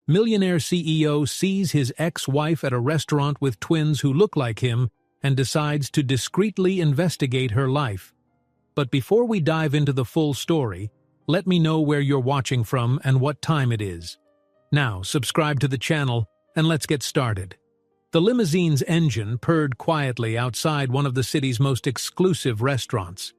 Millionaire CEO sees his ex-wife at a restaurant with twins who look like him and decides to discreetly investigate her life. But before we dive into the full story, let me know where you're watching from and what time it is. Now, subscribe to the channel and let's get started. The limousine's engine purred quietly outside one of the city's most exclusive restaurants.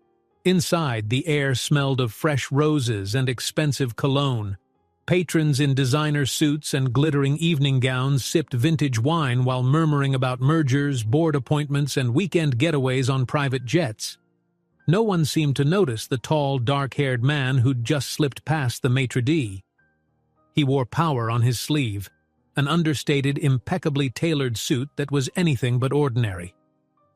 Inside, the air smelled of fresh roses and expensive cologne. Patrons in designer suits and glittering evening gowns sipped vintage wine while murmuring about mergers, board appointments, and weekend getaways on private jets. No one seemed to notice the tall, dark-haired man who'd just slipped past the maitre d'. He wore power on his sleeve, an understated, impeccably tailored suit that was anything but ordinary.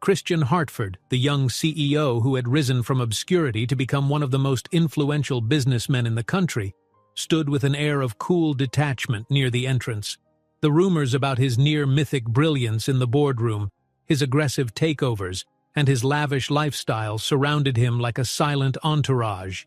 Christian Hartford, the young CEO who had risen from obscurity to become one of the most influential businessmen in the country, stood with an air of cool detachment near the entrance. The rumors about his near-mythic brilliance in the boardroom, his aggressive takeovers, and his lavish lifestyle surrounded him like a silent entourage.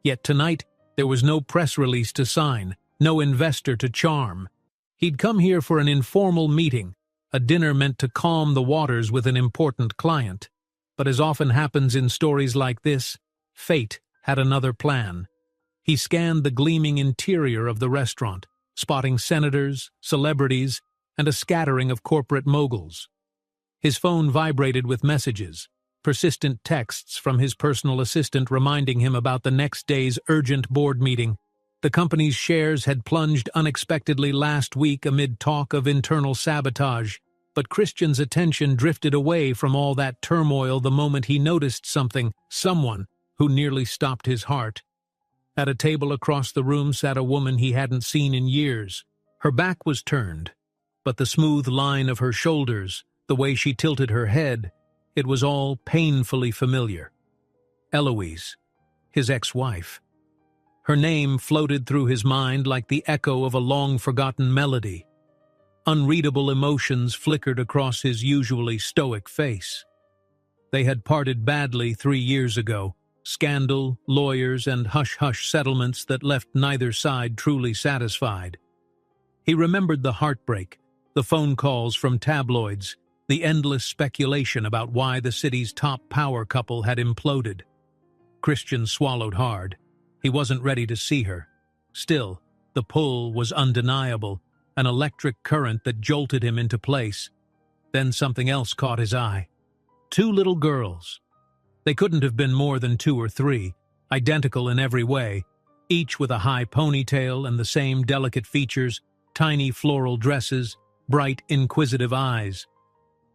Yet tonight, there was no press release to sign, no investor to charm. He'd come here for an informal meeting, a dinner meant to calm the waters with an important client. But as often happens in stories like this, fate had another plan. He scanned the gleaming interior of the restaurant, spotting senators, celebrities, and a scattering of corporate moguls. His phone vibrated with messages, persistent texts from his personal assistant reminding him about the next day's urgent board meeting. The company's shares had plunged unexpectedly last week amid talk of internal sabotage, but Christian's attention drifted away from all that turmoil the moment he noticed someone who nearly stopped his heart. At a table across the room sat a woman he hadn't seen in years. Her back was turned, but the smooth line of her shoulders, the way she tilted her head, it was all painfully familiar. Eloise, his ex-wife. Her name floated through his mind like the echo of a long-forgotten melody. Unreadable emotions flickered across his usually stoic face. They had parted badly 3 years ago. Scandal, lawyers, and hush-hush settlements that left neither side truly satisfied. He remembered the heartbreak, the phone calls from tabloids, the endless speculation about why the city's top power couple had imploded. Christian swallowed hard. He wasn't ready to see her. Still, the pull was undeniable, an electric current that jolted him into place. Then something else caught his eye. 2 little girls. They couldn't have been more than 2 or 3, identical in every way, each with a high ponytail and the same delicate features, tiny floral dresses, bright, inquisitive eyes.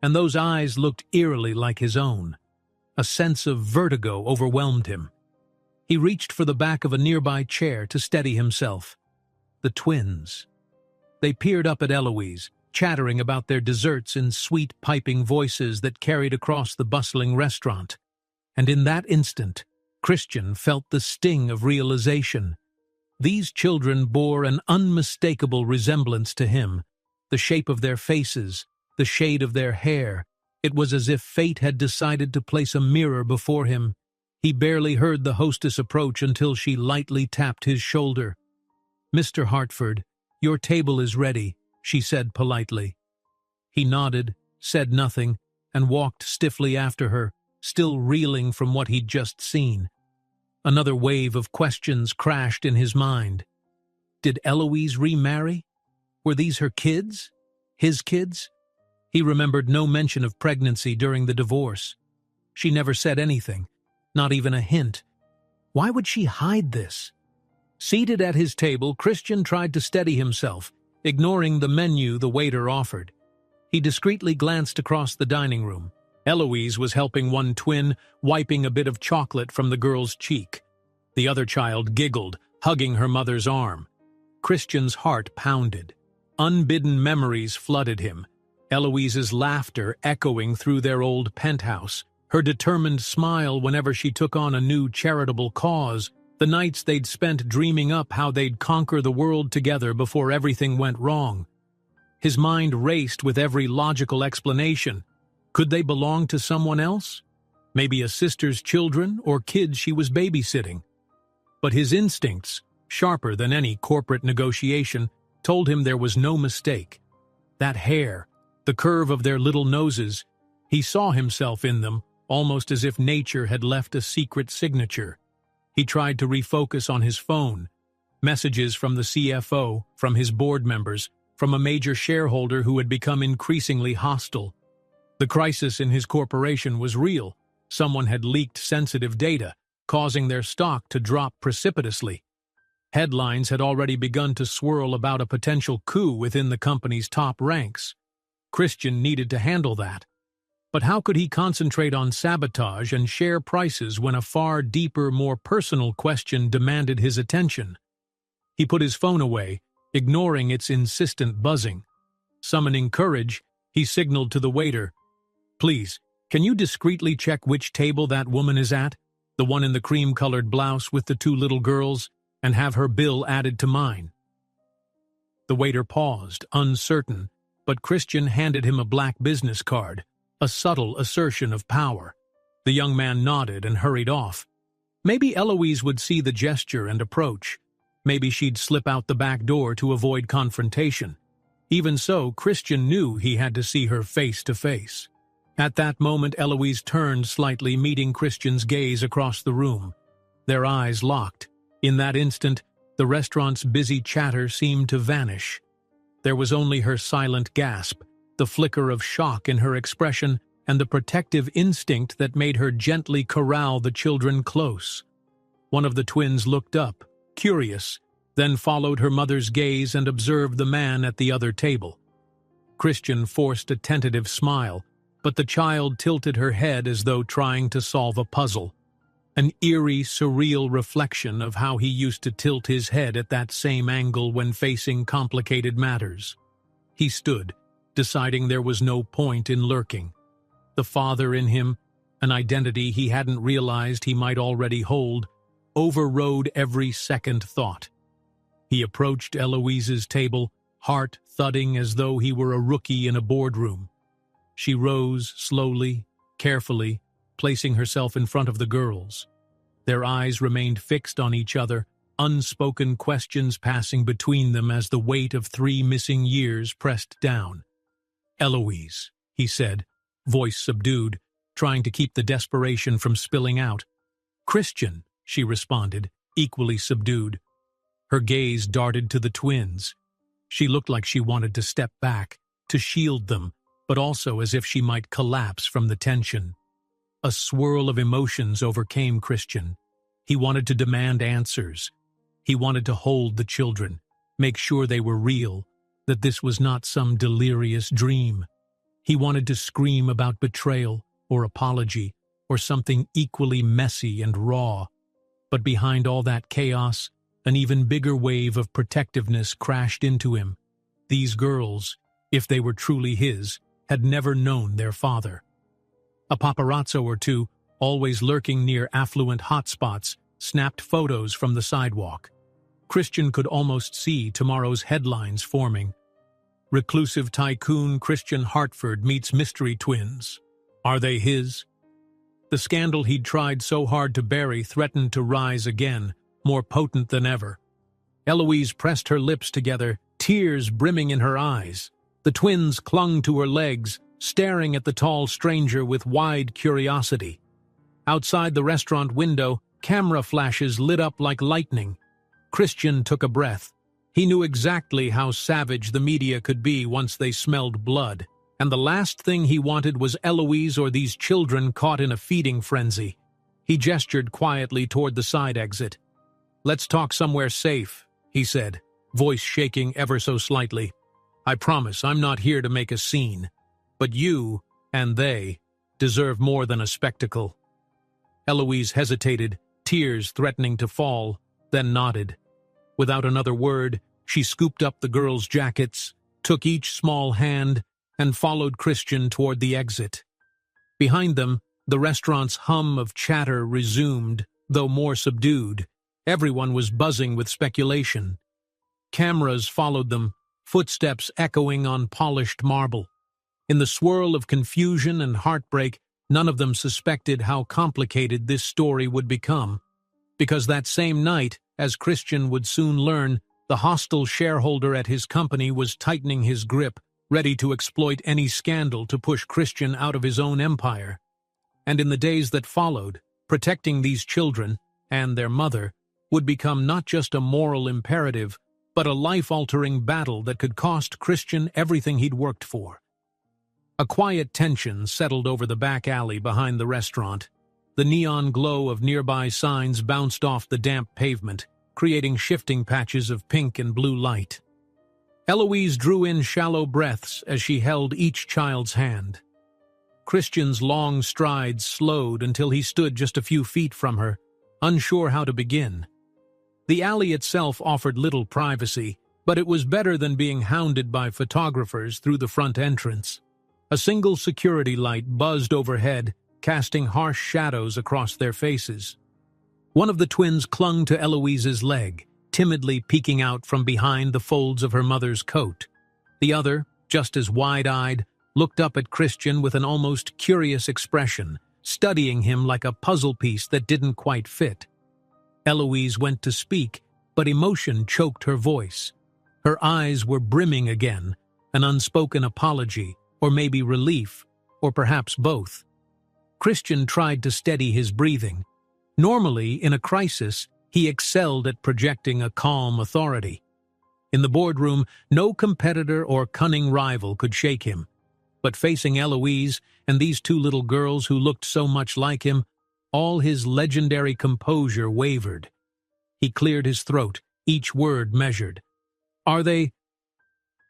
And those eyes looked eerily like his own. A sense of vertigo overwhelmed him. He reached for the back of a nearby chair to steady himself. The twins. They peered up at Eloise, chattering about their desserts in sweet, piping voices that carried across the bustling restaurant. And in that instant, Christian felt the sting of realization. These children bore an unmistakable resemblance to him. The shape of their faces, the shade of their hair. It was as if fate had decided to place a mirror before him. He barely heard the hostess approach until she lightly tapped his shoulder. "Mr. Hartford, your table is ready," she said politely. He nodded, said nothing, and walked stiffly after her, still reeling from what he'd just seen. Another wave of questions crashed in his mind. Did Eloise remarry? Were these her kids? His kids? He remembered no mention of pregnancy during the divorce. She never said anything, not even a hint. Why would she hide this? Seated at his table, Christian tried to steady himself, ignoring the menu the waiter offered. He discreetly glanced across the dining room. Eloise was helping one twin, wiping a bit of chocolate from the girl's cheek. The other child giggled, hugging her mother's arm. Christian's heart pounded. Unbidden memories flooded him. Eloise's laughter echoing through their old penthouse, her determined smile whenever she took on a new charitable cause, the nights they'd spent dreaming up how they'd conquer the world together before everything went wrong. His mind raced with every logical explanation. Could they belong to someone else? Maybe a sister's children or kids she was babysitting. But his instincts, sharper than any corporate negotiation, told him there was no mistake. That hair, the curve of their little noses, he saw himself in them, almost as if nature had left a secret signature. He tried to refocus on his phone. Messages from the CFO, from his board members, from a major shareholder who had become increasingly hostile. The crisis in his corporation was real. Someone had leaked sensitive data, causing their stock to drop precipitously. Headlines had already begun to swirl about a potential coup within the company's top ranks. Christian needed to handle that. But how could he concentrate on sabotage and share prices when a far deeper, more personal question demanded his attention? He put his phone away, ignoring its insistent buzzing. Summoning courage, he signaled to the waiter, "Please, can you discreetly check which table that woman is at? The one in the cream-colored blouse with the two little girls, and have her bill added to mine." The waiter paused, uncertain, but Christian handed him a black business card, a subtle assertion of power. The young man nodded and hurried off. Maybe Eloise would see the gesture and approach. Maybe she'd slip out the back door to avoid confrontation. Even so, Christian knew he had to see her face to face. At that moment, Eloise turned slightly, meeting Christian's gaze across the room. Their eyes locked. In that instant, the restaurant's busy chatter seemed to vanish. There was only her silent gasp, the flicker of shock in her expression, and the protective instinct that made her gently corral the children close. One of the twins looked up, curious, then followed her mother's gaze and observed the man at the other table. Christian forced a tentative smile, but the child tilted her head as though trying to solve a puzzle. An eerie, surreal reflection of how he used to tilt his head at that same angle when facing complicated matters. He stood, deciding there was no point in lurking. The father in him, an identity he hadn't realized he might already hold, overrode every second thought. He approached Eloise's table, heart thudding as though he were a rookie in a boardroom. She rose slowly, carefully, placing herself in front of the girls. Their eyes remained fixed on each other, unspoken questions passing between them as the weight of 3 missing years pressed down. "Eloise," he said, voice subdued, trying to keep the desperation from spilling out. "Christian," she responded, equally subdued. Her gaze darted to the twins. She looked like she wanted to step back, to shield them, but also as if she might collapse from the tension. A swirl of emotions overcame Christian. He wanted to demand answers. He wanted to hold the children, make sure they were real, that this was not some delirious dream. He wanted to scream about betrayal or apology or something equally messy and raw. But behind all that chaos, an even bigger wave of protectiveness crashed into him. These girls, if they were truly his, had never known their father. A paparazzo or two, always lurking near affluent hotspots, snapped photos from the sidewalk. Christian could almost see tomorrow's headlines forming. Reclusive tycoon Christian Hartford meets mystery twins. Are they his? The scandal he'd tried so hard to bury threatened to rise again, more potent than ever. Eloise pressed her lips together, tears brimming in her eyes. The twins clung to her legs, staring at the tall stranger with wide curiosity. Outside the restaurant window, camera flashes lit up like lightning. Christian took a breath. He knew exactly how savage the media could be once they smelled blood, and the last thing he wanted was Eloise or these children caught in a feeding frenzy. He gestured quietly toward the side exit. "Let's talk somewhere safe," he said, voice shaking ever so slightly. "I promise I'm not here to make a scene. But you, and they, deserve more than a spectacle." Eloise hesitated, tears threatening to fall, then nodded. Without another word, she scooped up the girls' jackets, took each small hand, and followed Christian toward the exit. Behind them, the restaurant's hum of chatter resumed, though more subdued. Everyone was buzzing with speculation. Cameras followed them, footsteps echoing on polished marble. In the swirl of confusion and heartbreak, none of them suspected how complicated this story would become. Because that same night, as Christian would soon learn, The hostile shareholder at his company was tightening his grip, ready to exploit any scandal to push Christian out of his own empire. And in the days that followed, protecting these children, and their mother, would become not just a moral imperative, but a life-altering battle that could cost Christian everything he'd worked for. A quiet tension settled over the back alley behind the restaurant. The neon glow of nearby signs bounced off the damp pavement, creating shifting patches of pink and blue light. Eloise drew in shallow breaths as she held each child's hand. Christian's long strides slowed until he stood just a few feet from her, unsure how to begin. The alley itself offered little privacy, but it was better than being hounded by photographers through the front entrance. A single security light buzzed overhead, casting harsh shadows across their faces. One of the twins clung to Eloise's leg, timidly peeking out from behind the folds of her mother's coat. The other, just as wide-eyed, looked up at Christian with an almost curious expression, studying him like a puzzle piece that didn't quite fit. Eloise went to speak, but emotion choked her voice. Her eyes were brimming again, an unspoken apology, or maybe relief, or perhaps both. Christian tried to steady his breathing. Normally, in a crisis, he excelled at projecting a calm authority. In the boardroom, no competitor or cunning rival could shake him. But facing Eloise and these two little girls who looked so much like him, all his legendary composure wavered. He cleared his throat, each word measured. "Are they—"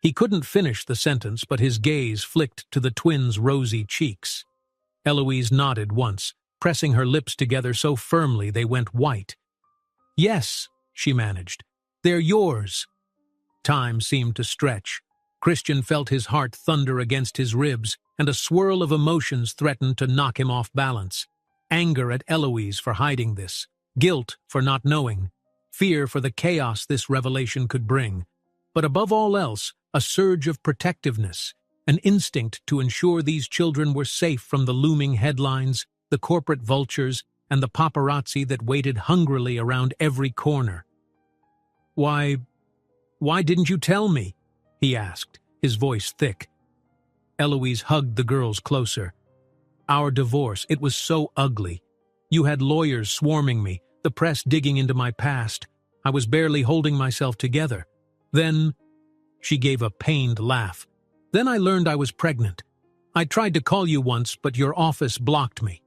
He couldn't finish the sentence, but his gaze flicked to the twins' rosy cheeks. Eloise nodded once, pressing her lips together so firmly they went white. "Yes," she managed. "They're yours." Time seemed to stretch. Christian felt his heart thunder against his ribs, and a swirl of emotions threatened to knock him off balance. Anger at Eloise for hiding this, guilt for not knowing, fear for the chaos this revelation could bring, but above all else, a surge of protectiveness, an instinct to ensure these children were safe from the looming headlines, the corporate vultures, and the paparazzi that waited hungrily around every corner. Why didn't you tell me?" he asked, his voice thick. Eloise hugged the girls closer. "Our divorce, it was so ugly. You had lawyers swarming me, the press digging into my past. I was barely holding myself together. Then—" she gave a pained laugh. "Then I learned I was pregnant. I tried to call you once, but your office blocked me.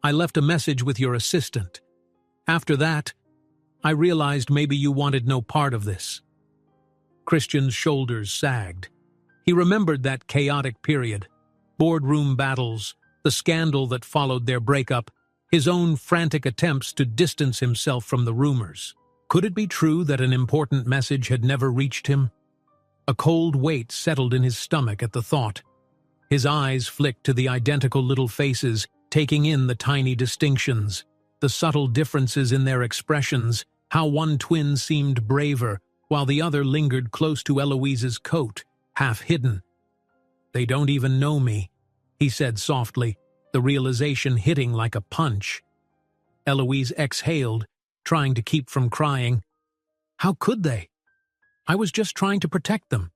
I left a message with your assistant. After that, I realized maybe you wanted no part of this." Christian's shoulders sagged. He remembered that chaotic period, boardroom battles, the scandal that followed their breakup, his own frantic attempts to distance himself from the rumors. Could it be true that an important message had never reached him? A cold weight settled in his stomach at the thought. His eyes flicked to the identical little faces, taking in the tiny distinctions, the subtle differences in their expressions, how one twin seemed braver, while the other lingered close to Eloise's coat, half hidden. "They don't even know me," he said softly, the realization hitting like a punch. Eloise exhaled, trying to keep from crying. "How could they? I was just trying to protect them.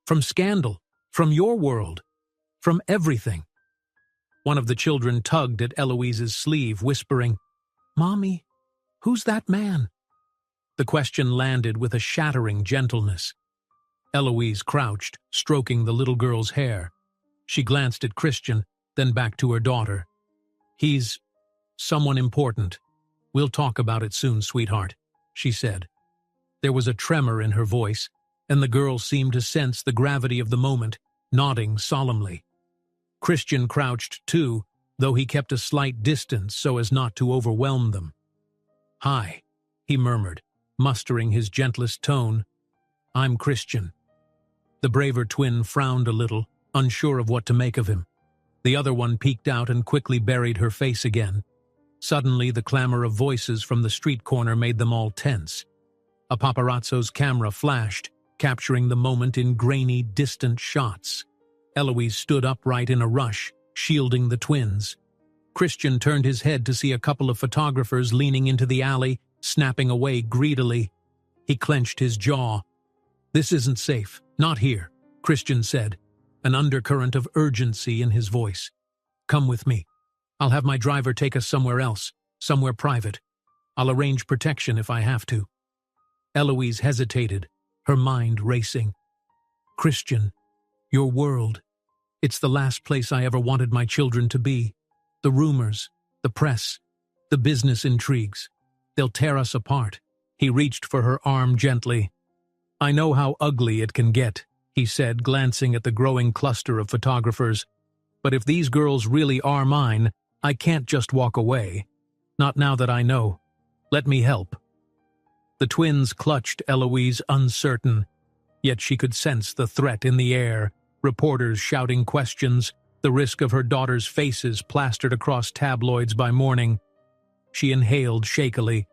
From scandal, from your world, from everything." One of the children tugged at Eloise's sleeve, whispering, "Mommy, who's that man?" The question landed with a shattering gentleness. Eloise crouched, stroking the little girl's hair. She glanced at Christian, then back to her daughter. "He's someone important. We'll talk about it soon, sweetheart," she said. There was a tremor in her voice, and the girl seemed to sense the gravity of the moment, nodding solemnly. Christian crouched too, though he kept a slight distance so as not to overwhelm them. "Hi," he murmured, mustering his gentlest tone. "I'm Christian." The braver twin frowned a little, unsure of what to make of him. The other one peeked out and quickly buried her face again. Suddenly, the clamor of voices from the street corner made them all tense. A paparazzo's camera flashed, capturing the moment in grainy, distant shots. Eloise stood upright in a rush, shielding the twins. Christian turned his head to see a couple of photographers leaning into the alley, snapping away greedily. He clenched his jaw. "This isn't safe. Not here," Christian said, an undercurrent of urgency in his voice. "Come with me. I'll have my driver take us somewhere else, somewhere private. I'll arrange protection if I have to." Eloise hesitated, her mind racing. "Christian, your world. It's the last place I ever wanted my children to be. The rumors, the press, the business intrigues. They'll tear us apart." He reached for her arm gently. "I know how ugly it can get," he said, glancing at the growing cluster of photographers. "But if these girls really are mine, I can't just walk away. Not now that I know. Let me help." The twins clutched Eloise, uncertain, yet she could sense the threat in the air, reporters shouting questions, the risk of her daughters' faces plastered across tabloids by morning. She inhaled shakily.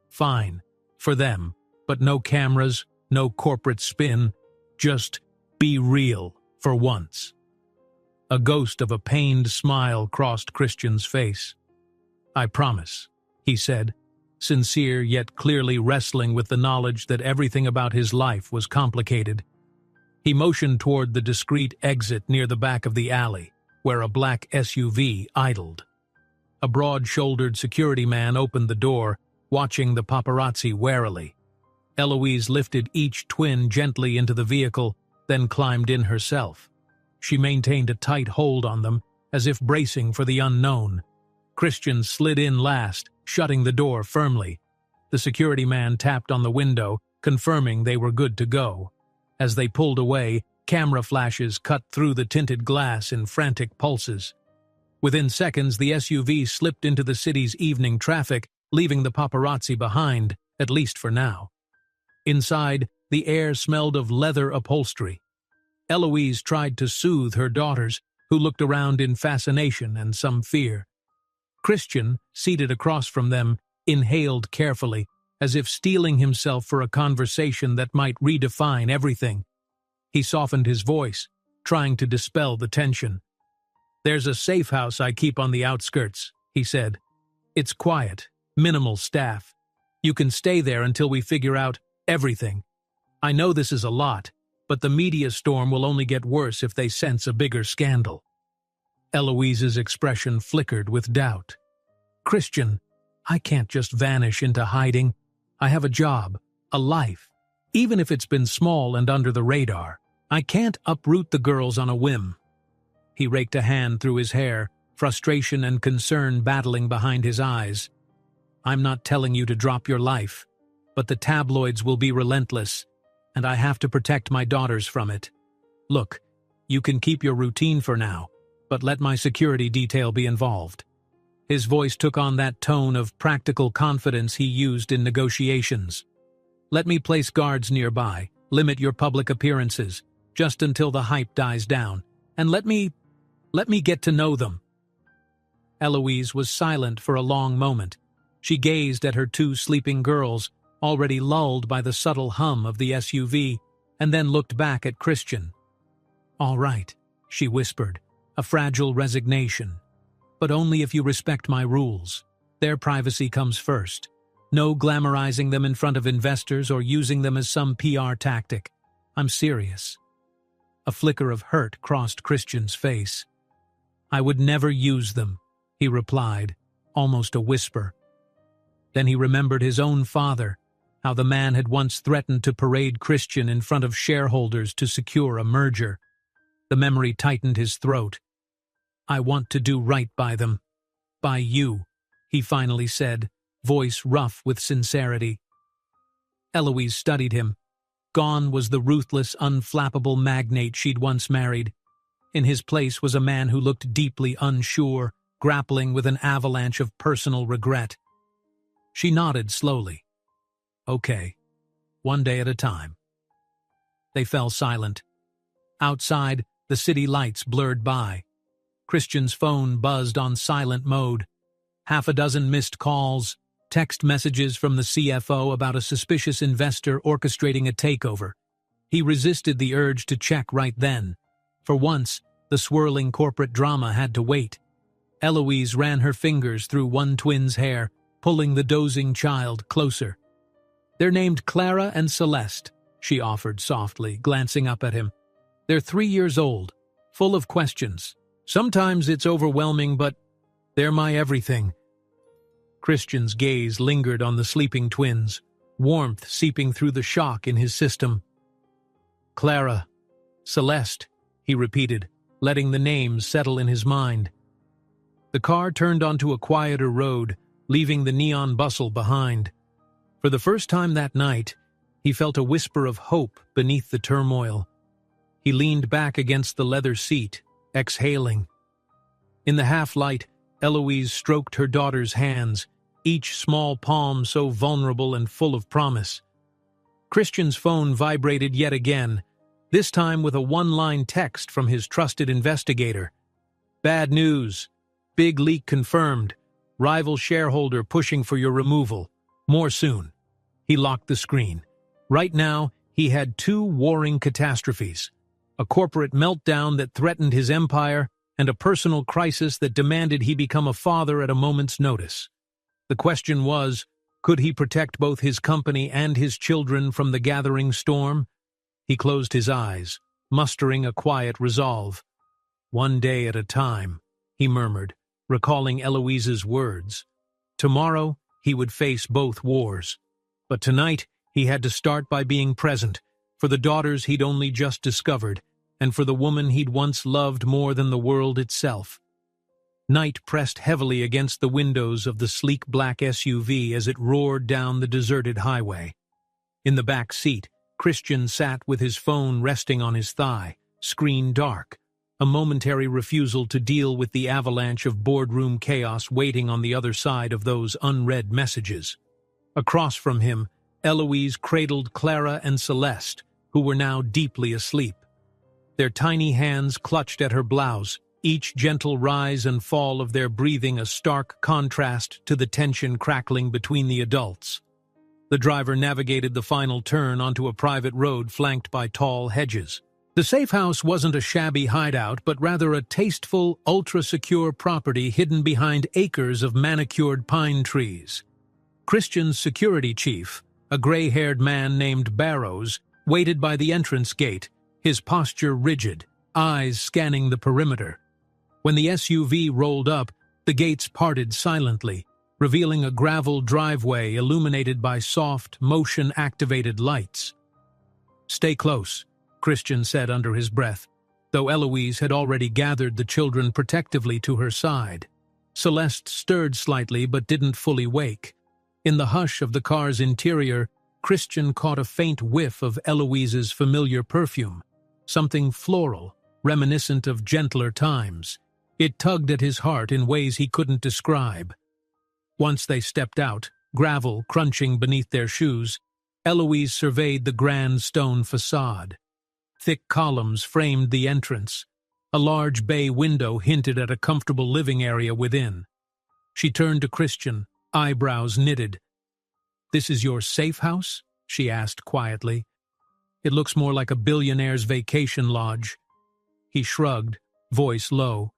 Fine, for them, but no cameras, no corporate spin, just be real for once. A ghost of a pained smile crossed Christian's face. "I promise," he said, sincere yet clearly wrestling with the knowledge that everything about his life was complicated. He motioned toward the discreet exit near the back of the alley, where a black SUV idled. A broad-shouldered security man opened the door, watching the paparazzi warily. Eloise lifted each twin gently into the vehicle, then climbed in herself. She maintained a tight hold on them, as if bracing for the unknown. Christian slid in last, shutting the door firmly. The security man tapped on the window, confirming they were good to go. As they pulled away, camera flashes cut through the tinted glass in frantic pulses. Within seconds, the SUV slipped into the city's evening traffic, leaving the paparazzi behind, at least for now. Inside, the air smelled of leather upholstery. Eloise tried to soothe her daughters, who looked around in fascination and some fear. Christian, seated across from them, inhaled carefully, as if steeling himself for a conversation that might redefine everything. He softened his voice, trying to dispel the tension. "There's a safe house I keep on the outskirts," he said. "It's quiet, minimal staff. You can stay there until we figure out everything. I know this is a lot, but the media storm will only get worse if they sense a bigger scandal." Eloise's expression flickered with doubt. "Christian, I can't just vanish into hiding. I have a job, a life, even if it's been small and under the radar. I can't uproot the girls on a whim." He raked a hand through his hair, frustration and concern battling behind his eyes. "I'm not telling you to drop your life, but the tabloids will be relentless, and I have to protect my daughters from it. Look, you can keep your routine for now, but let my security detail be involved." His voice took on that tone of practical confidence he used in negotiations. "Let me place guards nearby, limit your public appearances, just until the hype dies down, and let me get to know them." Eloise was silent for a long moment. She gazed at her two sleeping girls, already lulled by the subtle hum of the SUV, and then looked back at Christian. "All right," she whispered, a fragile resignation. "But only if you respect my rules. Their privacy comes first. No glamorizing them in front of investors or using them as some PR tactic. I'm serious." A flicker of hurt crossed Christian's face. "I would never use them," he replied, almost a whisper. Then he remembered his own father, how the man had once threatened to parade Christian in front of shareholders to secure a merger. The memory tightened his throat. "I want to do right by them. By you," he finally said, voice rough with sincerity. Eloise studied him. Gone was the ruthless, unflappable magnate she'd once married. In his place was a man who looked deeply unsure, grappling with an avalanche of personal regret. She nodded slowly. "Okay, one day at a time." They fell silent. Outside, the city lights blurred by. Christian's phone buzzed on silent mode. Half a dozen missed calls, text messages from the CFO about a suspicious investor orchestrating a takeover. He resisted the urge to check right then. For once, the swirling corporate drama had to wait. Eloise ran her fingers through one twin's hair, pulling the dozing child closer. "They're named Clara and Celeste," she offered softly, glancing up at him. "They're 3 years old, full of questions. Sometimes it's overwhelming, but they're my everything." Christian's gaze lingered on the sleeping twins, warmth seeping through the shock in his system. "Clara, Celeste," he repeated, letting the names settle in his mind. The car turned onto a quieter road, leaving the neon bustle behind. For the first time that night, he felt a whisper of hope beneath the turmoil. He leaned back against the leather seat, exhaling. In the half-light, Eloise stroked her daughter's hands, each small palm so vulnerable and full of promise. Christian's phone vibrated yet again, this time with a one-line text from his trusted investigator. "Bad news. Big leak confirmed. Rival shareholder pushing for your removal. More soon." He locked the screen. Right now, he had 2 warring catastrophes: a corporate meltdown that threatened his empire, and a personal crisis that demanded he become a father at a moment's notice. The question was, could he protect both his company and his children from the gathering storm? He closed his eyes, mustering a quiet resolve. "One day at a time," he murmured, recalling Eloise's words. Tomorrow, he would face both wars. But tonight, he had to start by being present, for the daughters he'd only just discovered, and for the woman he'd once loved more than the world itself. Night pressed heavily against the windows of the sleek black SUV as it roared down the deserted highway. In the back seat, Christian sat with his phone resting on his thigh, screen dark, a momentary refusal to deal with the avalanche of boardroom chaos waiting on the other side of those unread messages. Across from him, Eloise cradled Clara and Celeste, who were now deeply asleep. Their tiny hands clutched at her blouse, each gentle rise and fall of their breathing a stark contrast to the tension crackling between the adults. The driver navigated the final turn onto a private road flanked by tall hedges. The safe house wasn't a shabby hideout, but rather a tasteful, ultra-secure property hidden behind acres of manicured pine trees. Christian's security chief, a gray-haired man named Barrows, waited by the entrance gate, his posture rigid, eyes scanning the perimeter. When the SUV rolled up, the gates parted silently, revealing a gravel driveway illuminated by soft, motion-activated lights. "Stay close," Christian said under his breath, though Eloise had already gathered the children protectively to her side. Celeste stirred slightly but didn't fully wake. In the hush of the car's interior, Christian caught a faint whiff of Eloise's familiar perfume, something floral, reminiscent of gentler times. It tugged at his heart in ways he couldn't describe. Once they stepped out, gravel crunching beneath their shoes, Eloise surveyed the grand stone facade. Thick columns framed the entrance. A large bay window hinted at a comfortable living area within. She turned to Christian, eyebrows knitted. "This is your safe house?" she asked quietly. "It looks more like a billionaire's vacation lodge." He shrugged, voice low.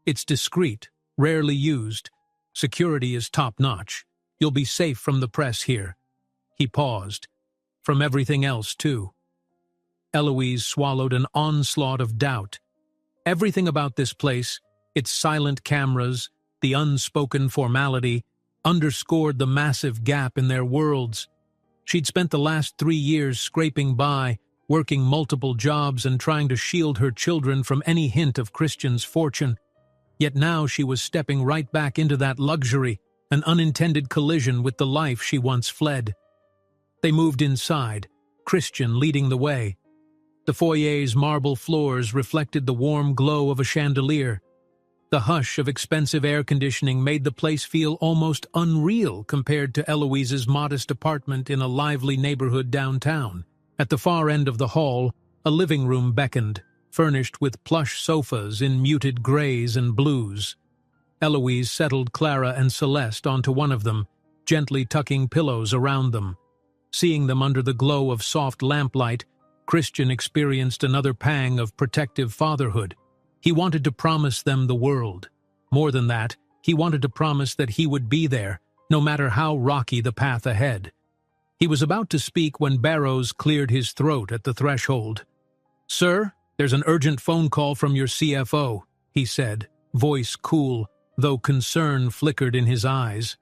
"It's discreet, rarely used. Security is top-notch. You'll be safe from the press here." He paused. "From everything else, too." Eloise swallowed an onslaught of doubt. Everything about this place, its silent cameras, the unspoken formality, underscored the massive gap in their worlds. She'd spent the last 3 years scraping by, working multiple jobs and trying to shield her children from any hint of Christian's fortune. Yet now she was stepping right back into that luxury, an unintended collision with the life she once fled. They moved inside, Christian leading the way. The foyer's marble floors reflected the warm glow of a chandelier. The hush of expensive air conditioning made the place feel almost unreal compared to Eloise's modest apartment in a lively neighborhood downtown. At the far end of the hall, a living room beckoned, furnished with plush sofas in muted grays and blues. Eloise settled Clara and Celeste onto one of them, gently tucking pillows around them. Seeing them under the glow of soft lamplight, Christian experienced another pang of protective fatherhood. He wanted to promise them the world. More than that, he wanted to promise that he would be there, no matter how rocky the path ahead. He was about to speak when Barrows cleared his throat at the threshold. "Sir, there's an urgent phone call from your CFO," he said, voice cool, though concern flickered in his eyes.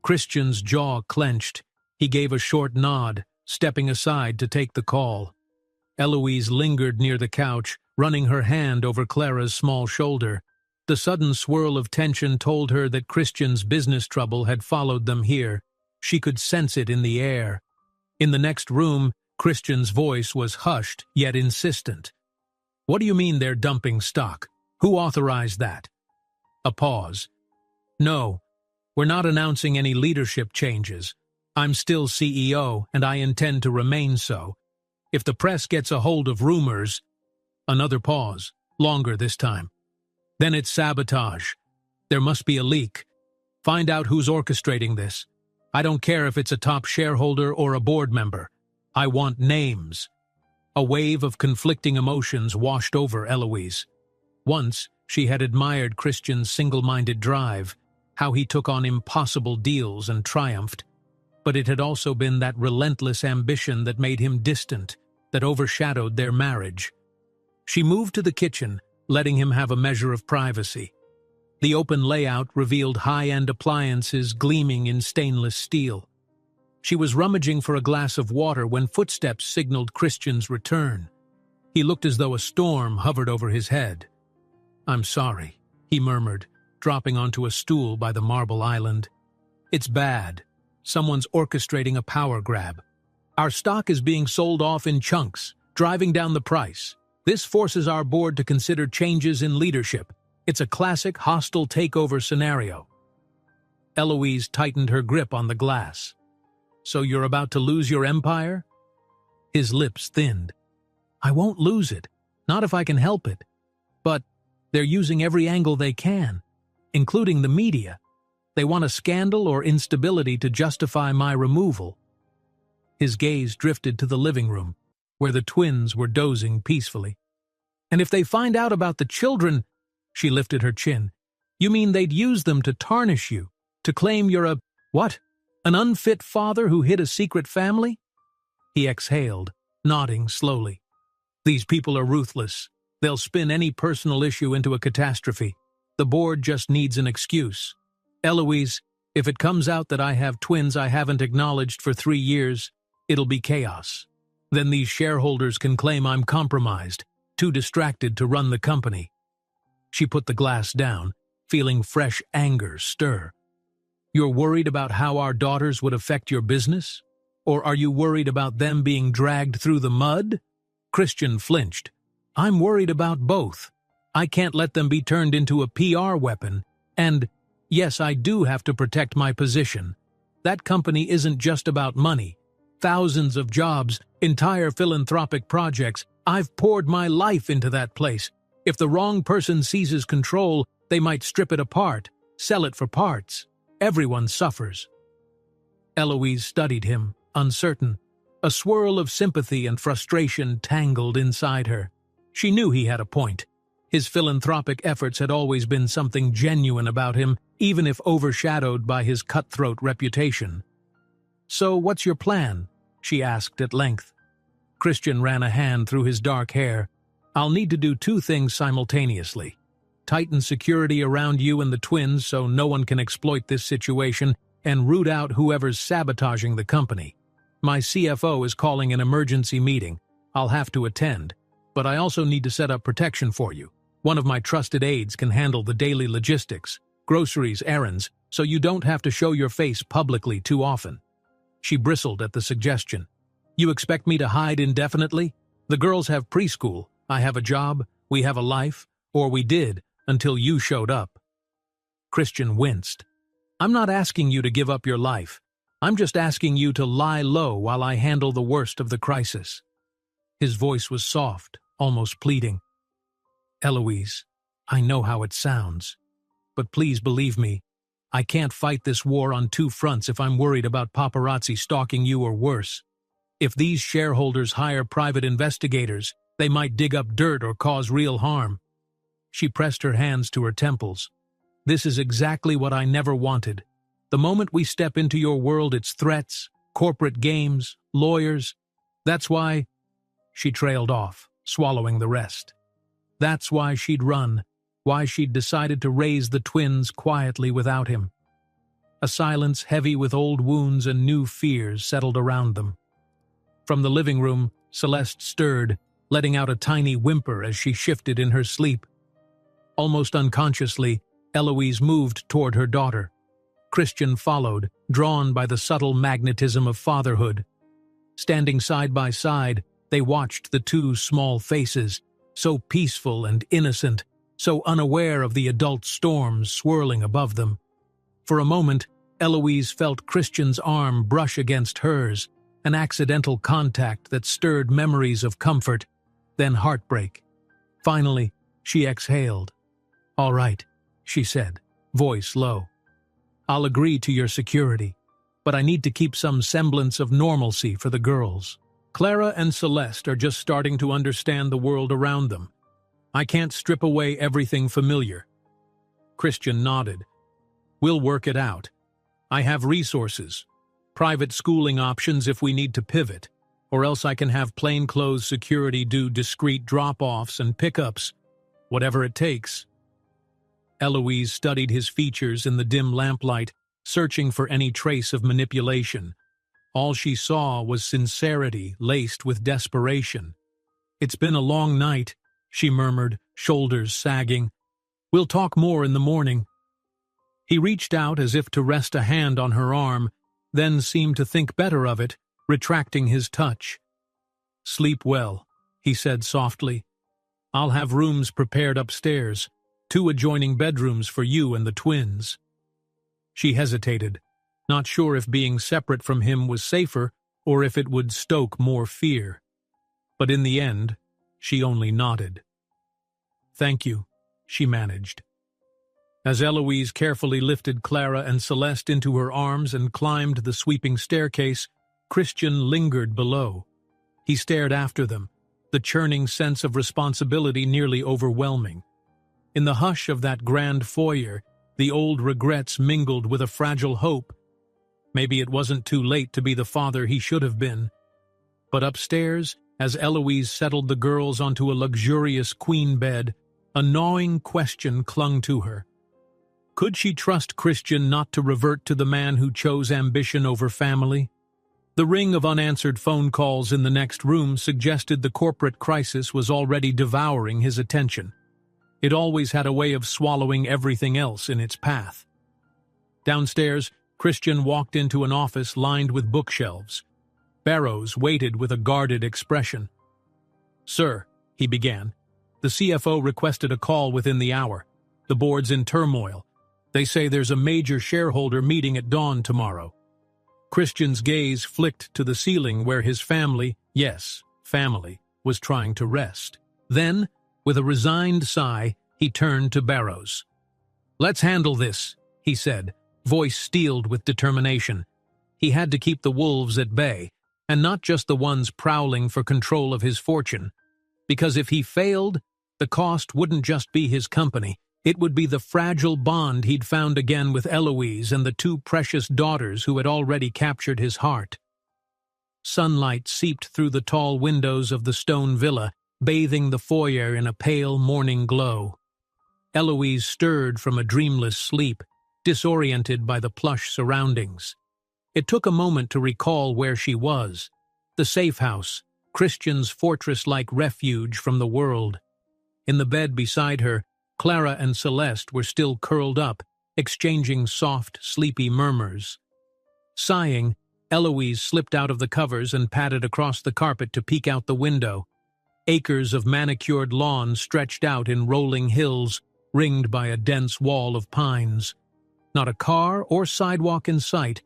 Christian's jaw clenched. He gave a short nod, stepping aside to take the call. Eloise lingered near the couch, running her hand over Clara's small shoulder. The sudden swirl of tension told her that Christian's business trouble had followed them here. She could sense it in the air. In the next room, Christian's voice was hushed, yet insistent. "What do you mean they're dumping stock? Who authorized that?" A pause. "No, we're not announcing any leadership changes. I'm still CEO, and I intend to remain so. If the press gets a hold of rumors—" Another pause, longer this time. "Then it's sabotage. There must be a leak. Find out who's orchestrating this. I don't care if it's a top shareholder or a board member. I want names." A wave of conflicting emotions washed over Eloise. Once, she had admired Christian's single-minded drive, how he took on impossible deals and triumphed. But it had also been that relentless ambition that made him distant, that overshadowed their marriage. She moved to the kitchen, letting him have a measure of privacy. The open layout revealed high-end appliances gleaming in stainless steel. She was rummaging for a glass of water when footsteps signaled Christian's return. He looked as though a storm hovered over his head. "I'm sorry," he murmured, dropping onto a stool by the marble island. "It's bad. Someone's orchestrating a power grab. Our stock is being sold off in chunks, driving down the price. This forces our board to consider changes in leadership. It's a classic hostile takeover scenario." Eloise tightened her grip on the glass. "So you're about to lose your empire?" His lips thinned. "I won't lose it, not if I can help it. But they're using every angle they can, including the media. They want a scandal or instability to justify my removal." His gaze drifted to the living room, where the twins were dozing peacefully. "And if they find out about the children—" She lifted her chin. "You mean they'd use them to tarnish you, to claim you're a— what? An unfit father who hid a secret family?" He exhaled, nodding slowly. "These people are ruthless. They'll spin any personal issue into a catastrophe. The board just needs an excuse. Eloise, if it comes out that I have twins I haven't acknowledged for 3 years, it'll be chaos. Then these shareholders can claim I'm compromised, too distracted to run the company." She put the glass down, feeling fresh anger stir. "You're worried about how our daughters would affect your business? Or are you worried about them being dragged through the mud?" Christian flinched. "I'm worried about both. I can't let them be turned into a PR weapon, and yes, I do have to protect my position. That company isn't just about money. Thousands of jobs, entire philanthropic projects. I've poured my life into that place. If the wrong person seizes control, they might strip it apart, sell it for parts. Everyone suffers." Eloise studied him, uncertain. A swirl of sympathy and frustration tangled inside her. She knew he had a point. His philanthropic efforts had always been something genuine about him, even if overshadowed by his cutthroat reputation. "So what's your plan?" she asked at length. Christian ran a hand through his dark hair. "I'll need to do 2 things simultaneously. Tighten security around you and the twins so no one can exploit this situation, and root out whoever's sabotaging the company. My CFO is calling an emergency meeting. I'll have to attend, but I also need to set up protection for you. One of my trusted aides can handle the daily logistics, groceries, errands, so you don't have to show your face publicly too often." She bristled at the suggestion. "You expect me to hide indefinitely? The girls have preschool, I have a job, we have a life, or we did, until you showed up." Christian winced. "I'm not asking you to give up your life. I'm just asking you to lie low while I handle the worst of the crisis." His voice was soft, almost pleading. "Eloise, I know how it sounds, but please believe me, I can't fight this war on 2 fronts if I'm worried about paparazzi stalking you or worse. If these shareholders hire private investigators, they might dig up dirt or cause real harm." She pressed her hands to her temples. "This is exactly what I never wanted. The moment we step into your world, it's threats, corporate games, lawyers. That's why she trailed off, swallowing the rest. That's why she'd run, why she'd decided to raise the twins quietly without him. A silence heavy with old wounds and new fears settled around them. From the living room, Celeste stirred, letting out a tiny whimper as she shifted in her sleep. Almost unconsciously, Eloise moved toward her daughter. Christian followed, drawn by the subtle magnetism of fatherhood. Standing side by side, they watched the two small faces, so peaceful and innocent, so unaware of the adult storms swirling above them. For a moment, Eloise felt Christian's arm brush against hers, an accidental contact that stirred memories of comfort, then heartbreak. Finally, she exhaled. "All right," she said, voice low. "I'll agree to your security, but I need to keep some semblance of normalcy for the girls. Clara and Celeste are just starting to understand the world around them. I can't strip away everything familiar." Christian nodded. "We'll work it out. I have resources, private schooling options if we need to pivot, or else I can have plainclothes security do discreet drop-offs and pickups, whatever it takes." Eloise studied his features in the dim lamplight, searching for any trace of manipulation. All she saw was sincerity laced with desperation. "It's been a long night," she murmured, shoulders sagging. "We'll talk more in the morning." He reached out as if to rest a hand on her arm, then seemed to think better of it, retracting his touch. "Sleep well," he said softly. "I'll have rooms prepared upstairs, 2 adjoining bedrooms for you and the twins." She hesitated, not sure if being separate from him was safer or if it would stoke more fear. But in the end, she only nodded. "Thank you," she managed. As Eloise carefully lifted Clara and Celeste into her arms and climbed the sweeping staircase, Christian lingered below. He stared after them, the churning sense of responsibility nearly overwhelming. In the hush of that grand foyer, the old regrets mingled with a fragile hope. Maybe it wasn't too late to be the father he should have been. But upstairs, as Eloise settled the girls onto a luxurious queen bed, a gnawing question clung to her. Could she trust Christian not to revert to the man who chose ambition over family? The ring of unanswered phone calls in the next room suggested the corporate crisis was already devouring his attention. It always had a way of swallowing everything else in its path. Downstairs, Christian walked into an office lined with bookshelves. Barrows waited with a guarded expression. "Sir," he began, "the CFO requested a call within the hour. The board's in turmoil. They say there's a major shareholder meeting at dawn tomorrow." Christian's gaze flicked to the ceiling where his family, yes, family, was trying to rest. Then, with a resigned sigh, he turned to Barrows. "Let's handle this," he said, voice steeled with determination. He had to keep the wolves at bay, and not just the ones prowling for control of his fortune. Because if he failed, the cost wouldn't just be his company. It would be the fragile bond he'd found again with Eloise and the 2 precious daughters who had already captured his heart. Sunlight seeped through the tall windows of the stone villa, bathing the foyer in a pale morning glow. Eloise stirred from a dreamless sleep, disoriented by the plush surroundings. It took a moment to recall where she was. The safe house, Christian's fortress-like refuge from the world. In the bed beside her, Clara and Celeste were still curled up, exchanging soft, sleepy murmurs. Sighing, Eloise slipped out of the covers and padded across the carpet to peek out the window. Acres of manicured lawn stretched out in rolling hills, ringed by a dense wall of pines. Not a car or sidewalk in sight,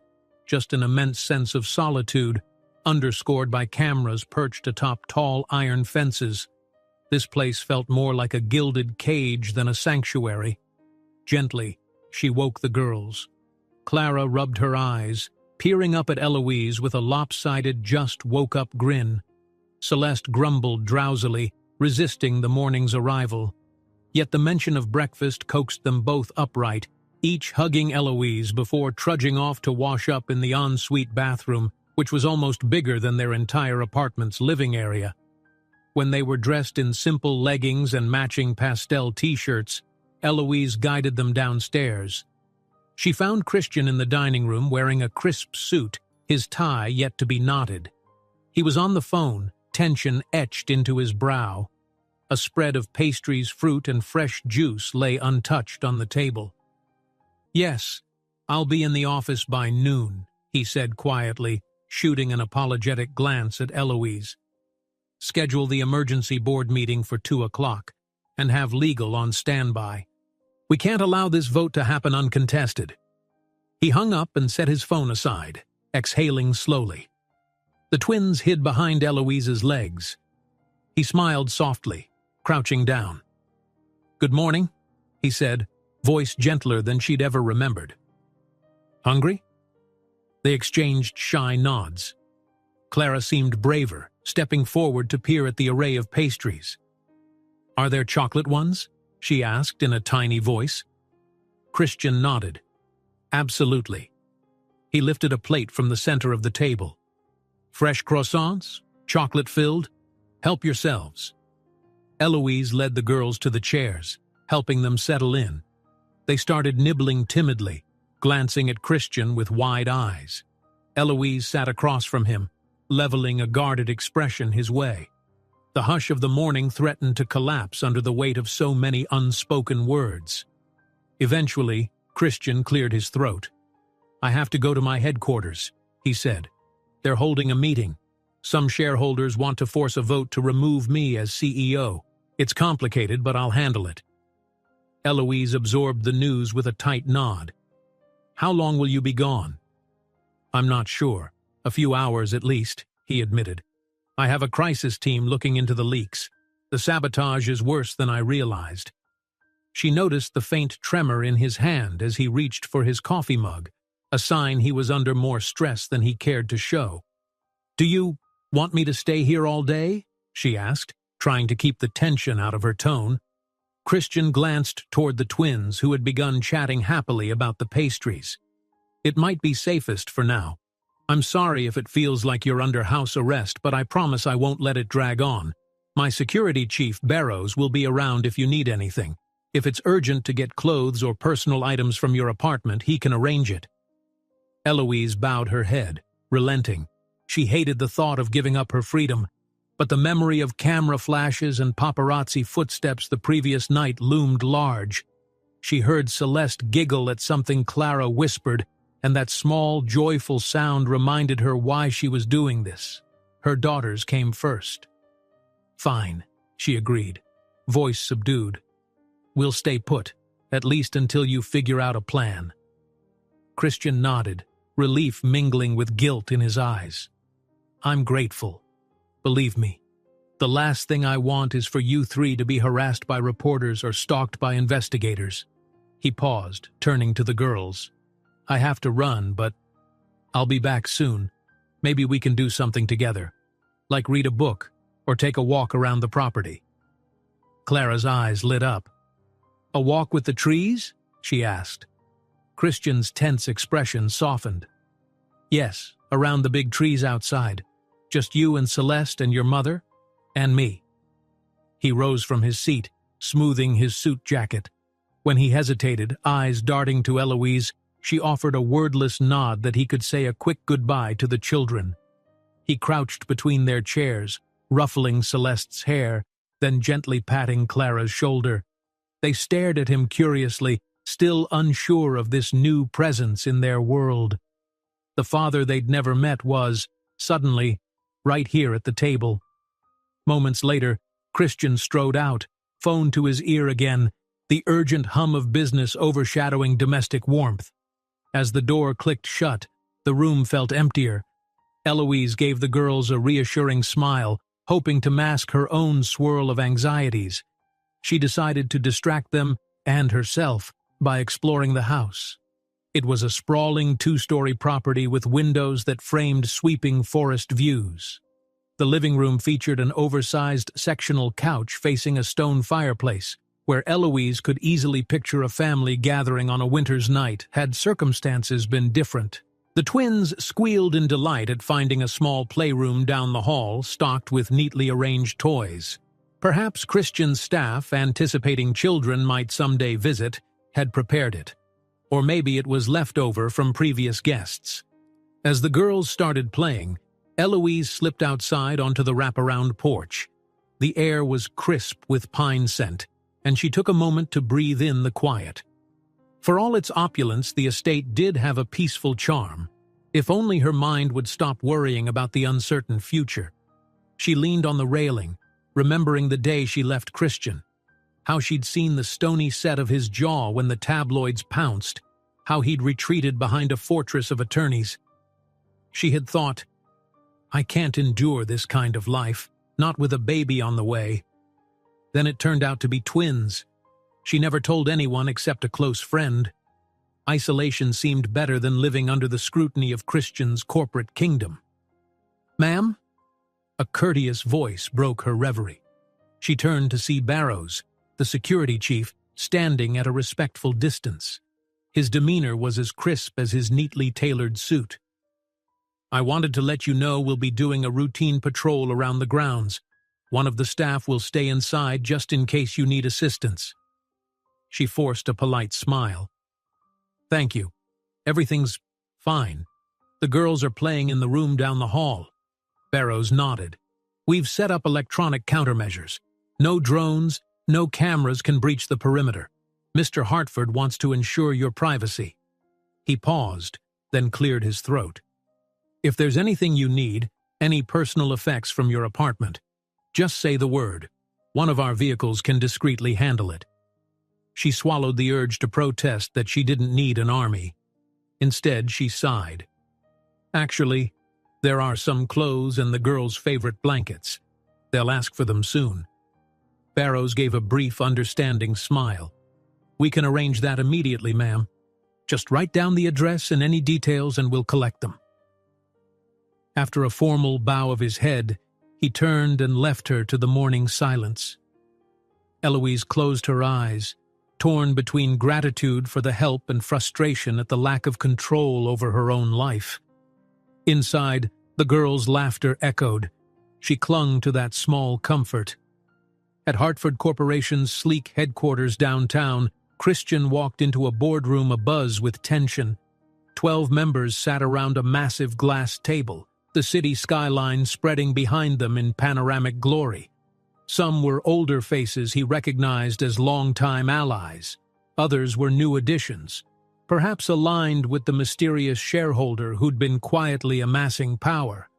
just an immense sense of solitude, underscored by cameras perched atop tall iron fences. This place felt more like a gilded cage than a sanctuary. Gently, she woke the girls. Clara rubbed her eyes, peering up at Eloise with a lopsided just-woke-up grin. Celeste grumbled drowsily, resisting the morning's arrival. Yet the mention of breakfast coaxed them both upright, each hugging Eloise before trudging off to wash up in the ensuite bathroom, which was almost bigger than their entire apartment's living area. When they were dressed in simple leggings and matching pastel t-shirts, Eloise guided them downstairs. She found Christian in the dining room wearing a crisp suit, his tie yet to be knotted. He was on the phone, tension etched into his brow. A spread of pastries, fruit, and fresh juice lay untouched on the table. "Yes, I'll be in the office by noon," he said quietly, shooting an apologetic glance at Eloise. "Schedule the emergency board meeting for 2 o'clock, and have legal on standby. We can't allow this vote to happen uncontested." He hung up and set his phone aside, exhaling slowly. The twins hid behind Eloise's legs. He smiled softly, crouching down. "Good morning," he said, voice gentler than she'd ever remembered. "Hungry?" They exchanged shy nods. Clara seemed braver, stepping forward to peer at the array of pastries. "Are there chocolate ones?" she asked in a tiny voice. Christian nodded. "Absolutely." He lifted a plate from the center of the table. "Fresh croissants? Chocolate-filled? Help yourselves." Eloise led the girls to the chairs, helping them settle in. They started nibbling timidly, glancing at Christian with wide eyes. Eloise sat across from him, leveling a guarded expression his way. The hush of the morning threatened to collapse under the weight of so many unspoken words. Eventually, Christian cleared his throat. "I have to go to my headquarters," he said. "They're holding a meeting. Some shareholders want to force a vote to remove me as CEO. It's complicated, but I'll handle it." Eloise absorbed the news with a tight nod. "How long will you be gone?" "I'm not sure. A few hours at least," he admitted. "I have a crisis team looking into the leaks. The sabotage is worse than I realized." She noticed the faint tremor in his hand as he reached for his coffee mug, a sign he was under more stress than he cared to show. "Do you want me to stay here all day?" she asked, trying to keep the tension out of her tone. Christian glanced toward the twins, who had begun chatting happily about the pastries. "It might be safest for now. I'm sorry if it feels like you're under house arrest, but I promise I won't let it drag on. My security chief, Barrows, will be around if you need anything. If it's urgent to get clothes or personal items from your apartment, he can arrange it." Eloise bowed her head, relenting. She hated the thought of giving up her freedom, but the memory of camera flashes and paparazzi footsteps the previous night loomed large. She heard Celeste giggle at something Clara whispered, and that small, joyful sound reminded her why she was doing this. Her daughters came first. "Fine," she agreed, voice subdued. "We'll stay put, at least until you figure out a plan." Christian nodded, relief mingling with guilt in his eyes. "I'm grateful. Believe me, the last thing I want is for you three to be harassed by reporters or stalked by investigators." He paused, turning to the girls. "I have to run, but I'll be back soon. Maybe we can do something together, like read a book or take a walk around the property." Clara's eyes lit up. "A walk with the trees?" she asked. Christian's tense expression softened. "Yes, around the big trees outside. Just you and Celeste and your mother, and me." He rose from his seat, smoothing his suit jacket. When he hesitated, eyes darting to Eloise, she offered a wordless nod that he could say a quick goodbye to the children. He crouched between their chairs, ruffling Celeste's hair, then gently patting Clara's shoulder. They stared at him curiously, still unsure of this new presence in their world. The father they'd never met was, suddenly, right here at the table. Moments later, Christian strode out, phone to his ear again, the urgent hum of business overshadowing domestic warmth. As the door clicked shut, the room felt emptier. Eloise gave the girls a reassuring smile, hoping to mask her own swirl of anxieties. She decided to distract them, and herself, by exploring the house. It was a sprawling two-story property with windows that framed sweeping forest views. The living room featured an oversized sectional couch facing a stone fireplace, where Eloise could easily picture a family gathering on a winter's night had circumstances been different. The twins squealed in delight at finding a small playroom down the hall stocked with neatly arranged toys. Perhaps Christian's staff, anticipating children might someday visit, had prepared it. Or maybe it was left over from previous guests. As the girls started playing, Eloise slipped outside onto the wraparound porch. The air was crisp with pine scent, and she took a moment to breathe in the quiet. For all its opulence, the estate did have a peaceful charm. If only her mind would stop worrying about the uncertain future. She leaned on the railing, remembering the day she left Christian. How she'd seen the stony set of his jaw when the tabloids pounced. How he'd retreated behind a fortress of attorneys. She had thought, I can't endure this kind of life, not with a baby on the way. Then it turned out to be twins. She never told anyone except a close friend. Isolation seemed better than living under the scrutiny of Christian's corporate kingdom. "Ma'am?" A courteous voice broke her reverie. She turned to see Barrows, the security chief, standing at a respectful distance. His demeanor was as crisp as his neatly tailored suit. "I wanted to let you know we'll be doing a routine patrol around the grounds. One of the staff will stay inside just in case you need assistance." She forced a polite smile. "Thank you. Everything's fine. The girls are playing in the room down the hall." Barrows nodded. "We've set up electronic countermeasures. No drones, no cameras can breach the perimeter. Mr. Hartford wants to ensure your privacy." He paused, then cleared his throat. "If there's anything you need, any personal effects from your apartment, just say the word. One of our vehicles can discreetly handle it." She swallowed the urge to protest that she didn't need an army. Instead, she sighed. "Actually, there are some clothes and the girls' favorite blankets. They'll ask for them soon." Barrows gave a brief, understanding smile. "We can arrange that immediately, ma'am. Just write down the address and any details and we'll collect them." After a formal bow of his head, he turned and left her to the morning silence. Eloise closed her eyes, torn between gratitude for the help and frustration at the lack of control over her own life. Inside, the girls' laughter echoed. She clung to that small comfort. At Hartford Corporation's sleek headquarters downtown, Christian walked into a boardroom abuzz with tension. 12 members sat around a massive glass table, the city skyline spreading behind them in panoramic glory. Some were older faces he recognized as longtime allies. Others were new additions, perhaps aligned with the mysterious shareholder who'd been quietly amassing power.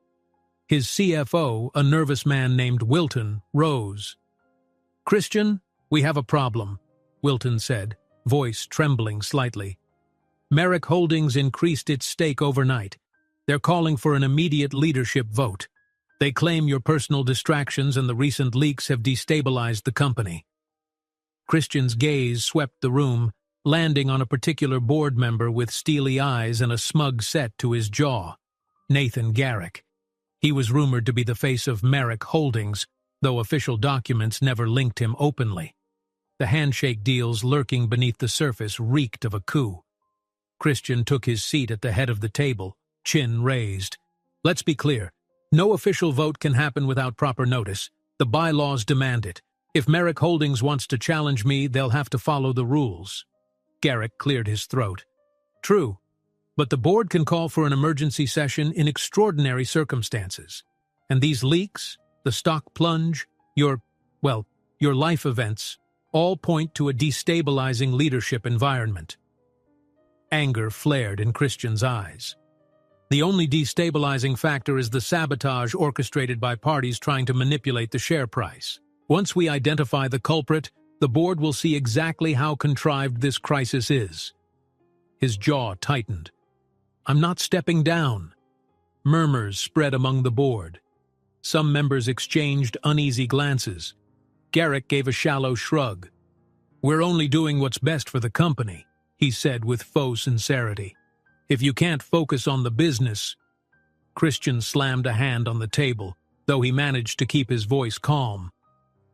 His CFO, a nervous man named Wilton, rose. "Christian, we have a problem," Wilton said, voice trembling slightly. "Merrick Holdings increased its stake overnight. They're calling for an immediate leadership vote. They claim your personal distractions and the recent leaks have destabilized the company." Christian's gaze swept the room, landing on a particular board member with steely eyes and a smug set to his jaw. Nathan Garrick. He was rumored to be the face of Merrick Holdings, though official documents never linked him openly. The handshake deals lurking beneath the surface reeked of a coup. Christian took his seat at the head of the table, chin raised. "Let's be clear. No official vote can happen without proper notice. The bylaws demand it. If Merrick Holdings wants to challenge me, they'll have to follow the rules." Garrick cleared his throat. "True, but the board can call for an emergency session in extraordinary circumstances. And these leaks, the stock plunge, your life events, all point to a destabilizing leadership environment." Anger flared in Christian's eyes. "The only destabilizing factor is the sabotage orchestrated by parties trying to manipulate the share price. Once we identify the culprit, the board will see exactly how contrived this crisis is." His jaw tightened. "I'm not stepping down." Murmurs spread among the board. Some members exchanged uneasy glances. Garrick gave a shallow shrug. "We're only doing what's best for the company," he said with faux sincerity. "If you can't focus on the business—" Christian slammed a hand on the table, though he managed to keep his voice calm.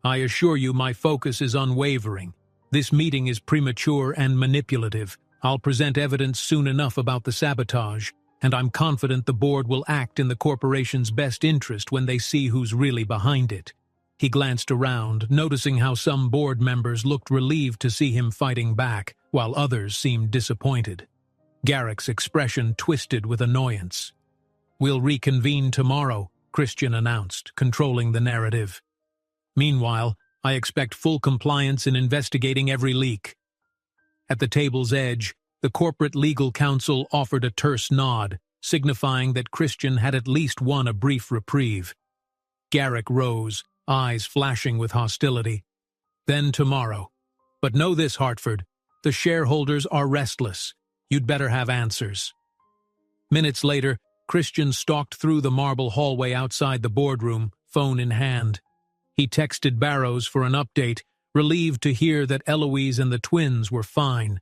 "I assure you my focus is unwavering. This meeting is premature and manipulative. I'll present evidence soon enough about the sabotage, and I'm confident the board will act in the corporation's best interest when they see who's really behind it. He glanced around, noticing how some board members looked relieved to see him fighting back, while others seemed disappointed. Garrick's expression twisted with annoyance. "We'll reconvene tomorrow," Christian announced, controlling the narrative. "Meanwhile, I expect full compliance in investigating every leak." At the table's edge, the corporate legal counsel offered a terse nod, signifying that Christian had at least won a brief reprieve. Garrick rose, eyes flashing with hostility. "Then tomorrow. But know this, Hartford, the shareholders are restless. You'd better have answers." Minutes later, Christian stalked through the marble hallway outside the boardroom, phone in hand. He texted Barrows for an update, relieved to hear that Eloise and the twins were fine.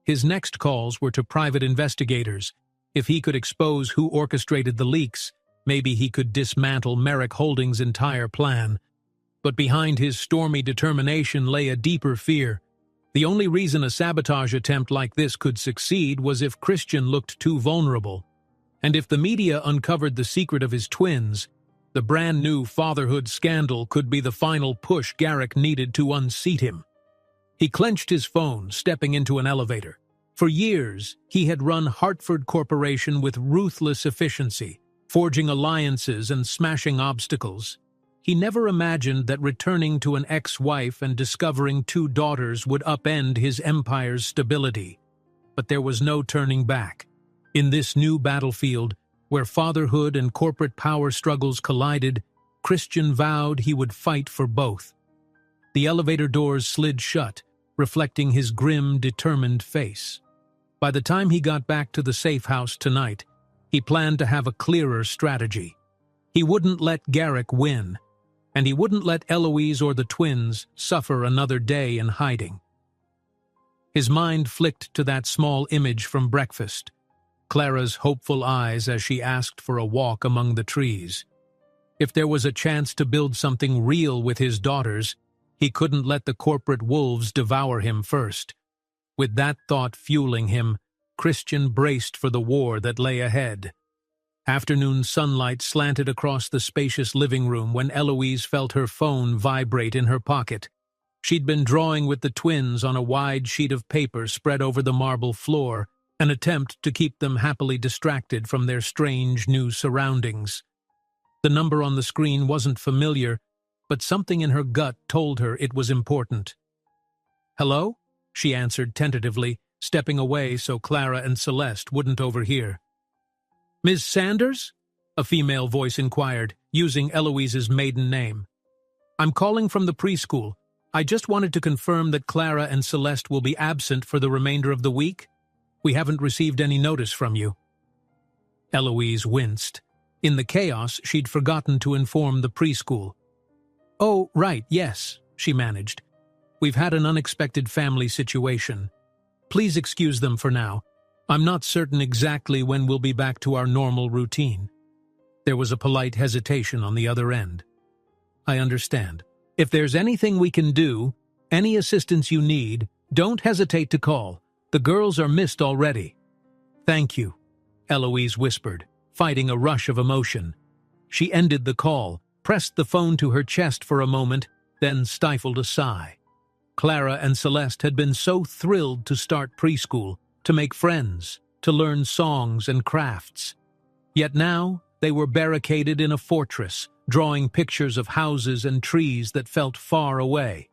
His next calls were to private investigators. If he could expose who orchestrated the leaks, maybe he could dismantle Merrick Holdings' entire plan. But behind his stormy determination lay a deeper fear. The only reason a sabotage attempt like this could succeed was if Christian looked too vulnerable. And if the media uncovered the secret of his twins, the brand-new fatherhood scandal could be the final push Garrick needed to unseat him. He clenched his phone, stepping into an elevator. For years, he had run Hartford Corporation with ruthless efficiency, forging alliances and smashing obstacles. He never imagined that returning to an ex-wife and discovering 2 daughters would upend his empire's stability. But there was no turning back. In this new battlefield, where fatherhood and corporate power struggles collided, Christian vowed he would fight for both. The elevator doors slid shut, reflecting his grim, determined face. By the time he got back to the safe house tonight, he planned to have a clearer strategy. He wouldn't let Garrick win, and he wouldn't let Eloise or the twins suffer another day in hiding. His mind flicked to that small image from breakfast, Clara's hopeful eyes as she asked for a walk among the trees. If there was a chance to build something real with his daughters, he couldn't let the corporate wolves devour him first. With that thought fueling him, Christian braced for the war that lay ahead. Afternoon sunlight slanted across the spacious living room when Eloise felt her phone vibrate in her pocket. She'd been drawing with the twins on a wide sheet of paper spread over the marble floor, an attempt to keep them happily distracted from their strange new surroundings. The number on the screen wasn't familiar, but something in her gut told her it was important. "Hello?" she answered tentatively, stepping away so Clara and Celeste wouldn't overhear. "Ms. Sanders?" a female voice inquired, using Eloise's maiden name. "I'm calling from the preschool. I just wanted to confirm that Clara and Celeste will be absent for the remainder of the week. We haven't received any notice from you." Eloise winced. In the chaos, she'd forgotten to inform the preschool. "Oh, right, yes," she managed. "We've had an unexpected family situation. Please excuse them for now. I'm not certain exactly when we'll be back to our normal routine." There was a polite hesitation on the other end. "I understand. If there's anything we can do, any assistance you need, don't hesitate to call. The girls are missed already." "Thank you," Eloise whispered, fighting a rush of emotion. She ended the call, pressed the phone to her chest for a moment, then stifled a sigh. Clara and Celeste had been so thrilled to start preschool, to make friends, to learn songs and crafts. Yet now they were barricaded in a fortress, drawing pictures of houses and trees that felt far away.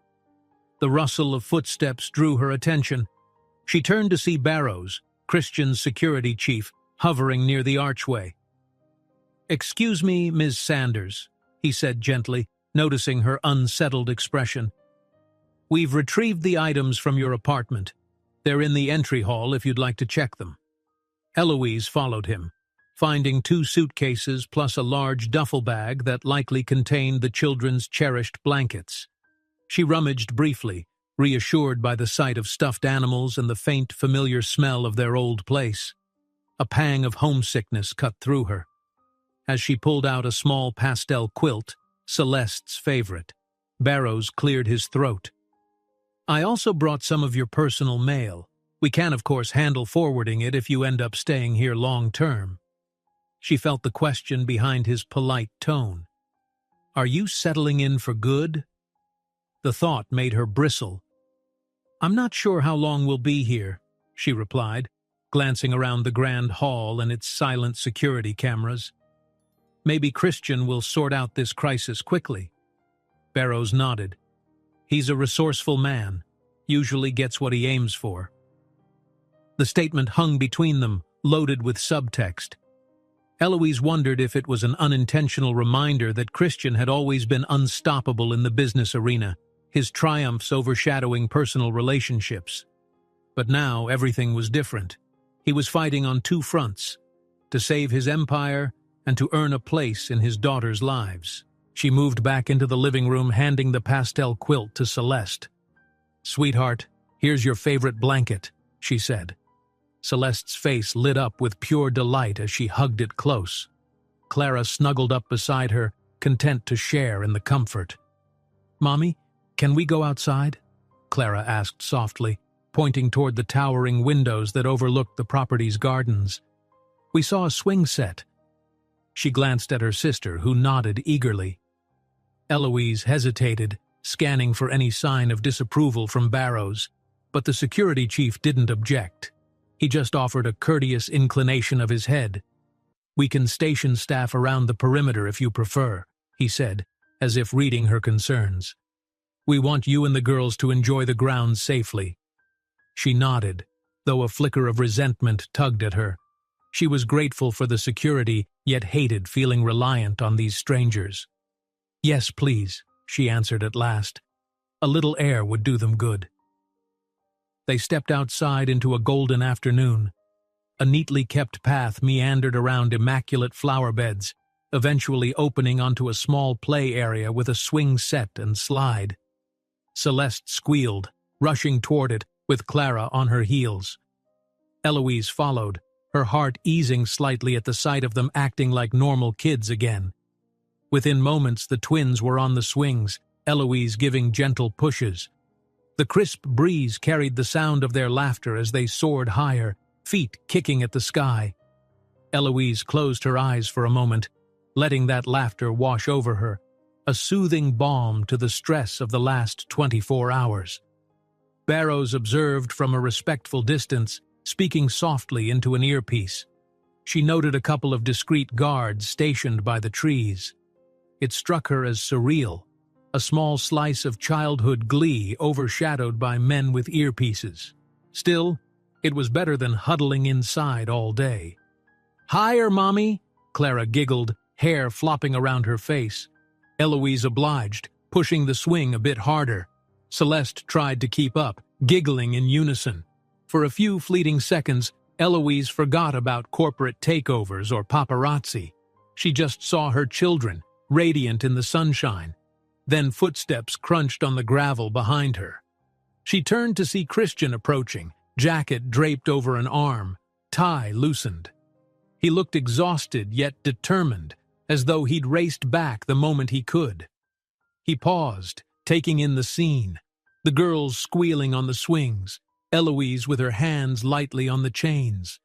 The rustle of footsteps drew her attention. She turned to see Barrows, Christian's security chief, hovering near the archway. "Excuse me, Ms. Sanders," he said gently, noticing her unsettled expression. "We've retrieved the items from your apartment. They're in the entry hall if you'd like to check them." Eloise followed him, finding 2 suitcases plus a large duffel bag that likely contained the children's cherished blankets. She rummaged briefly, reassured by the sight of stuffed animals and the faint, familiar smell of their old place. A pang of homesickness cut through her. As she pulled out a small pastel quilt, Celeste's favorite, Barrows cleared his throat. "I also brought some of your personal mail. We can, of course, handle forwarding it if you end up staying here long-term." She felt the question behind his polite tone. "Are you settling in for good?" The thought made her bristle. "I'm not sure how long we'll be here," she replied, glancing around the grand hall and its silent security cameras. "Maybe Christian will sort out this crisis quickly." Barrows nodded. "He's a resourceful man, usually gets what he aims for." The statement hung between them, loaded with subtext. Eloise wondered if it was an unintentional reminder that Christian had always been unstoppable in the business arena, his triumphs overshadowing personal relationships. But now everything was different. He was fighting on two fronts, to save his empire and to earn a place in his daughters' lives. She moved back into the living room, handing the pastel quilt to Celeste. "Sweetheart, here's your favorite blanket," she said. Celeste's face lit up with pure delight as she hugged it close. Clara snuggled up beside her, content to share in the comfort. "Mommy, can we go outside?" Clara asked softly, pointing toward the towering windows that overlooked the property's gardens. "We saw a swing set." She glanced at her sister, who nodded eagerly. Eloise hesitated, scanning for any sign of disapproval from Barrows, but the security chief didn't object. He just offered a courteous inclination of his head. "We can station staff around the perimeter if you prefer," he said, as if reading her concerns. "We want you and the girls to enjoy the grounds safely." She nodded, though a flicker of resentment tugged at her. She was grateful for the security, yet hated feeling reliant on these strangers. "Yes, please," she answered at last. "A little air would do them good." They stepped outside into a golden afternoon. A neatly kept path meandered around immaculate flower beds, eventually opening onto a small play area with a swing set and slide. Celeste squealed, rushing toward it, with Clara on her heels. Eloise followed, her heart easing slightly at the sight of them acting like normal kids again. Within moments, the twins were on the swings, Eloise giving gentle pushes. The crisp breeze carried the sound of their laughter as they soared higher, feet kicking at the sky. Eloise closed her eyes for a moment, letting that laughter wash over her, a soothing balm to the stress of the last 24 hours. Barrows observed from a respectful distance, speaking softly into an earpiece. She noted a couple of discreet guards stationed by the trees. It struck her as surreal, a small slice of childhood glee overshadowed by men with earpieces. Still, it was better than huddling inside all day. "Higher, Mommy!" Clara giggled, hair flopping around her face. Eloise obliged, pushing the swing a bit harder. Celeste tried to keep up, giggling in unison. For a few fleeting seconds, Eloise forgot about corporate takeovers or paparazzi. She just saw her children, radiant in the sunshine. Then footsteps crunched on the gravel behind her. She turned to see Christian approaching, jacket draped over an arm, tie loosened. He looked exhausted yet determined, as though he'd raced back the moment he could. He paused, taking in the scene, the girls squealing on the swings, Eloise with her hands lightly on the chains.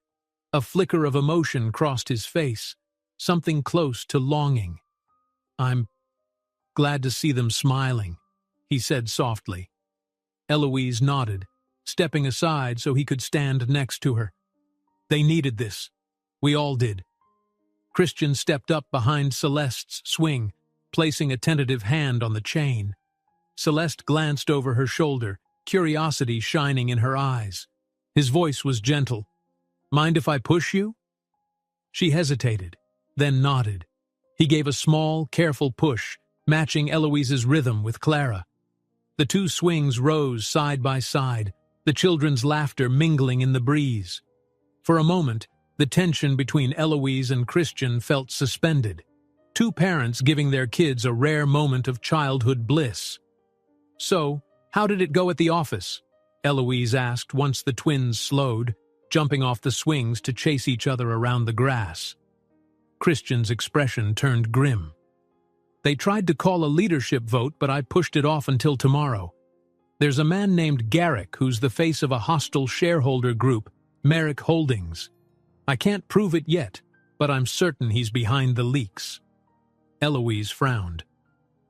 A flicker of emotion crossed his face, something close to longing. "I'm glad to see them smiling," he said softly. Eloise nodded, stepping aside so he could stand next to her. "They needed this. We all did." Christian stepped up behind Celeste's swing, placing a tentative hand on the chain. Celeste glanced over her shoulder, curiosity shining in her eyes. His voice was gentle. "Mind if I push you?" She hesitated, then nodded. He gave a small, careful push, matching Eloise's rhythm with Clara. The two swings rose side by side, the children's laughter mingling in the breeze. For a moment, the tension between Eloise and Christian felt suspended, two parents giving their kids a rare moment of childhood bliss. "So, how did it go at the office?" Eloise asked once the twins slowed, jumping off the swings to chase each other around the grass. Christian's expression turned grim. "They tried to call a leadership vote, but I pushed it off until tomorrow. There's a man named Garrick who's the face of a hostile shareholder group, Merrick Holdings. I can't prove it yet, but I'm certain he's behind the leaks." Eloise frowned.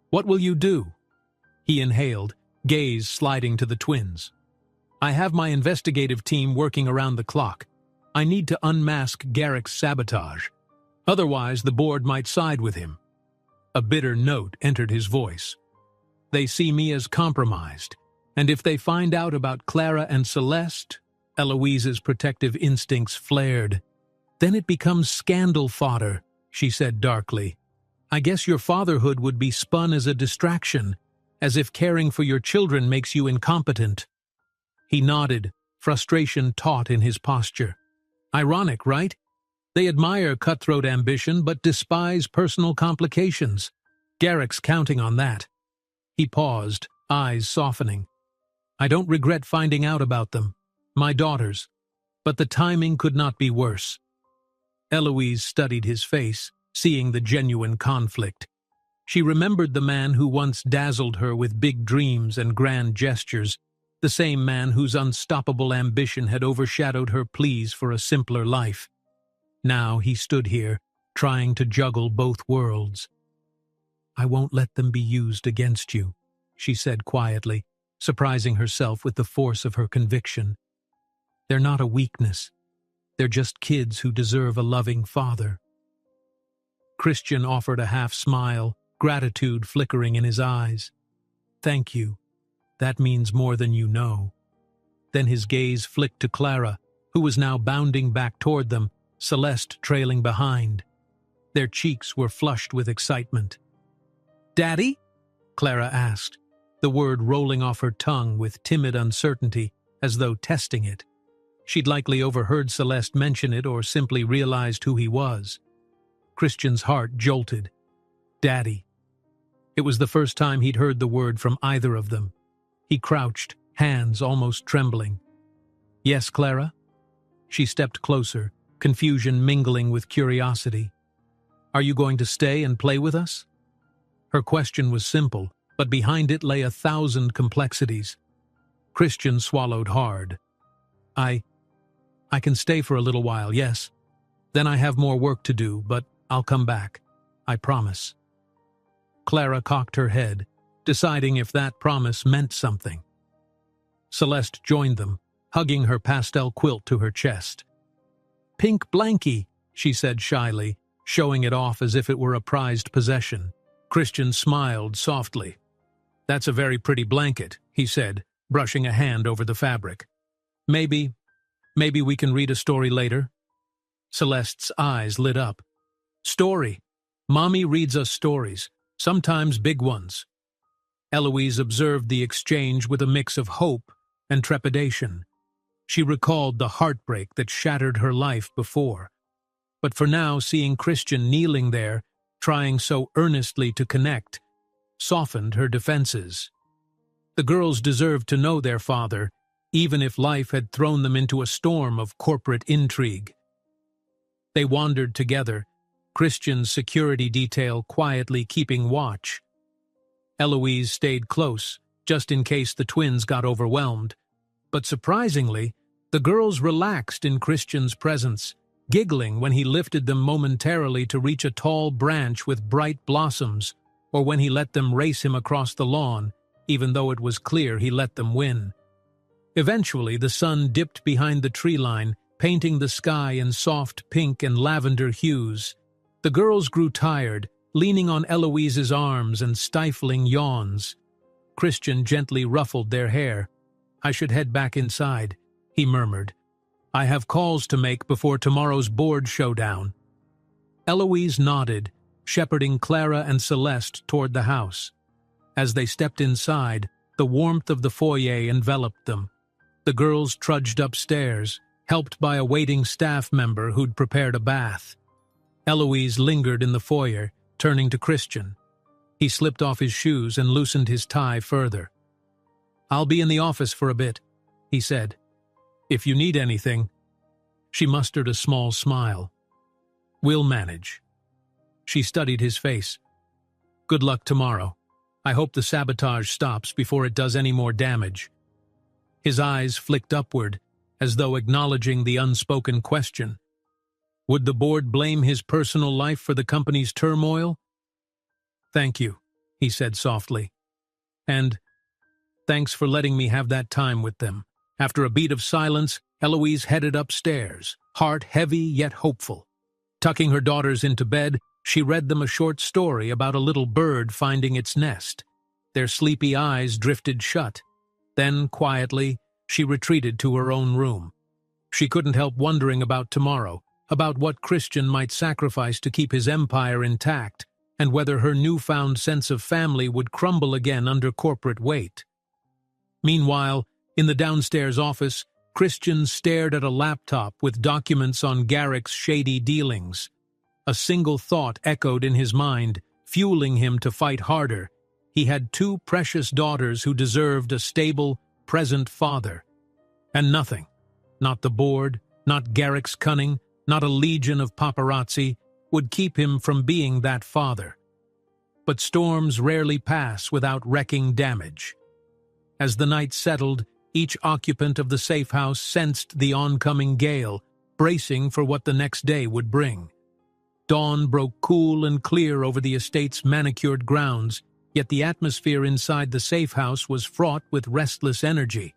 "What will you do?" He inhaled, gaze sliding to the twins. "I have my investigative team working around the clock. I need to unmask Garrick's sabotage. Otherwise, the board might side with him." A bitter note entered his voice. "They see me as compromised, and if they find out about Clara and Celeste," Eloise's protective instincts flared. "Then it becomes scandal fodder," she said darkly. "I guess your fatherhood would be spun as a distraction, as if caring for your children makes you incompetent." He nodded, frustration taut in his posture. "Ironic, right? They admire cutthroat ambition but despise personal complications. Garrick's counting on that." He paused, eyes softening. "I don't regret finding out about them. My daughters. But the timing could not be worse." Eloise studied his face, seeing the genuine conflict. She remembered the man who once dazzled her with big dreams and grand gestures, the same man whose unstoppable ambition had overshadowed her pleas for a simpler life. Now he stood here, trying to juggle both worlds. "I won't let them be used against you," she said quietly, surprising herself with the force of her conviction. "They're not a weakness. They're just kids who deserve a loving father." Christian offered a half-smile, gratitude flickering in his eyes. "Thank you. That means more than you know." Then his gaze flicked to Clara, who was now bounding back toward them, Celeste trailing behind. Their cheeks were flushed with excitement. "Daddy?" Clara asked, the word rolling off her tongue with timid uncertainty, as though testing it. She'd likely overheard Celeste mention it or simply realized who he was. Christian's heart jolted. Daddy. It was the first time he'd heard the word from either of them. He crouched, hands almost trembling. "Yes, Clara?" She stepped closer, confusion mingling with curiosity. "Are you going to stay and play with us?" Her question was simple, but behind it lay 1,000 complexities. Christian swallowed hard. I can stay for a little while, yes. Then I have more work to do, but I'll come back. I promise." Clara cocked her head, deciding if that promise meant something. Celeste joined them, hugging her pastel quilt to her chest. "Pink blankie," she said shyly, showing it off as if it were a prized possession. Christian smiled softly. "That's a very pretty blanket," he said, brushing a hand over the fabric. Maybe we can read a story later." Celeste's eyes lit up. "Story. Mommy reads us stories, sometimes big ones." Eloise observed the exchange with a mix of hope and trepidation. She recalled the heartbreak that shattered her life before. But for now, seeing Christian kneeling there, trying so earnestly to connect, softened her defenses. The girls deserved to know their father, even if life had thrown them into a storm of corporate intrigue. They wandered together, Christian's security detail quietly keeping watch. Eloise stayed close, just in case the twins got overwhelmed. But surprisingly, the girls relaxed in Christian's presence, giggling when he lifted them momentarily to reach a tall branch with bright blossoms, or when he let them race him across the lawn, even though it was clear he let them win. Eventually, the sun dipped behind the tree line, painting the sky in soft pink and lavender hues. The girls grew tired, leaning on Eloise's arms and stifling yawns. Christian gently ruffled their hair. "I should head back inside," he murmured. "I have calls to make before tomorrow's board showdown." Eloise nodded, shepherding Clara and Celeste toward the house. As they stepped inside, the warmth of the foyer enveloped them. The girls trudged upstairs, helped by a waiting staff member who'd prepared a bath. Eloise lingered in the foyer, turning to Christian. He slipped off his shoes and loosened his tie further. "I'll be in the office for a bit," he said. "If you need anything." She mustered a small smile. "We'll manage." She studied his face. "Good luck tomorrow. I hope the sabotage stops before it does any more damage." His eyes flicked upward, as though acknowledging the unspoken question. Would the board blame his personal life for the company's turmoil? "Thank you," he said softly. "And thanks for letting me have that time with them." After a beat of silence, Eloise headed upstairs, heart heavy yet hopeful. Tucking her daughters into bed, she read them a short story about a little bird finding its nest. Their sleepy eyes drifted shut. Then, quietly, she retreated to her own room. She couldn't help wondering about tomorrow, about what Christian might sacrifice to keep his empire intact, and whether her newfound sense of family would crumble again under corporate weight. Meanwhile, in the downstairs office, Christian stared at a laptop with documents on Garrick's shady dealings. A single thought echoed in his mind, fueling him to fight harder. He had two precious daughters who deserved a stable, present father. And nothing, not the board, not Garrick's cunning, not a legion of paparazzi, would keep him from being that father. But storms rarely pass without wrecking damage. As the night settled, each occupant of the safe house sensed the oncoming gale, bracing for what the next day would bring. Dawn broke cool and clear over the estate's manicured grounds, yet the atmosphere inside the safe house was fraught with restless energy.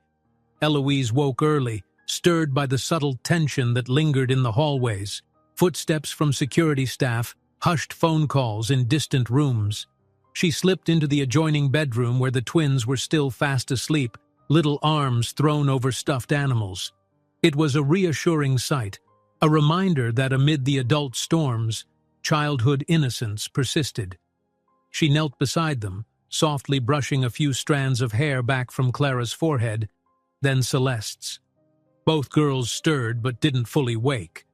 Eloise woke early, stirred by the subtle tension that lingered in the hallways. Footsteps from security staff, hushed phone calls in distant rooms. She slipped into the adjoining bedroom where the twins were still fast asleep, little arms thrown over stuffed animals. It was a reassuring sight, a reminder that amid the adult storms, childhood innocence persisted. She knelt beside them, softly brushing a few strands of hair back from Clara's forehead, then Celeste's. Both girls stirred but didn't fully wake.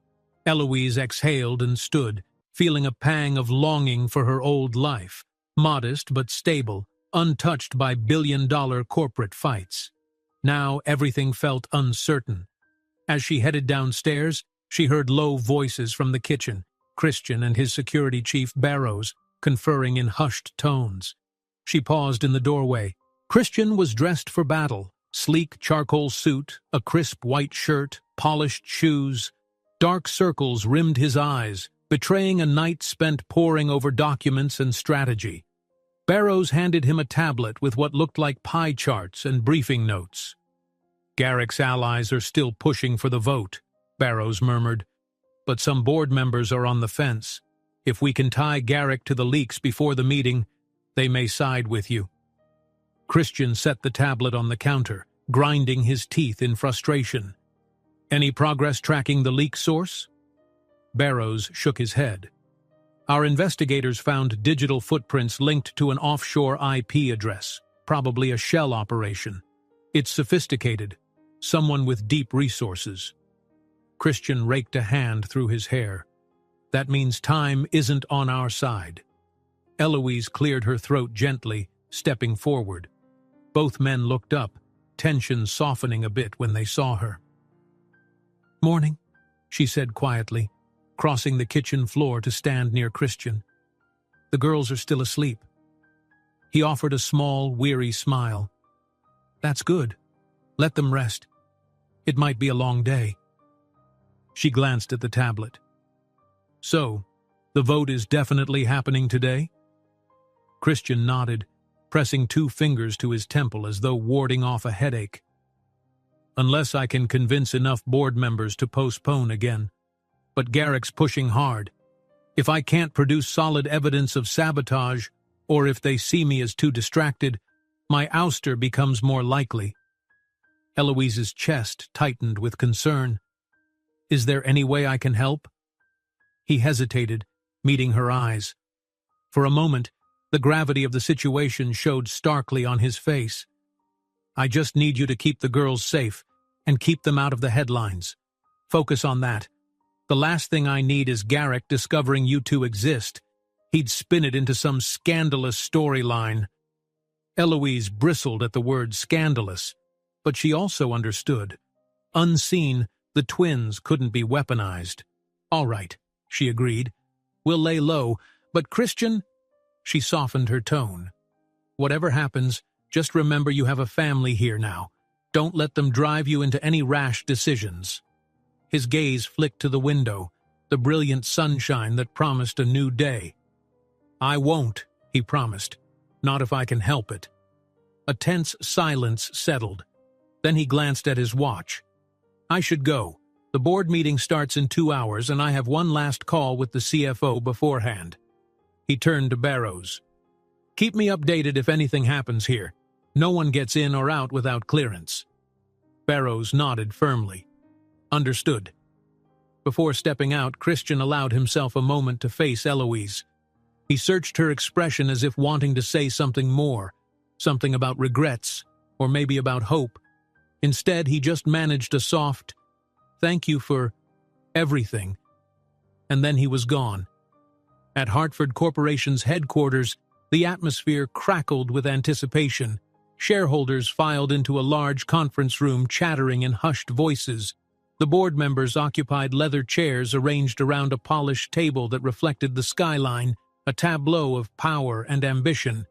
Eloise exhaled and stood, feeling a pang of longing for her old life, modest but stable, untouched by billion-dollar corporate fights. Now everything felt uncertain. As she headed downstairs, she heard low voices from the kitchen, Christian and his security chief Barrows, conferring in hushed tones. She paused in the doorway. Christian was dressed for battle, sleek charcoal suit, a crisp white shirt, polished shoes. Dark circles rimmed his eyes, betraying a night spent poring over documents and strategy. Barrows handed him a tablet with what looked like pie charts and briefing notes. "Garrick's allies are still pushing for the vote," Barrows murmured. "But some board members are on the fence. If we can tie Garrick to the leaks before the meeting, they may side with you." Christian set the tablet on the counter, grinding his teeth in frustration. "Any progress tracking the leak source?" Barrows shook his head. "Our investigators found digital footprints linked to an offshore IP address, probably a shell operation. It's sophisticated, someone with deep resources." Christian raked a hand through his hair. "That means time isn't on our side." Eloise cleared her throat gently, stepping forward. Both men looked up, tension softening a bit when they saw her. "Morning," she said quietly, crossing the kitchen floor to stand near Christian. "The girls are still asleep." He offered a small, weary smile. "That's good. Let them rest. It might be a long day." She glanced at the tablet. "So, the vote is definitely happening today?" Christian nodded, pressing two fingers to his temple as though warding off a headache. "Unless I can convince enough board members to postpone again. But Garrick's pushing hard. If I can't produce solid evidence of sabotage, or if they see me as too distracted, my ouster becomes more likely." Eloise's chest tightened with concern. "Is there any way I can help?" He hesitated, meeting her eyes. For a moment, the gravity of the situation showed starkly on his face. "I just need you to keep the girls safe, and keep them out of the headlines. Focus on that. The last thing I need is Garrick discovering you two exist. He'd spin it into some scandalous storyline." Eloise bristled at the word scandalous, but she also understood. Unseen, the twins couldn't be weaponized. "All right," she agreed. "We'll lay low, but Christian—" She softened her tone. "Whatever happens, just remember you have a family here now. Don't let them drive you into any rash decisions." His gaze flicked to the window. the brilliant sunshine that promised a new day. "I won't," he promised. "Not if I can help it." A tense silence settled. Then he glanced at his watch. "I should go. The board meeting starts in 2 hours, and I have one last call with the CFO beforehand." He turned to Barrows. "Keep me updated if anything happens here. No one gets in or out without clearance." Barrows nodded firmly. "Understood." Before stepping out, Christian allowed himself a moment to face Eloise. He searched her expression as if wanting to say something more, something about regrets, or maybe about hope. Instead, he just managed a soft, "Thank you for everything," and then he was gone. At Hartford Corporation's headquarters, the atmosphere crackled with anticipation. Shareholders filed into a large conference room, chattering in hushed voices. The board members occupied leather chairs arranged around a polished table that reflected the skyline, a tableau of power and ambition.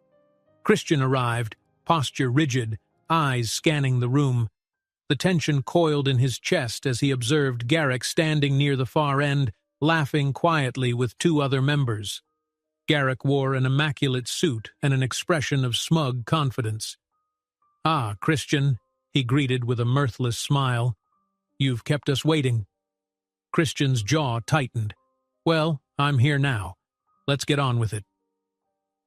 Christian arrived, posture rigid, eyes scanning the room. The tension coiled in his chest as he observed Garrick standing near the far end, laughing quietly with 2 other members. Garrick wore an immaculate suit and an expression of smug confidence. "Ah, Christian," he greeted with a mirthless smile. "You've kept us waiting." Christian's jaw tightened. "Well, I'm here now. Let's get on with it."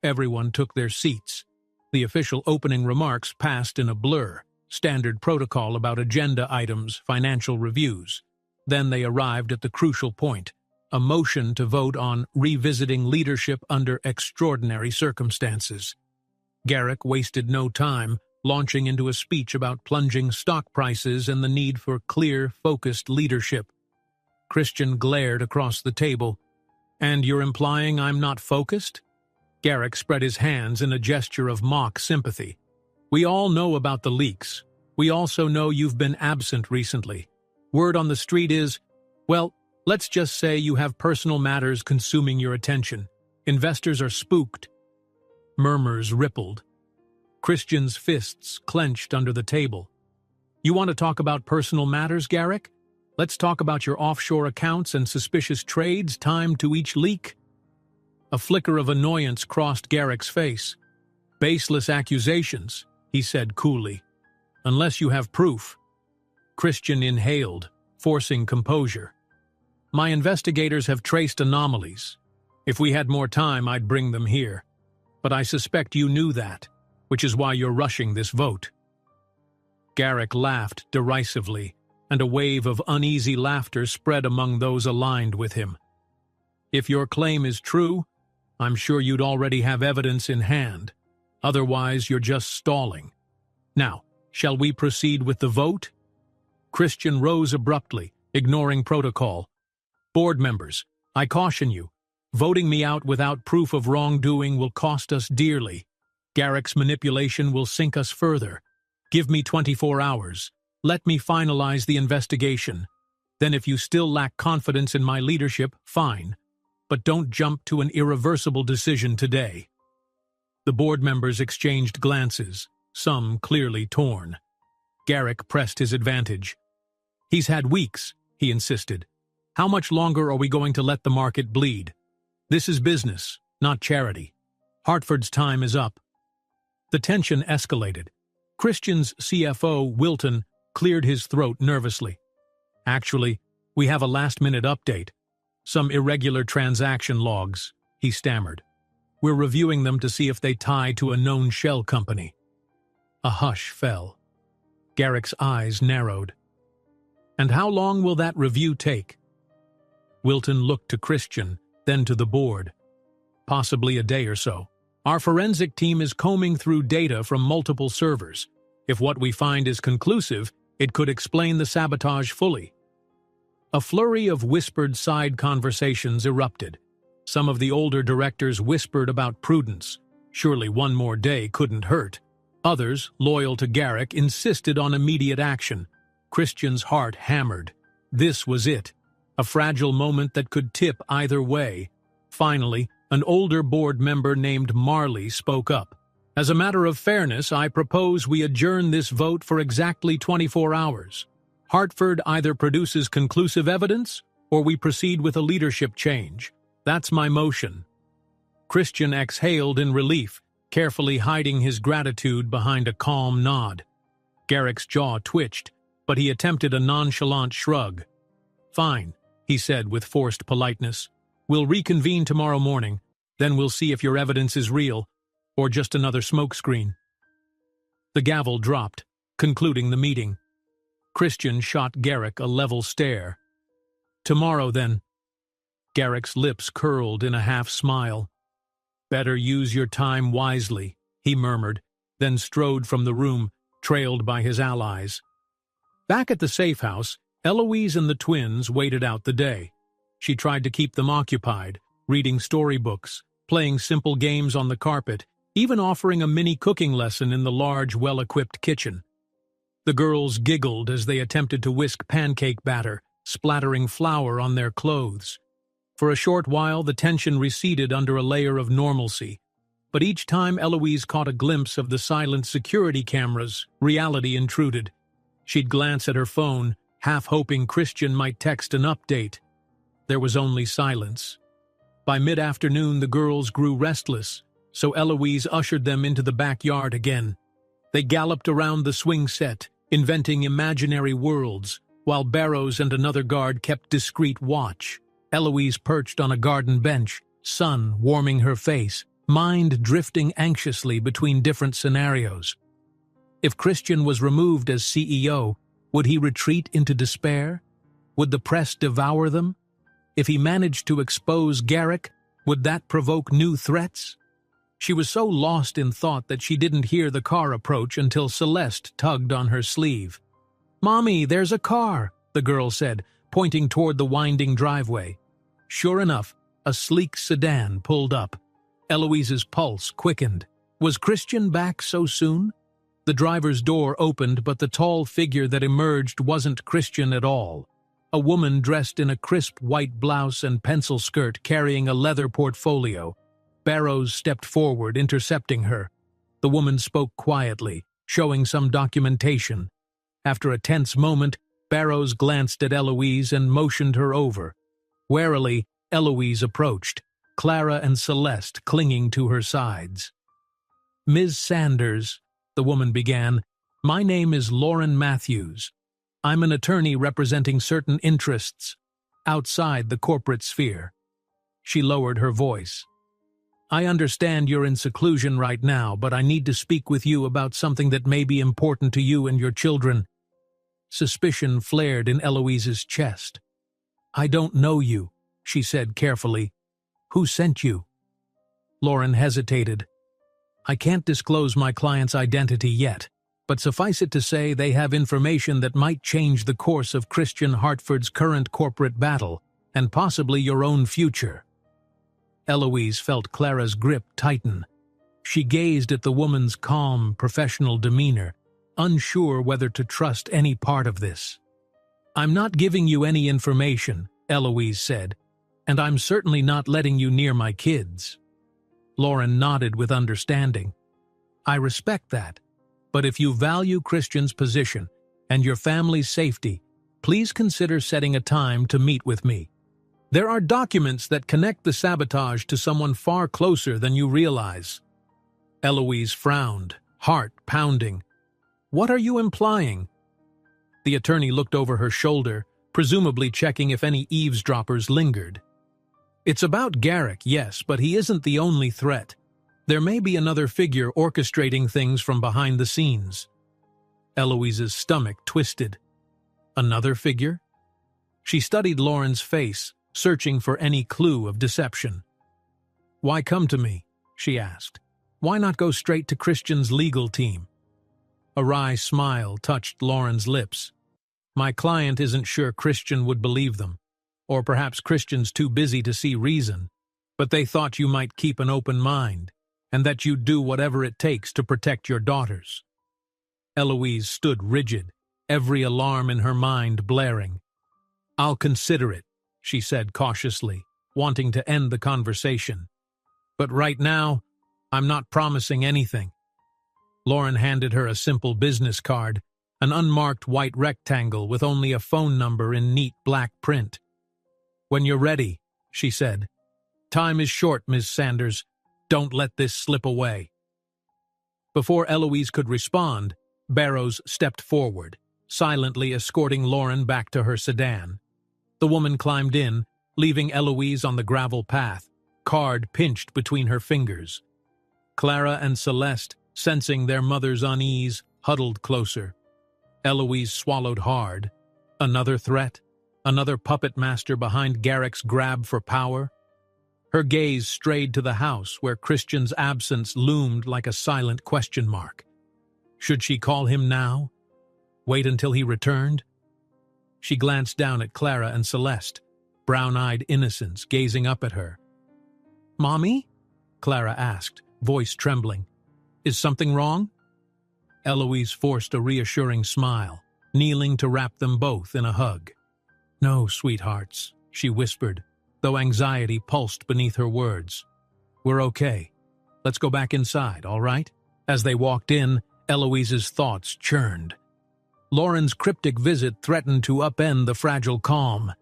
Everyone took their seats. The official opening remarks passed in a blur, standard protocol about agenda items, financial reviews. Then they arrived at the crucial point, a motion to vote on revisiting leadership under extraordinary circumstances. Garrick wasted no time, launching into a speech about plunging stock prices and the need for clear, focused leadership. Christian glared across the table. "And you're implying I'm not focused?" Garrick spread his hands in a gesture of mock sympathy. "We all know about the leaks. We also know you've been absent recently. Word on the street is, well, let's just say you have personal matters consuming your attention. Investors are spooked." Murmurs rippled. Christian's fists clenched under the table. "You want to talk about personal matters, Garrick? Let's talk about your offshore accounts and suspicious trades timed to each leak." A flicker of annoyance crossed Garrick's face. "Baseless accusations," he said coolly. "Unless you have proof." Christian inhaled, forcing composure. "My investigators have traced anomalies. If we had more time, I'd bring them here. But I suspect you knew that, which is why you're rushing this vote." Garrick laughed derisively, and a wave of uneasy laughter spread among those aligned with him. "If your claim is true, I'm sure you'd already have evidence in hand. Otherwise, you're just stalling. Now, shall we proceed with the vote?" Christian rose abruptly, ignoring protocol. "Board members, I caution you. Voting me out without proof of wrongdoing will cost us dearly. Garrick's manipulation will sink us further. Give me 24 hours. Let me finalize the investigation. Then if you still lack confidence in my leadership, fine. But don't jump to an irreversible decision today." The board members exchanged glances, some clearly torn. Garrick pressed his advantage. "He's had weeks," he insisted. "How much longer are we going to let the market bleed? This is business, not charity. Hartford's time is up." The tension escalated. Christian's CFO, Wilton, cleared his throat nervously. "Actually, we have a last-minute update. Some irregular transaction logs," he stammered. "We're reviewing them to see if they tie to a known shell company." A hush fell. Garrick's eyes narrowed. "And how long will that review take?" Wilton looked to Christian, then to the board. "Possibly a day or so. Our forensic team is combing through data from multiple servers. If what we find is conclusive, it could explain the sabotage fully." A flurry of whispered side conversations erupted. Some of the older directors whispered about prudence. Surely one more day couldn't hurt. Others, loyal to Garrick, insisted on immediate action. Christian's heart hammered. This was it. A fragile moment that could tip either way. Finally, an older board member named Marley spoke up. "As a matter of fairness, I propose we adjourn this vote for exactly 24 hours. Hartford either produces conclusive evidence, or we proceed with a leadership change. That's my motion." Christian exhaled in relief, carefully hiding his gratitude behind a calm nod. Garrick's jaw twitched, but he attempted a nonchalant shrug. "Fine," he said with forced politeness. "We'll reconvene tomorrow morning, then we'll see if your evidence is real, or just another smokescreen." The gavel dropped, concluding the meeting. Christian shot Garrick a level stare. "Tomorrow, then." Garrick's lips curled in a half-smile. "Better use your time wisely," he murmured, then strode from the room, trailed by his allies. Back at the safe house, Eloise and the twins waited out the day. She tried to keep them occupied, reading storybooks, playing simple games on the carpet, even offering a mini cooking lesson in the large, well-equipped kitchen. The girls giggled as they attempted to whisk pancake batter, splattering flour on their clothes. For a short while, the tension receded under a layer of normalcy, but each time Eloise caught a glimpse of the silent security cameras, reality intruded. She'd glance at her phone, half hoping Christian might text an update. There was only silence. By mid-afternoon, the girls grew restless, so Eloise ushered them into the backyard again. They galloped around the swing set, inventing imaginary worlds, while Barrows and another guard kept discreet watch. Eloise perched on a garden bench, sun warming her face, mind drifting anxiously between different scenarios. If Christian was removed as CEO, would he retreat into despair? Would the press devour them? If he managed to expose Garrick, would that provoke new threats? She was so lost in thought that she didn't hear the car approach until Celeste tugged on her sleeve. "Mommy, there's a car," the girl said, pointing toward the winding driveway. Sure enough, a sleek sedan pulled up. Eloise's pulse quickened. Was Christian back so soon? The driver's door opened, but the tall figure that emerged wasn't Christian at all. A woman dressed in a crisp white blouse and pencil skirt carrying a leather portfolio. Barrows stepped forward, intercepting her. The woman spoke quietly, showing some documentation. After a tense moment, Barrows glanced at Eloise and motioned her over. Warily, Eloise approached, Clara and Celeste clinging to her sides. "Ms. Sanders," the woman began, "my name is Lauren Matthews. I'm an attorney representing certain interests outside the corporate sphere." She lowered her voice. "I understand you're in seclusion right now, but I need to speak with you about something that may be important to you and your children." Suspicion flared in Eloise's chest. "I don't know you," she said carefully. "Who sent you?" Lauren hesitated. "I can't disclose my client's identity yet, but suffice it to say they have information that might change the course of Christian Hartford's current corporate battle, and possibly your own future." Eloise felt Clara's grip tighten. She gazed at the woman's calm, professional demeanor, unsure whether to trust any part of this. "I'm not giving you any information," Eloise said, "and I'm certainly not letting you near my kids." Lauren nodded with understanding. "I respect that, but if you value Christian's position and your family's safety, please consider setting a time to meet with me. There are documents that connect the sabotage to someone far closer than you realize." Eloise frowned, heart pounding. "What are you implying?" The attorney looked over her shoulder, presumably checking if any eavesdroppers lingered. "It's about Garrick, yes, but he isn't the only threat. There may be another figure orchestrating things from behind the scenes." Eloise's stomach twisted. Another figure? She studied Lauren's face, searching for any clue of deception. "Why come to me?" she asked. "Why not go straight to Christian's legal team?" A wry smile touched Lauren's lips. "My client isn't sure Christian would believe them, or perhaps Christian's too busy to see reason, but they thought you might keep an open mind, and that you'd do whatever it takes to protect your daughters." Eloise stood rigid, every alarm in her mind blaring. "I'll consider it," she said cautiously, wanting to end the conversation. "But right now, I'm not promising anything." Lauren handed her a simple business card, an unmarked white rectangle with only a phone number in neat black print. "When you're ready," she said. "Time is short, Miss Sanders. Don't let this slip away." Before Eloise could respond, Barrows stepped forward, silently escorting Lauren back to her sedan. The woman climbed in, leaving Eloise on the gravel path, card pinched between her fingers. Clara and Celeste, sensing their mother's unease, huddled closer. Eloise swallowed hard. Another threat? Another puppet master behind Garrick's grab for power? Her gaze strayed to the house where Christian's absence loomed like a silent question mark. Should she call him now? Wait until he returned? She glanced down at Clara and Celeste, brown-eyed innocents gazing up at her. "Mommy?" Clara asked, voice trembling. "Is something wrong?" Eloise forced a reassuring smile, kneeling to wrap them both in a hug. "No, sweethearts," she whispered, though anxiety pulsed beneath her words. "We're okay. Let's go back inside, all right?" As they walked in, Eloise's thoughts churned. Lauren's cryptic visit threatened to upend the fragile calm.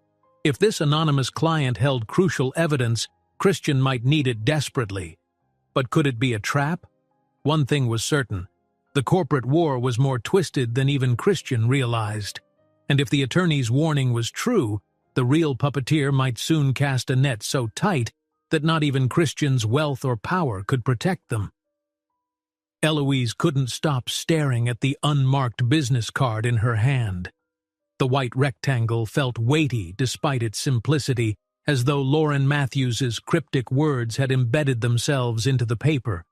If this anonymous client held crucial evidence, Christian might need it desperately. But could it be a trap? One thing was certain. The corporate war was more twisted than even Christian realized. And if the attorney's warning was true, the real puppeteer might soon cast a net so tight that not even Christian's wealth or power could protect them. Eloise couldn't stop staring at the unmarked business card in her hand. The white rectangle felt weighty despite its simplicity, as though Lauren Matthews's cryptic words had embedded themselves into the paper.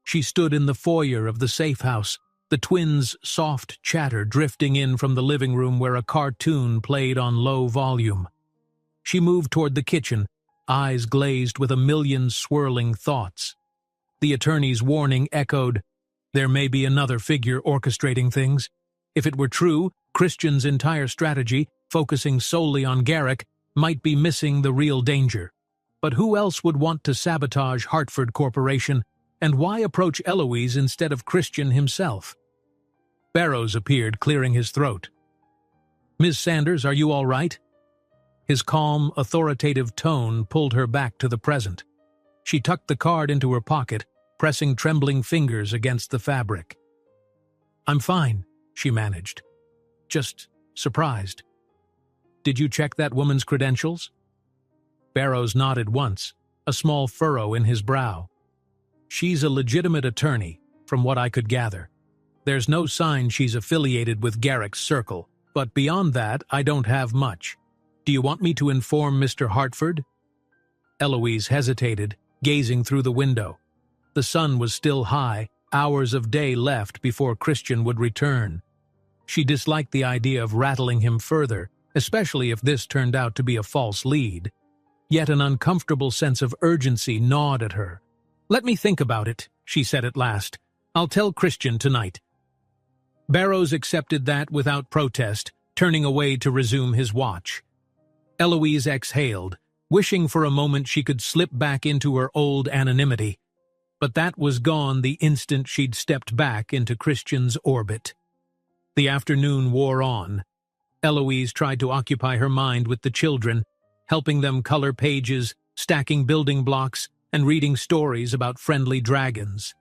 She stood in the foyer of the safe house, the twins' soft chatter drifting in from the living room where a cartoon played on low volume. She moved toward the kitchen, eyes glazed with a million swirling thoughts. The attorney's warning echoed, "There may be another figure orchestrating things." If it were true, Christian's entire strategy, focusing solely on Garrick, might be missing the real danger. But who else would want to sabotage Hartford Corporation, and why approach Eloise instead of Christian himself? Barrows appeared, clearing his throat. "Ms. Sanders, are you all right?" His calm, authoritative tone pulled her back to the present. She tucked the card into her pocket, pressing trembling fingers against the fabric. "I'm fine," she managed. "Just surprised." "Did you check that woman's credentials?" Barrows nodded once, a small furrow in his brow. "She's a legitimate attorney, from what I could gather. There's no sign she's affiliated with Garrick's circle, but beyond that, I don't have much. Do you want me to inform Mr. Hartford?" Eloise hesitated, gazing through the window. The sun was still high, hours of day left before Christian would return. She disliked the idea of rattling him further, especially if this turned out to be a false lead. Yet an uncomfortable sense of urgency gnawed at her. "Let me think about it," she said at last. "I'll tell Christian tonight." Barrows accepted that without protest, turning away to resume his watch. Eloise exhaled, wishing for a moment she could slip back into her old anonymity. But that was gone the instant she'd stepped back into Christian's orbit. The afternoon wore on. Eloise tried to occupy her mind with the children, helping them color pages, stacking building blocks, and reading stories about friendly dragons.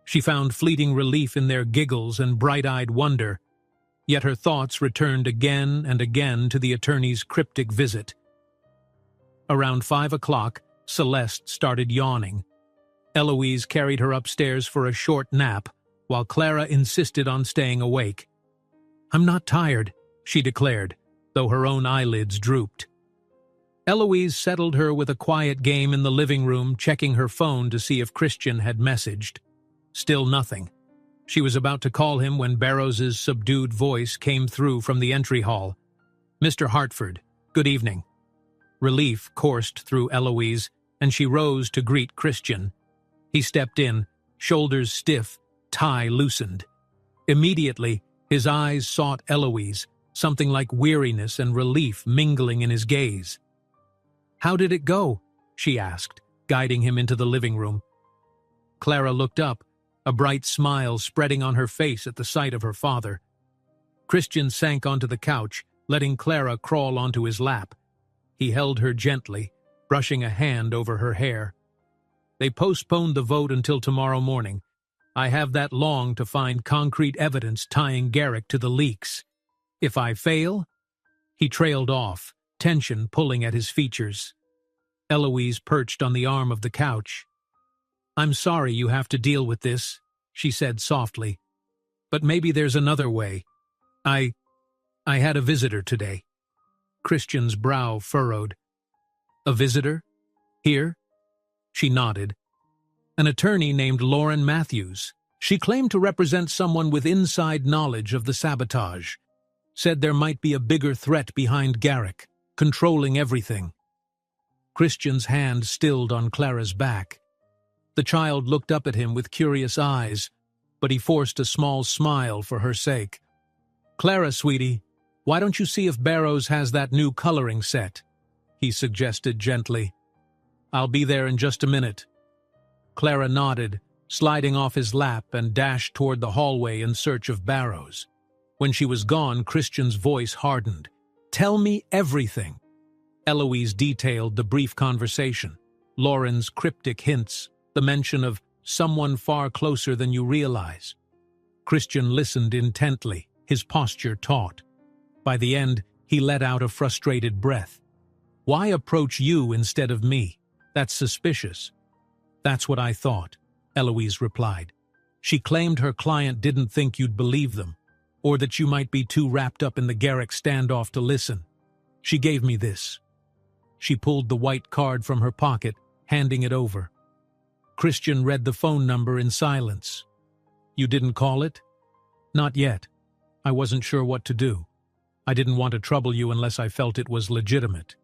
She found fleeting relief in their giggles and bright-eyed wonder, yet her thoughts returned again and again to the attorney's cryptic visit. Around 5 o'clock, Celeste started yawning. Eloise carried her upstairs for a short nap, while Clara insisted on staying awake. "I'm not tired," she declared, though her own eyelids drooped. Eloise settled her with a quiet game in the living room, checking her phone to see if Christian had messaged. Still nothing. She was about to call him when Barrows's subdued voice came through from the entry hall. "Mr. Hartford, good evening." Relief coursed through Eloise, and she rose to greet Christian. He stepped in, shoulders stiff, tie loosened. Immediately, his eyes sought Eloise, something like weariness and relief mingling in his gaze. "How did it go?" she asked, guiding him into the living room. Clara looked up, a bright smile spreading on her face at the sight of her father. Christian sank onto the couch, letting Clara crawl onto his lap. He held her gently, brushing a hand over her hair. They postponed the vote until tomorrow morning. I have that long to find concrete evidence tying Garrick to the leaks. If I fail? He trailed off, tension pulling at his features. Eloise perched on the arm of the couch. I'm sorry you have to deal with this, she said softly. But maybe there's another way. I had a visitor today. Christian's brow furrowed. A visitor? Here? She nodded. An attorney named Lauren Matthews. She claimed to represent someone with inside knowledge of the sabotage. Said there might be a bigger threat behind Garrick, controlling everything. Christian's hand stilled on Clara's back. The child looked up at him with curious eyes, but he forced a small smile for her sake. Clara, sweetie, why don't you see if Barrows has that new coloring set? He suggested gently. I'll be there in just a minute. Clara nodded, sliding off his lap and dashed toward the hallway in search of Barrows. When she was gone, Christian's voice hardened. Tell me everything. Eloise detailed the brief conversation, Lauren's cryptic hints, the mention of someone far closer than you realize. Christian listened intently, his posture taut. By the end, he let out a frustrated breath. Why approach you instead of me? That's suspicious. That's what I thought, Eloise replied. She claimed her client didn't think you'd believe them, or that you might be too wrapped up in the Garrick standoff to listen. She gave me this. She pulled the white card from her pocket, handing it over. Christian read the phone number in silence. You didn't call it? Not yet. I wasn't sure what to do. I didn't want to trouble you unless I felt it was legitimate.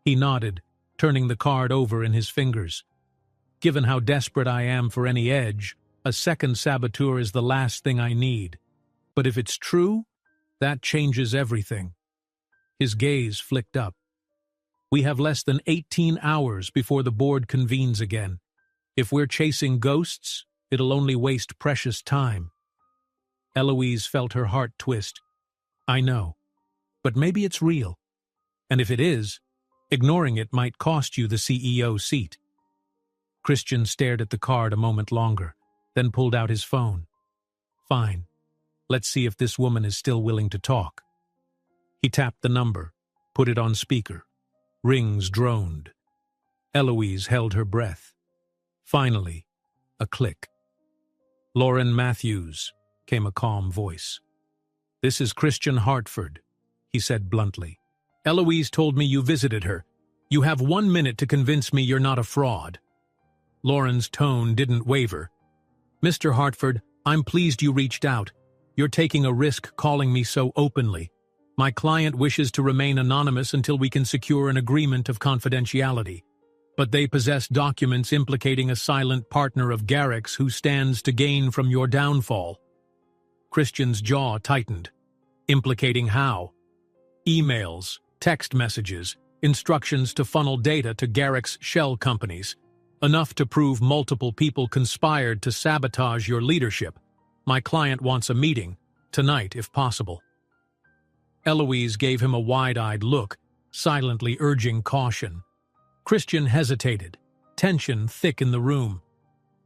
He nodded, turning the card over in his fingers. Given how desperate I am for any edge, a second saboteur is the last thing I need. But if it's true, that changes everything. His gaze flicked up. We have less than 18 hours before the board convenes again. If we're chasing ghosts, it'll only waste precious time. Eloise felt her heart twist. I know, but maybe it's real. And if it is, ignoring it might cost you the CEO seat. Christian stared at the card a moment longer, then pulled out his phone. Fine. Let's see if this woman is still willing to talk. He tapped the number, put it on speaker. Rings droned. Eloise held her breath. Finally, a click. Lauren Matthews, came a calm voice. This is Christian Hartford, he said bluntly. Eloise told me you visited her. You have 1 minute to convince me you're not a fraud. Lauren's tone didn't waver. Mr. Hartford, I'm pleased you reached out. You're taking a risk calling me so openly. My client wishes to remain anonymous until we can secure an agreement of confidentiality. But they possess documents implicating a silent partner of Garrick's who stands to gain from your downfall. Christian's jaw tightened. Implicating how? Emails, text messages, instructions to funnel data to Garrick's shell companies. Enough to prove multiple people conspired to sabotage your leadership. My client wants a meeting, tonight if possible. Eloise gave him a wide-eyed look, silently urging caution. Christian hesitated, tension thick in the room.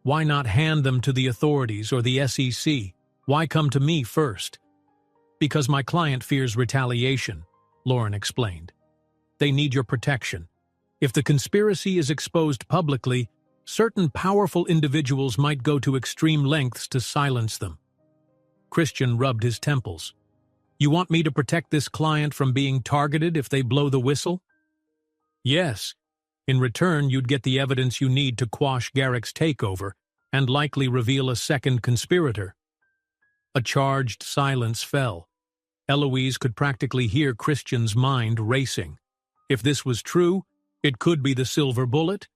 Why not hand them to the authorities or the SEC? Why come to me first? Because my client fears retaliation, Lauren explained. They need your protection. If the conspiracy is exposed publicly, certain powerful individuals might go to extreme lengths to silence them. Christian rubbed his temples. You want me to protect this client from being targeted if they blow the whistle? Yes. In return, you'd get the evidence you need to quash Garrick's takeover and likely reveal a second conspirator. A charged silence fell. Eloise could practically hear Christian's mind racing. If this was true, it could be the silver bullet.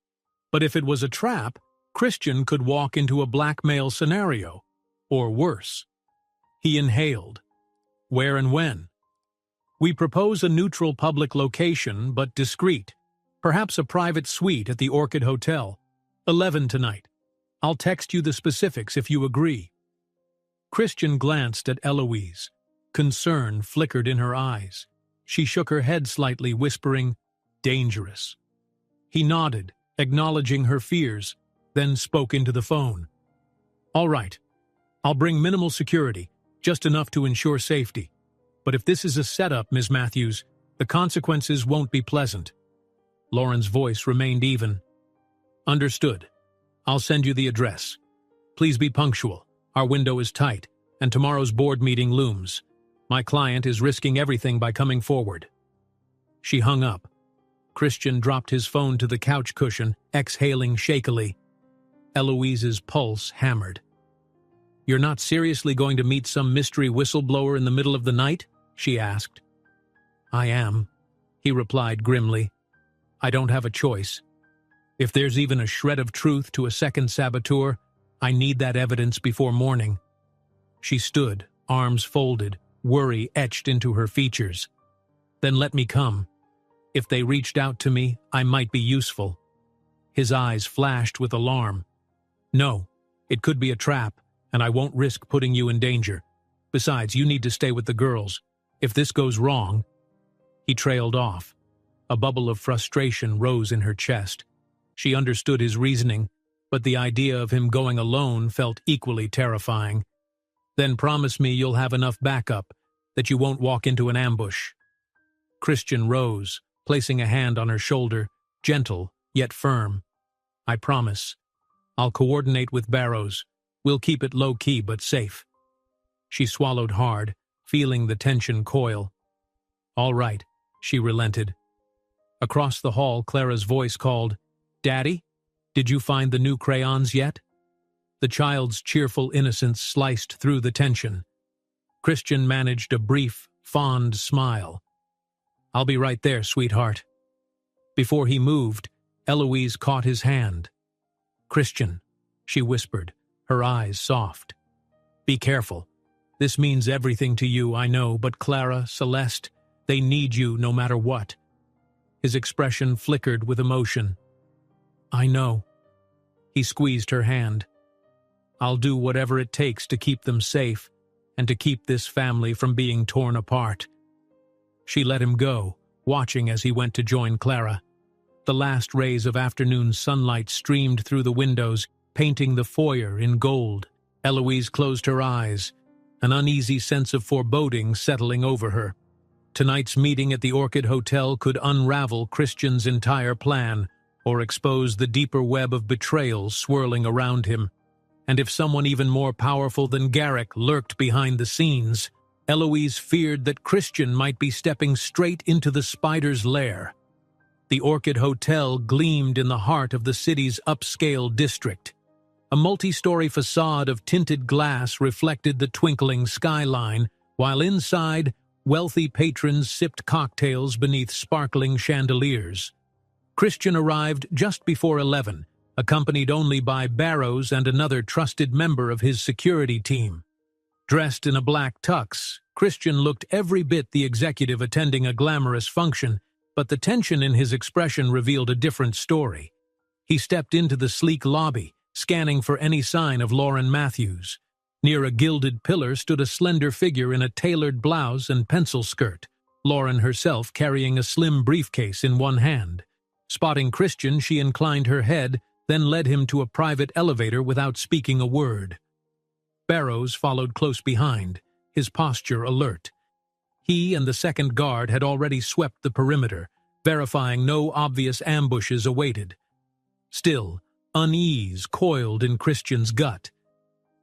But if it was a trap, Christian could walk into a blackmail scenario, or worse. He inhaled. Where and when? We propose a neutral public location, but discreet. Perhaps a private suite at the Orchid Hotel. 11 tonight. I'll text you the specifics if you agree. Christian glanced at Eloise. Concern flickered in her eyes. She shook her head slightly, whispering, dangerous. He nodded, acknowledging her fears, then spoke into the phone. "All right. I'll bring minimal security, just enough to ensure safety. But if this is a setup, Ms. Matthews, the consequences won't be pleasant." Lauren's voice remained even. "Understood. I'll send you the address. Please be punctual. Our window is tight, and tomorrow's board meeting looms. My client is risking everything by coming forward." She hung up. Christian dropped his phone to the couch cushion, exhaling shakily. Eloise's pulse hammered. "You're not seriously going to meet some mystery whistleblower in the middle of the night?" she asked. "I am," he replied grimly. "I don't have a choice. If there's even a shred of truth to a second saboteur, I need that evidence before morning." She stood, arms folded, worry etched into her features. "Then let me come. If they reached out to me, I might be useful." His eyes flashed with alarm. "No, it could be a trap, and I won't risk putting you in danger. Besides, you need to stay with the girls. If this goes wrong—" He trailed off. A bubble of frustration rose in her chest. She understood his reasoning, but the idea of him going alone felt equally terrifying. "Then promise me you'll have enough backup, that you won't walk into an ambush." Christian rose, placing a hand on her shoulder, gentle yet firm. "I promise. I'll coordinate with Barrows. We'll keep it low-key but safe." She swallowed hard, feeling the tension coil. "All right," she relented. Across the hall, Clara's voice called, "Daddy, did you find the new crayons yet?" The child's cheerful innocence sliced through the tension. Christian managed a brief, fond smile. "I'll be right there, sweetheart." Before he moved, Eloise caught his hand. "Christian," she whispered, her eyes soft. "Be careful. This means everything to you, I know, but Clara, Celeste, they need you no matter what." His expression flickered with emotion. "I know." He squeezed her hand. "I'll do whatever it takes to keep them safe and to keep this family from being torn apart." She let him go, watching as he went to join Clara. The last rays of afternoon sunlight streamed through the windows, painting the foyer in gold. Eloise closed her eyes, an uneasy sense of foreboding settling over her. Tonight's meeting at the Orchid Hotel could unravel Christian's entire plan, or expose the deeper web of betrayal swirling around him. And if someone even more powerful than Garrick lurked behind the scenes, Eloise feared that Christian might be stepping straight into the spider's lair. The Orchid Hotel gleamed in the heart of the city's upscale district. A multi-story facade of tinted glass reflected the twinkling skyline, while inside, wealthy patrons sipped cocktails beneath sparkling chandeliers. Christian arrived just before 11, accompanied only by Barrows and another trusted member of his security team. Dressed in a black tux, Christian looked every bit the executive attending a glamorous function, but the tension in his expression revealed a different story. He stepped into the sleek lobby, scanning for any sign of Lauren Matthews. Near a gilded pillar stood a slender figure in a tailored blouse and pencil skirt, Lauren herself carrying a slim briefcase in one hand. Spotting Christian, she inclined her head, then led him to a private elevator without speaking a word. Barrows followed close behind, his posture alert. He and the second guard had already swept the perimeter, verifying no obvious ambushes awaited. Still, unease coiled in Christian's gut.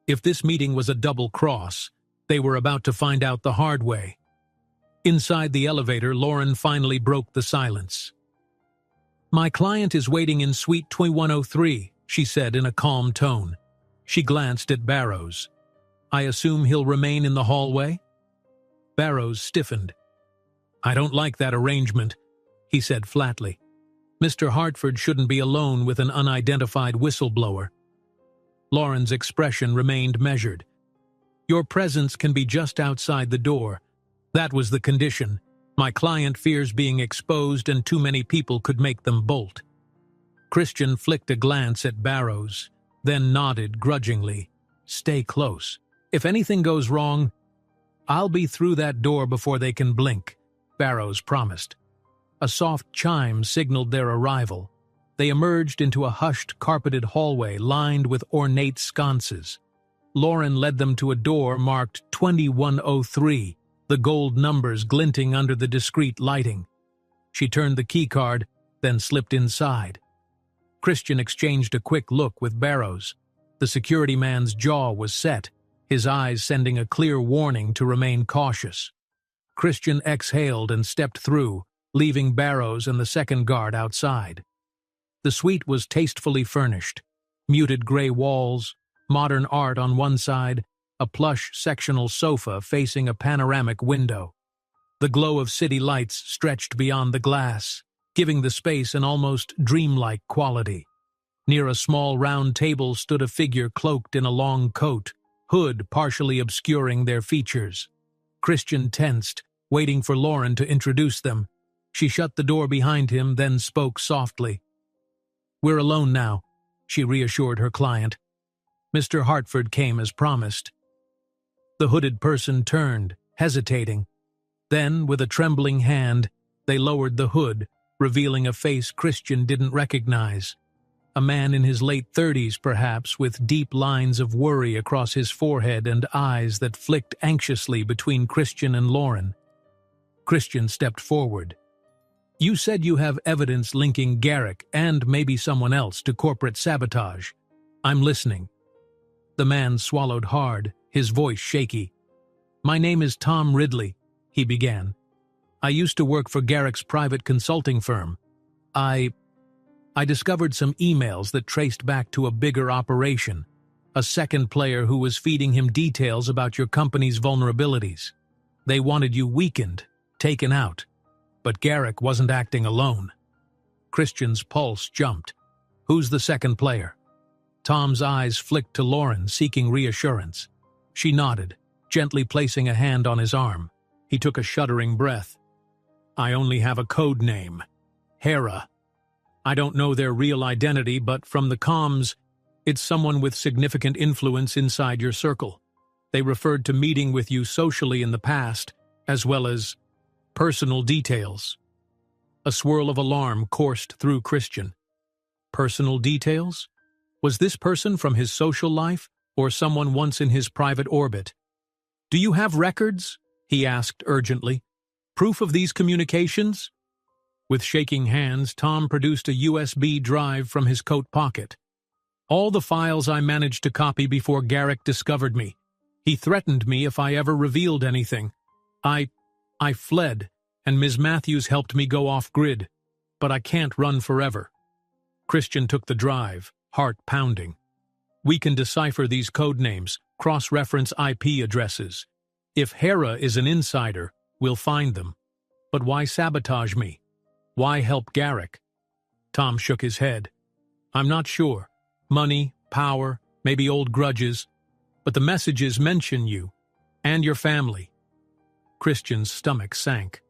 If this meeting was a double cross, they were about to find out the hard way. Inside the elevator, Lauren finally broke the silence. "My client is waiting in suite 2103, she said in a calm tone. She glanced at Barrows. "I assume he'll remain in the hallway?" Barrows stiffened. "I don't like that arrangement," he said flatly. "Mr. Hartford shouldn't be alone with an unidentified whistleblower." Lauren's expression remained measured. "Your presence can be just outside the door. That was the condition. My client fears being exposed and too many people could make them bolt." Christian flicked a glance at Barrows, then nodded grudgingly. "Stay close. If anything goes wrong, I'll be through that door before they can blink," Barrows promised. A soft chime signaled their arrival. They emerged into a hushed, carpeted hallway lined with ornate sconces. Lauren led them to a door marked 2103, the gold numbers glinting under the discreet lighting. She turned the keycard, then slipped inside. Christian exchanged a quick look with Barrows. The security man's jaw was set, his eyes sending a clear warning to remain cautious. Christian exhaled and stepped through, leaving Barrows and the second guard outside. The suite was tastefully furnished. Muted gray walls, modern art on one side, a plush sectional sofa facing a panoramic window. The glow of city lights stretched beyond the glass, giving the space an almost dreamlike quality. Near a small round table stood a figure cloaked in a long coat, hood partially obscuring their features. Christian tensed, waiting for Lauren to introduce them. She shut the door behind him, then spoke softly. "We're alone now," she reassured her client. "Mr. Hartford came as promised." The hooded person turned, hesitating. Then, with a trembling hand, they lowered the hood, revealing a face Christian didn't recognize. A man in his late 30s, perhaps, with deep lines of worry across his forehead and eyes that flicked anxiously between Christian and Lauren. Christian stepped forward. "You said you have evidence linking Garrick and maybe someone else to corporate sabotage. I'm listening." The man swallowed hard, his voice shaky. "My name is Tom Ridley," he began. "I used to work for Garrick's private consulting firm. I discovered some emails that traced back to a bigger operation, a second player who was feeding him details about your company's vulnerabilities. They wanted you weakened, taken out. But Garrick wasn't acting alone." Christian's pulse jumped. "Who's the second player?" Tom's eyes flicked to Lauren, seeking reassurance. She nodded, gently placing a hand on his arm. He took a shuddering breath. "I only have a code name. Hera. I don't know their real identity, but from the comms, it's someone with significant influence inside your circle. They referred to meeting with you socially in the past, as well as personal details." A swirl of alarm coursed through Christian. Personal details? Was this person from his social life, or someone once in his private orbit? "Do you have records?" he asked urgently. "Proof of these communications?" With shaking hands, Tom produced a USB drive from his coat pocket. "All the files I managed to copy before Garrick discovered me. He threatened me if I ever revealed anything. I fled, and Ms. Matthews helped me go off-grid, but I can't run forever." Christian took the drive, heart pounding. "We can decipher these code names, cross-reference IP addresses. If Hera is an insider, we'll find them. But why sabotage me? Why help Garrick?" Tom shook his head. "I'm not sure. Money, power, maybe old grudges. But the messages mention you, and your family." Christian's stomach sank.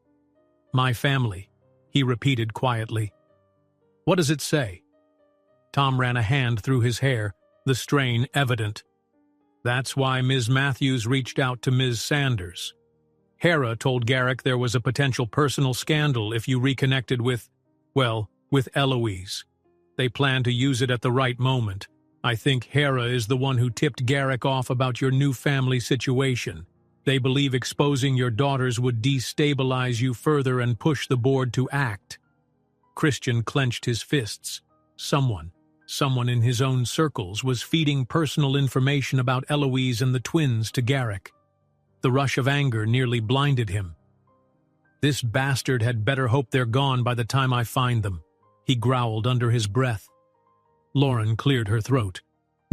"My family," he repeated quietly. "What does it say?" Tom ran a hand through his hair, the strain evident. "That's why Ms. Matthews reached out to Ms. Sanders. Hera told Garrick there was a potential personal scandal if you reconnected with Eloise. They planned to use it at the right moment. I think Hera is the one who tipped Garrick off about your new family situation. They believe exposing your daughters would destabilize you further and push the board to act." Christian clenched his fists. Someone in his own circles was feeding personal information about Eloise and the twins to Garrick. The rush of anger nearly blinded him. "This bastard had better hope they're gone by the time I find them," he growled under his breath. Lauren cleared her throat.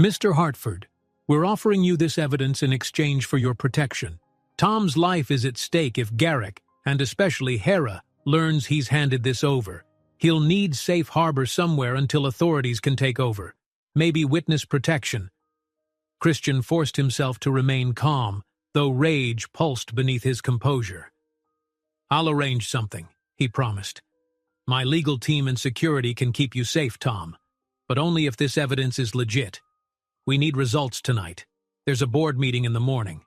"Mr. Hartford, we're offering you this evidence in exchange for your protection. Tom's life is at stake if Garrick, and especially Hera, learns he's handed this over. He'll need safe harbor somewhere until authorities can take over. Maybe witness protection." Christian forced himself to remain calm, though rage pulsed beneath his composure. "I'll arrange something," he promised. "My legal team and security can keep you safe, Tom, but only if this evidence is legit. We need results tonight. There's a board meeting in the morning."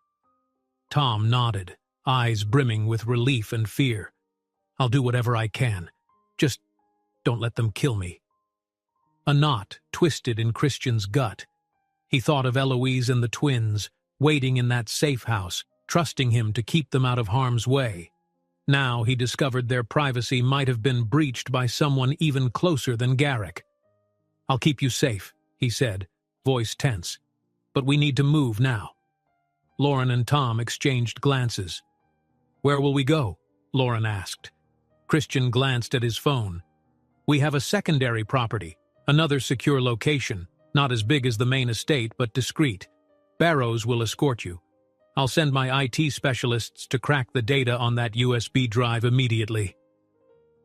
Tom nodded, eyes brimming with relief and fear. "I'll do whatever I can. Just don't let them kill me. A knot twisted in Christian's gut. He thought of Eloise and the twins, waiting in that safe house, trusting him to keep them out of harm's way. Now he discovered their privacy might have been breached by someone even closer than Garrick. "I'll keep you safe," he said, voice tense. "But we need to move now." Lauren and Tom exchanged glances. "Where will we go?" Lauren asked. Christian glanced at his phone. "We have a secondary property, another secure location, not as big as the main estate but discreet. Barrows will escort you. I'll send my IT specialists to crack the data on that USB drive immediately."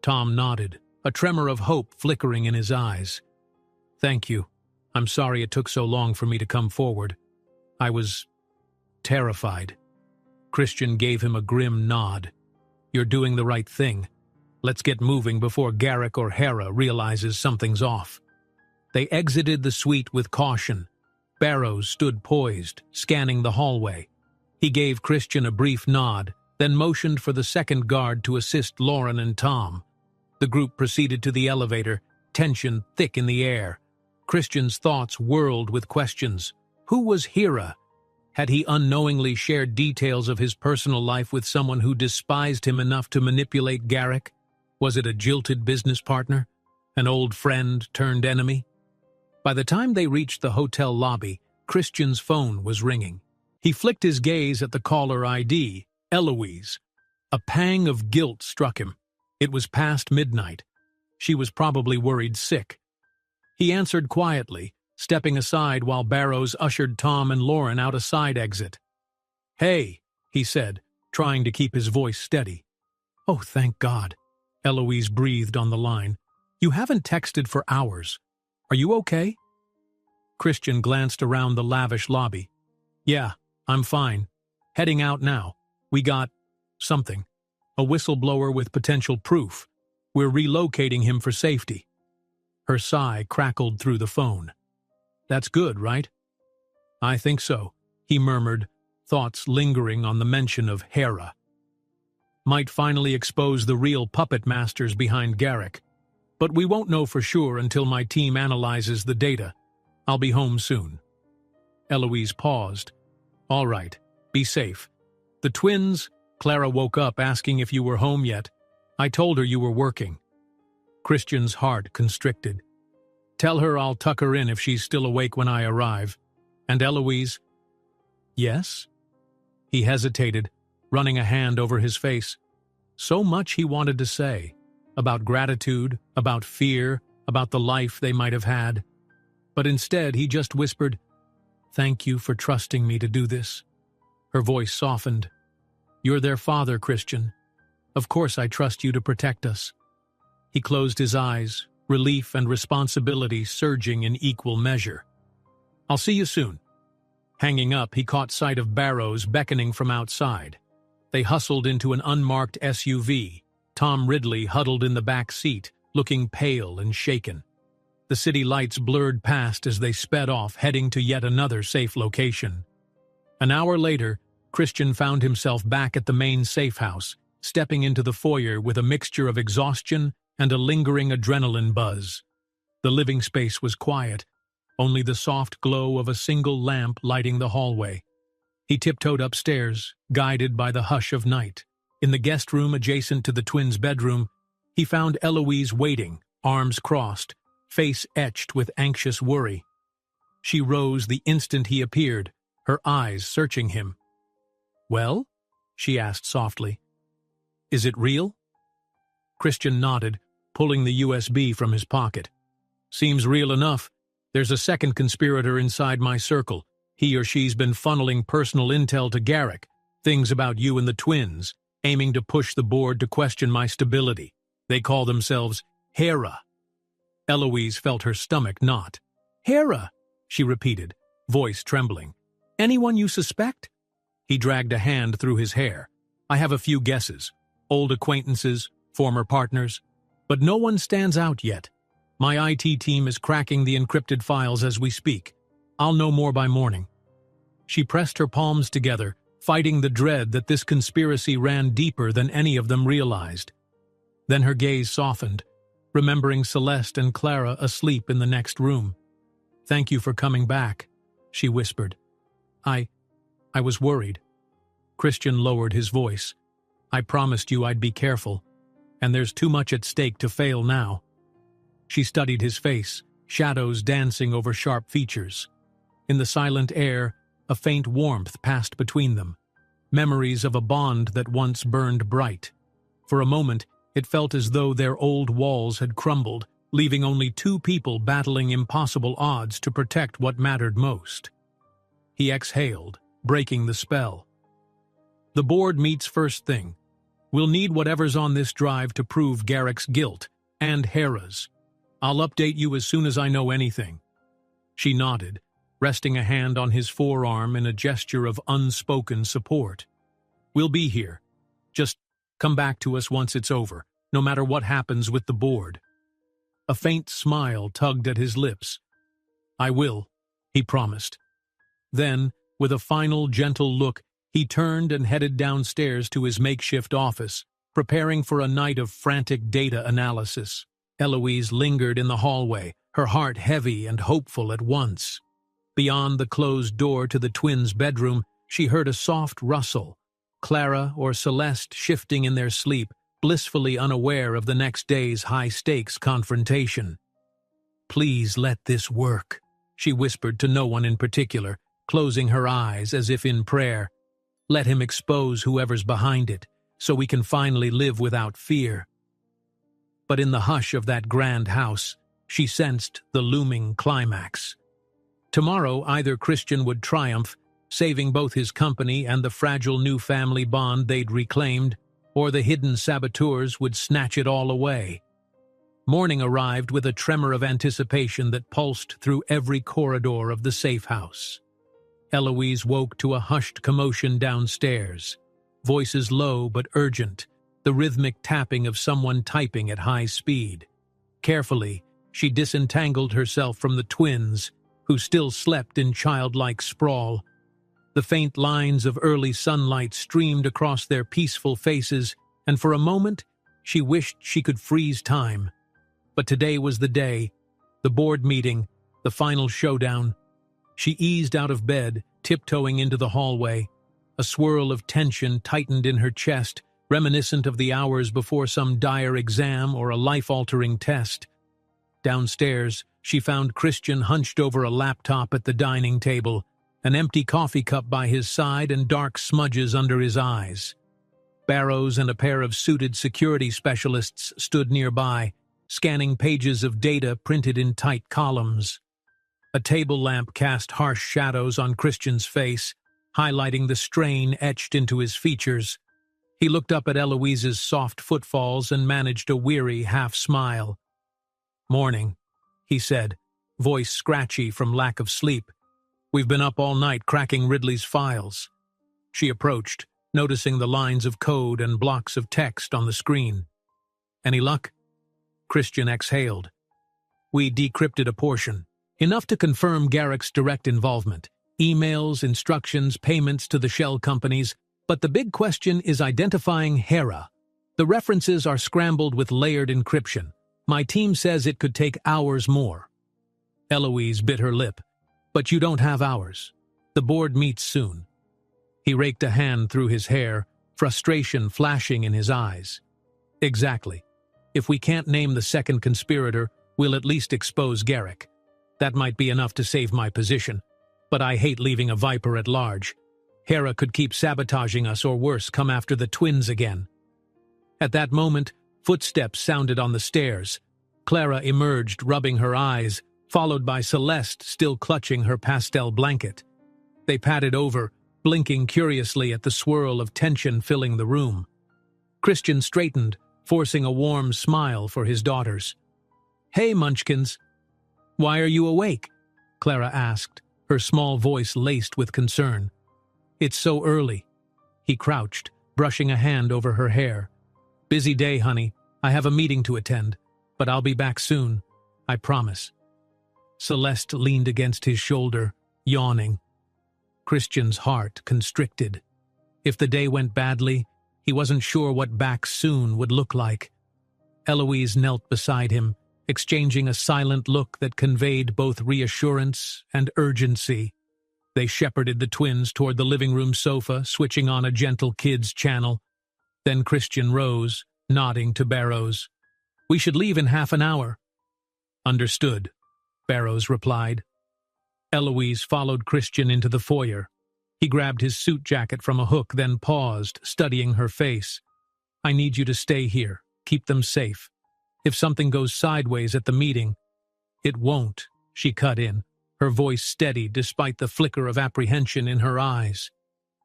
Tom nodded, a tremor of hope flickering in his eyes. "Thank you. I'm sorry it took so long for me to come forward. I was terrified." Christian gave him a grim nod. "You're doing the right thing. Let's get moving before Garrick or Hera realizes something's off." They exited the suite with caution. Barrows stood poised, scanning the hallway. He gave Christian a brief nod, then motioned for the second guard to assist Lauren and Tom. The group proceeded to the elevator, tension thick in the air. Christian's thoughts whirled with questions. Who was Hera? Had he unknowingly shared details of his personal life with someone who despised him enough to manipulate Garrick? Was it a jilted business partner? An old friend turned enemy? By the time they reached the hotel lobby, Christian's phone was ringing. He flicked his gaze at the caller ID, Eloise. A pang of guilt struck him. It was past midnight. She was probably worried sick. He answered quietly, stepping aside while Barrows ushered Tom and Lauren out a side exit. "Hey," he said, trying to keep his voice steady. "Oh, thank God," Eloise breathed on the line. "You haven't texted for hours. Are you okay?" Christian glanced around the lavish lobby. "Yeah, I'm fine. Heading out now. We got something. A whistleblower with potential proof. We're relocating him for safety." Her sigh crackled through the phone. "That's good, right?" "I think so," he murmured, thoughts lingering on the mention of Hera. "Might finally expose the real puppet masters behind Garrick. But we won't know for sure until my team analyzes the data. I'll be home soon." Eloise paused. "All right, be safe. The twins," Clara woke up asking if you were home yet. "I told her you were working." Christian's heart constricted. "Tell her I'll tuck her in if she's still awake when I arrive. And Eloise—" "Yes?" He hesitated, running a hand over his face. So much he wanted to say. About gratitude, about fear, about the life they might have had. But instead he just whispered, "Thank you for trusting me to do this." Her voice softened. "You're their father, Christian. Of course I trust you to protect us." He closed his eyes, relief and responsibility surging in equal measure. "I'll see you soon." Hanging up, he caught sight of Barrows beckoning from outside. They hustled into an unmarked SUV. Tom Ridley huddled in the back seat, looking pale and shaken. The city lights blurred past as they sped off, heading to yet another safe location. An hour later, Christian found himself back at the main safe house, stepping into the foyer with a mixture of exhaustion and a lingering adrenaline buzz. The living space was quiet, only the soft glow of a single lamp lighting the hallway. He tiptoed upstairs, guided by the hush of night. In the guest room adjacent to the twins' bedroom, he found Eloise waiting, arms crossed, face etched with anxious worry. She rose the instant he appeared, her eyes searching him. "Well?" she asked softly. "Is it real?" Christian nodded, pulling the USB from his pocket. "Seems real enough. There's a second conspirator inside my circle. He or she's been funneling personal intel to Garrick, things about you and the twins, aiming to push the board to question my stability. They call themselves Hera." Eloise felt her stomach knot. "Hera," she repeated, voice trembling. "Anyone you suspect?" He dragged a hand through his hair. "I have a few guesses. Old acquaintances, former partners. But no one stands out yet. My IT team is cracking the encrypted files as we speak. I'll know more by morning." She pressed her palms together, fighting the dread that this conspiracy ran deeper than any of them realized. Then her gaze softened, remembering Celeste and Clara asleep in the next room. "Thank you for coming back," she whispered. I was worried." Christian lowered his voice. "I promised you I'd be careful, and there's too much at stake to fail now." She studied his face, shadows dancing over sharp features. In the silent air, a faint warmth passed between them, memories of a bond that once burned bright. For a moment, it felt as though their old walls had crumbled, leaving only two people battling impossible odds to protect what mattered most. He exhaled, breaking the spell. "The board meets first thing. We'll need whatever's on this drive to prove Garrick's guilt, and Hera's. I'll update you as soon as I know anything." She nodded, resting a hand on his forearm in a gesture of unspoken support. "We'll be here. Just come back to us once it's over, no matter what happens with the board." A faint smile tugged at his lips. "I will," he promised. Then, with a final gentle look, he turned and headed downstairs to his makeshift office, preparing for a night of frantic data analysis. Eloise lingered in the hallway, her heart heavy and hopeful at once. Beyond the closed door to the twins' bedroom, she heard a soft rustle. Clara or Celeste shifting in their sleep, blissfully unaware of the next day's high-stakes confrontation. "Please let this work," she whispered to no one in particular, closing her eyes as if in prayer. "Let him expose whoever's behind it, so we can finally live without fear." But in the hush of that grand house, she sensed the looming climax. Tomorrow either Christian would triumph, saving both his company and the fragile new family bond they'd reclaimed, or the hidden saboteurs would snatch it all away. Morning arrived with a tremor of anticipation that pulsed through every corridor of the safe house. Eloise woke to a hushed commotion downstairs, voices low but urgent, the rhythmic tapping of someone typing at high speed. Carefully, she disentangled herself from the twins, who still slept in childlike sprawl. The faint lines of early sunlight streamed across their peaceful faces, and for a moment, she wished she could freeze time. But today was the day, the board meeting, the final showdown. She eased out of bed, tiptoeing into the hallway. A swirl of tension tightened in her chest, reminiscent of the hours before some dire exam or a life-altering test. Downstairs, she found Christian hunched over a laptop at the dining table, an empty coffee cup by his side and dark smudges under his eyes. Barrows and a pair of suited security specialists stood nearby, scanning pages of data printed in tight columns. A table lamp cast harsh shadows on Christian's face, highlighting the strain etched into his features. He looked up at Eloise's soft footfalls and managed a weary half-smile. "Morning," he said, voice scratchy from lack of sleep. "We've been up all night cracking Ridley's files." She approached, noticing the lines of code and blocks of text on the screen. "Any luck?" Christian exhaled. "We decrypted a portion, enough to confirm Garrick's direct involvement. Emails, instructions, payments to the shell companies. But the big question is identifying Hera. The references are scrambled with layered encryption. My team says it could take hours more." Eloise bit her lip. "But you don't have hours. The board meets soon." He raked a hand through his hair, frustration flashing in his eyes. "Exactly. If we can't name the second conspirator, we'll at least expose Garrick. That might be enough to save my position. But I hate leaving a viper at large. Hera could keep sabotaging us or worse, come after the twins again." At that moment, footsteps sounded on the stairs. Clara emerged, rubbing her eyes, followed by Celeste still clutching her pastel blanket. They padded over, blinking curiously at the swirl of tension filling the room. Christian straightened, forcing a warm smile for his daughters. "Hey, Munchkins." "Why are you awake?" Clara asked, her small voice laced with concern. "It's so early." He crouched, brushing a hand over her hair. "Busy day, honey. I have a meeting to attend, but I'll be back soon. I promise." Celeste leaned against his shoulder, yawning. Christian's heart constricted. If the day went badly, he wasn't sure what back soon would look like. Eloise knelt beside him, exchanging a silent look that conveyed both reassurance and urgency. They shepherded the twins toward the living room sofa, switching on a gentle kids' channel. Then Christian rose, nodding to Barrows. "We should leave in half an hour." "Understood," Barrows replied. Eloise followed Christian into the foyer. He grabbed his suit jacket from a hook, then paused, studying her face. "I need you to stay here. Keep them safe. If something goes sideways at the meeting—" "It won't," she cut in, her voice steady despite the flicker of apprehension in her eyes.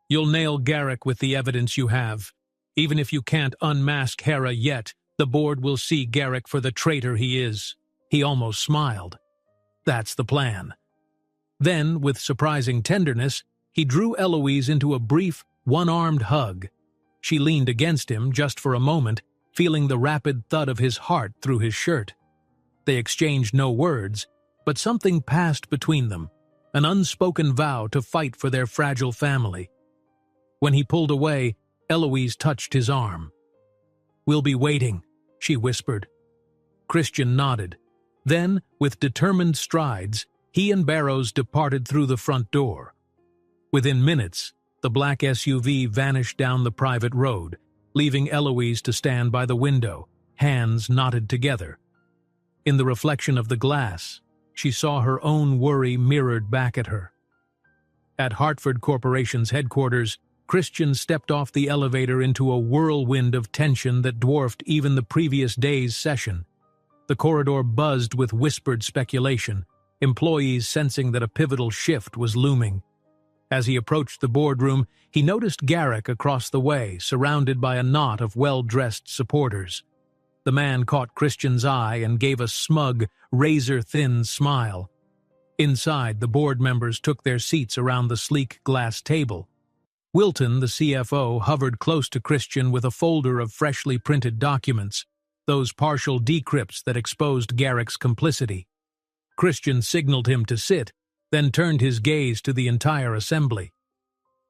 "You'll nail Garrick with the evidence you have. Even if you can't unmask Hera yet, the board will see Garrick for the traitor he is." He almost smiled. "That's the plan." Then, with surprising tenderness, he drew Eloise into a brief, one-armed hug. She leaned against him just for a moment, feeling the rapid thud of his heart through his shirt. They exchanged no words, but something passed between them, an unspoken vow to fight for their fragile family. When he pulled away, Eloise touched his arm. "We'll be waiting," she whispered. Christian nodded. Then, with determined strides, he and Barrows departed through the front door. Within minutes, the black SUV vanished down the private road, leaving Eloise to stand by the window, hands knotted together. In the reflection of the glass, she saw her own worry mirrored back at her. At Hartford Corporation's headquarters, Christian stepped off the elevator into a whirlwind of tension that dwarfed even the previous day's session. The corridor buzzed with whispered speculation, employees sensing that a pivotal shift was looming. As he approached the boardroom, he noticed Garrick across the way, surrounded by a knot of well-dressed supporters. The man caught Christian's eye and gave a smug, razor-thin smile. Inside, the board members took their seats around the sleek glass table. Wilton, the CFO, hovered close to Christian with a folder of freshly printed documents, those partial decrypts that exposed Garrick's complicity. Christian signaled him to sit, then turned his gaze to the entire assembly.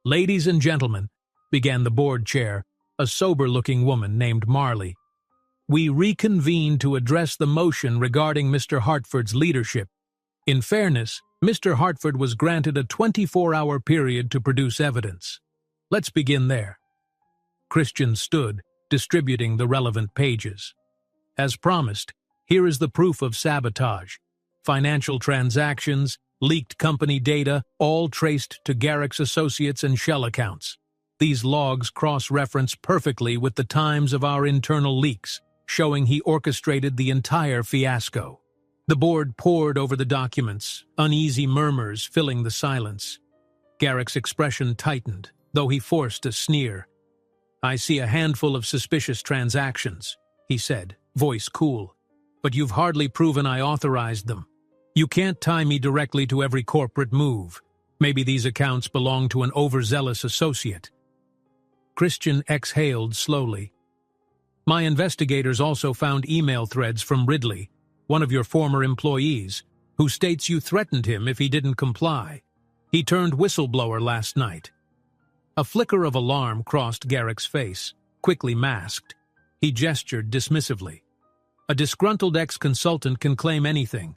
"Ladies and gentlemen," began the board chair, a sober-looking woman named Marley, "we reconvene to address the motion regarding Mr. Hartford's leadership. In fairness, Mr. Hartford was granted a 24-hour period to produce evidence. Let's begin there." Christian stood, distributing the relevant pages. "As promised, here is the proof of sabotage. Financial transactions, leaked company data, all traced to Garrick's associates and shell accounts. These logs cross-reference perfectly with the times of our internal leaks, showing he orchestrated the entire fiasco." The board pored over the documents, uneasy murmurs filling the silence. Garrick's expression tightened, though he forced a sneer. "I see a handful of suspicious transactions," he said, voice cool. "But you've hardly proven I authorized them. You can't tie me directly to every corporate move. Maybe these accounts belong to an overzealous associate." Christian exhaled slowly. "My investigators also found email threads from Ridley, one of your former employees, who states you threatened him if he didn't comply. He turned whistleblower last night." A flicker of alarm crossed Garrick's face, quickly masked. He gestured dismissively. "A disgruntled ex-consultant can claim anything.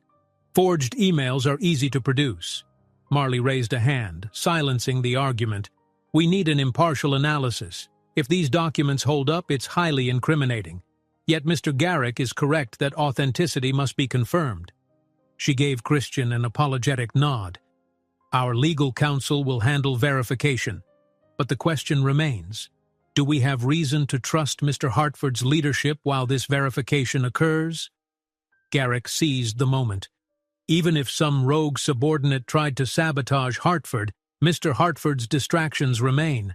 Forged emails are easy to produce." Marley raised a hand, silencing the argument. "We need an impartial analysis. If these documents hold up, it's highly incriminating. Yet Mr. Garrick is correct that authenticity must be confirmed." She gave Christian an apologetic nod. "Our legal counsel will handle verification. But the question remains, do we have reason to trust Mr. Hartford's leadership while this verification occurs?" Garrick seized the moment. Even if some rogue subordinate tried to sabotage Hartford, Mr. Hartford's distractions remain.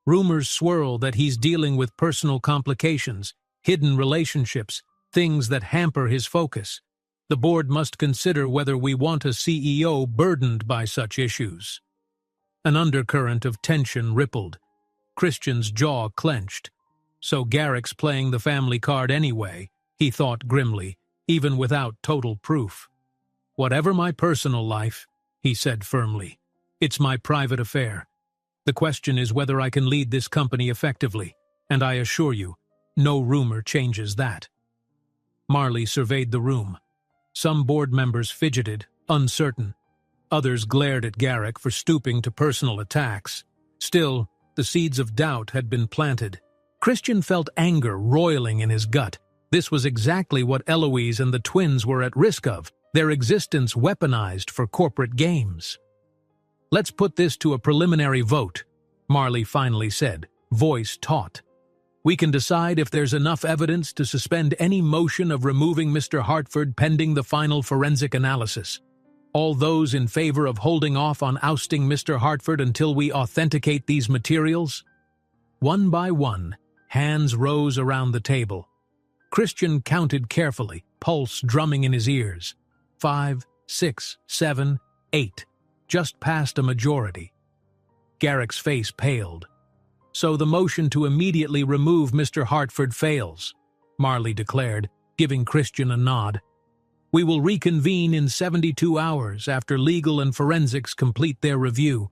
Rumors swirl that he's dealing with personal complications, hidden relationships, things that hamper his focus. The board must consider whether we want a CEO burdened by such issues. An undercurrent of tension rippled. Christian's jaw clenched. So Garrick's playing the family card anyway, he thought grimly, even without total proof. "Whatever my personal life," he said firmly, "it's my private affair. The question is whether I can lead this company effectively, and I assure you, no rumor changes that." Marley surveyed the room. Some board members fidgeted, uncertain. Others glared at Garrick for stooping to personal attacks. Still, the seeds of doubt had been planted. Christian felt anger roiling in his gut. This was exactly what Eloise and the twins were at risk of, their existence weaponized for corporate games. "Let's put this to a preliminary vote," Marley finally said, voice taut. "We can decide if there's enough evidence to suspend any motion of removing Mr. Hartford pending the final forensic analysis. All those in favor of holding off on ousting Mr. Hartford until we authenticate these materials?" One by one, hands rose around the table. Christian counted carefully, pulse drumming in his ears. 5, 6, 7, 8. Just past a majority. Garrick's face paled. "So the motion to immediately remove Mr. Hartford fails," Marley declared, giving Christian a nod. "We will reconvene in 72 hours after legal and forensics complete their review.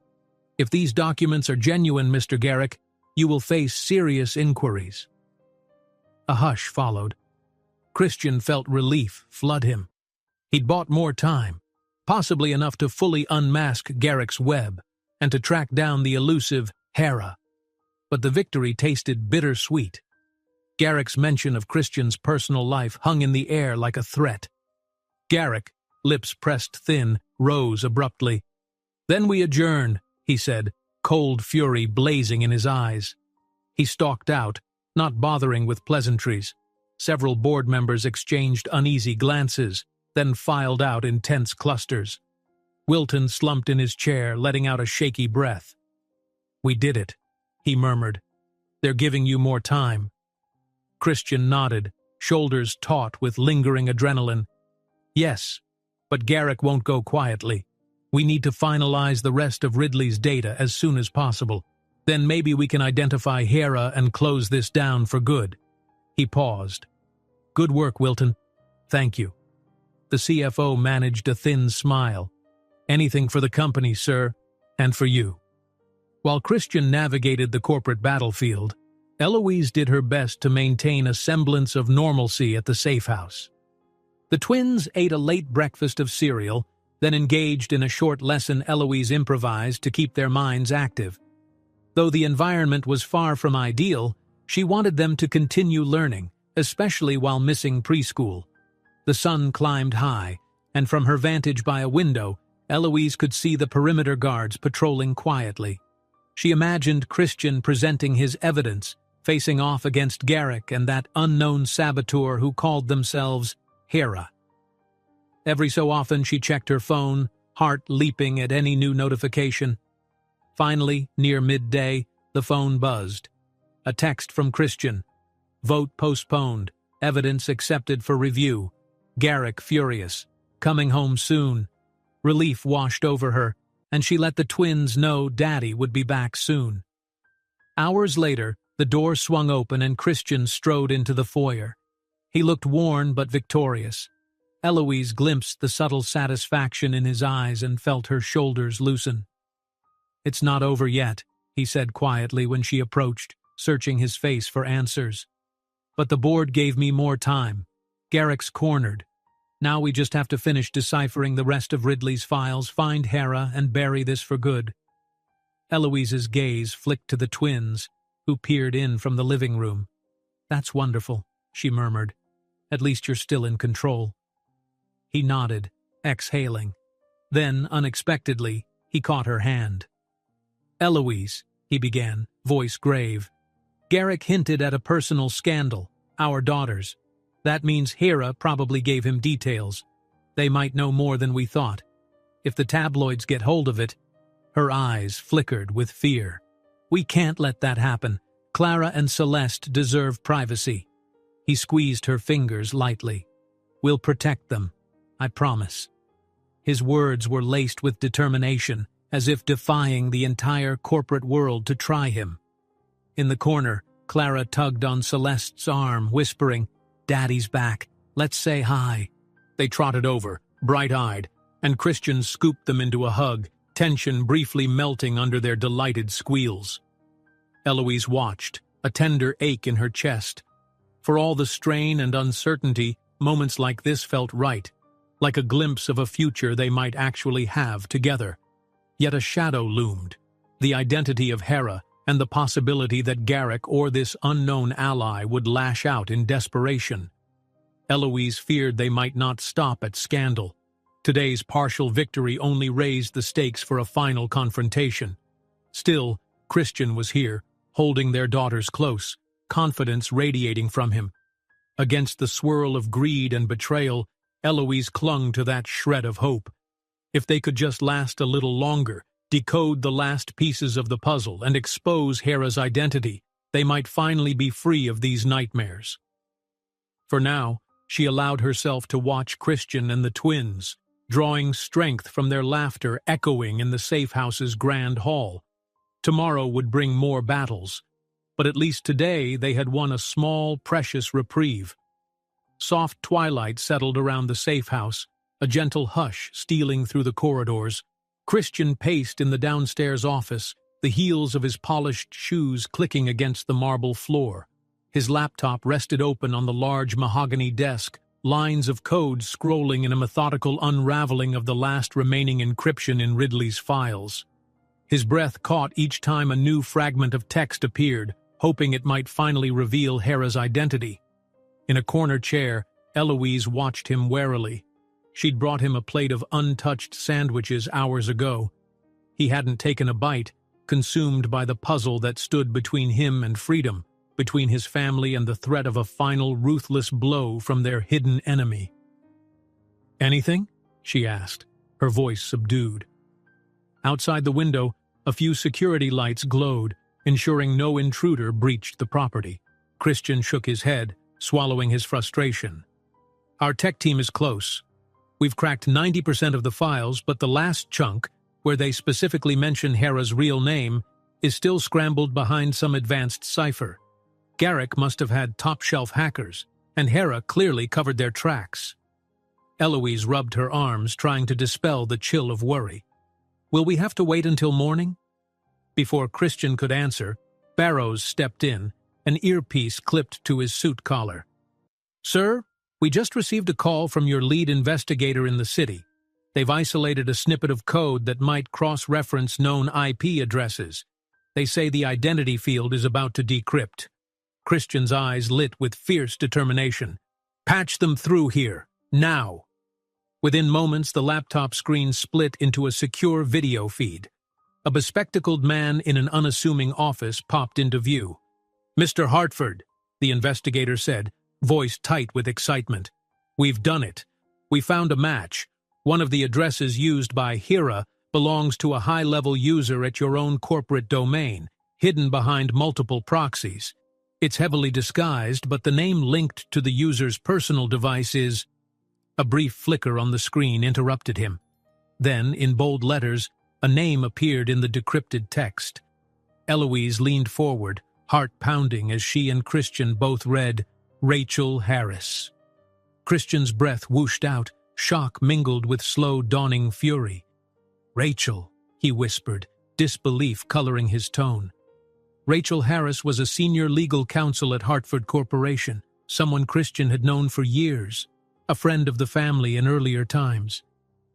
If these documents are genuine, Mr. Garrick, you will face serious inquiries." A hush followed. Christian felt relief flood him. He'd bought more time, possibly enough to fully unmask Garrick's web and to track down the elusive Hera. But the victory tasted bittersweet. Garrick's mention of Christian's personal life hung in the air like a threat. Garrick, lips pressed thin, rose abruptly. "Then we adjourn," he said, cold fury blazing in his eyes. He stalked out, not bothering with pleasantries. Several board members exchanged uneasy glances, then filed out in tense clusters. Wilton slumped in his chair, letting out a shaky breath. "We did it," he murmured. "They're giving you more time." Christian nodded, shoulders taut with lingering adrenaline. "Yes, but Garrick won't go quietly. We need to finalize the rest of Ridley's data as soon as possible. Then maybe we can identify Hera and close this down for good." He paused. "Good work, Wilton. Thank you." The CFO managed a thin smile. "Anything for the company, sir, and for you." While Christian navigated the corporate battlefield, Eloise did her best to maintain a semblance of normalcy at the safe house. The twins ate a late breakfast of cereal, then engaged in a short lesson Eloise improvised to keep their minds active. Though the environment was far from ideal, she wanted them to continue learning, especially while missing preschool. The sun climbed high, and from her vantage by a window, Eloise could see the perimeter guards patrolling quietly. She imagined Christian presenting his evidence, facing off against Garrick and that unknown saboteur who called themselves Hera. Every so often she checked her phone, heart leaping at any new notification. Finally, near midday, the phone buzzed. A text from Christian. "Vote postponed. Evidence accepted for review. Garrick furious. Coming home soon." Relief washed over her, and she let the twins know Daddy would be back soon. Hours later, the door swung open and Christian strode into the foyer. He looked worn but victorious. Eloise glimpsed the subtle satisfaction in his eyes and felt her shoulders loosen. "It's not over yet," he said quietly when she approached, searching his face for answers. "But the board gave me more time. Garrick's cornered. Now we just have to finish deciphering the rest of Ridley's files, find Hera, and bury this for good." Eloise's gaze flicked to the twins, who peered in from the living room. "That's wonderful," she murmured. "At least you're still in control." He nodded, exhaling. Then, unexpectedly, he caught her hand. "Eloise," he began, voice grave. "Garrick hinted at a personal scandal, our daughter's. That means Hera probably gave him details. They might know more than we thought. If the tabloids get hold of it..." Her eyes flickered with fear. "We can't let that happen. Clara and Celeste deserve privacy." He squeezed her fingers lightly. "We'll protect them. I promise." His words were laced with determination, as if defying the entire corporate world to try him. In the corner, Clara tugged on Celeste's arm, whispering, "Daddy's back. Let's say hi." They trotted over, bright-eyed, and Christian scooped them into a hug, tension briefly melting under their delighted squeals. Eloise watched, a tender ache in her chest. For all the strain and uncertainty, Moments like this felt right, like a glimpse of a future they might actually have together. Yet a shadow loomed, the identity of Hera and the possibility that Garrick or this unknown ally would lash out in desperation. Eloise feared they might not stop at scandal. Today's partial victory only raised the stakes for a final confrontation. Still, Christian was here, holding their daughters close, confidence radiating from him. Against the swirl of greed and betrayal, Eloise clung to that shred of hope. If they could just last a little longer, decode the last pieces of the puzzle, and expose Hera's identity, they might finally be free of these nightmares. For now, she allowed herself to watch Christian and the twins, drawing strength from their laughter echoing in the safe house's grand hall. Tomorrow would bring more battles, but at least today they had won a small, precious reprieve. Soft twilight settled around the safe house, a gentle hush stealing through the corridors. Christian paced in the downstairs office, the heels of his polished shoes clicking against the marble floor. His laptop rested open on the large mahogany desk, lines of code scrolling in a methodical unraveling of the last remaining encryption in Ridley's files. His breath caught each time a new fragment of text appeared, hoping it might finally reveal Hera's identity. In a corner chair, Eloise watched him warily. She'd brought him a plate of untouched sandwiches hours ago. He hadn't taken a bite, consumed by the puzzle that stood between him and freedom, between his family and the threat of a final ruthless blow from their hidden enemy. "Anything?" she asked, her voice subdued. Outside the window, a few security lights glowed, ensuring no intruder breached the property. Christian shook his head, swallowing his frustration. "Our tech team is close. We've cracked 90% of the files, but the last chunk, where they specifically mention Hera's real name, is still scrambled behind some advanced cipher. Garrick must have had top-shelf hackers, and Hera clearly covered their tracks." Eloise rubbed her arms, trying to dispel the chill of worry. "Will we have to wait until morning?" Before Christian could answer, Barrows stepped in, an earpiece clipped to his suit collar. "Sir, we just received a call from your lead investigator in the city. They've isolated a snippet of code that might cross-reference known IP addresses. They say the identity field is about to decrypt." Christian's eyes lit with fierce determination. "Patch them through here, now." Within moments, the laptop screen split into a secure video feed. A bespectacled man in an unassuming office popped into view. "Mr. Hartford," the investigator said, voice tight with excitement. "We've done it. We found a match. One of the addresses used by Hera belongs to a high-level user at your own corporate domain, hidden behind multiple proxies. It's heavily disguised, but the name linked to the user's personal device is—" A brief flicker on the screen interrupted him. Then, in bold letters, a name appeared in the decrypted text. Eloise leaned forward, heart pounding as she and Christian both read, "Rachel Harris." Christian's breath whooshed out, shock mingled with slow dawning fury. "Rachel," he whispered, disbelief coloring his tone. Rachel Harris was a senior legal counsel at Hartford Corporation, someone Christian had known for years, a friend of the family in earlier times.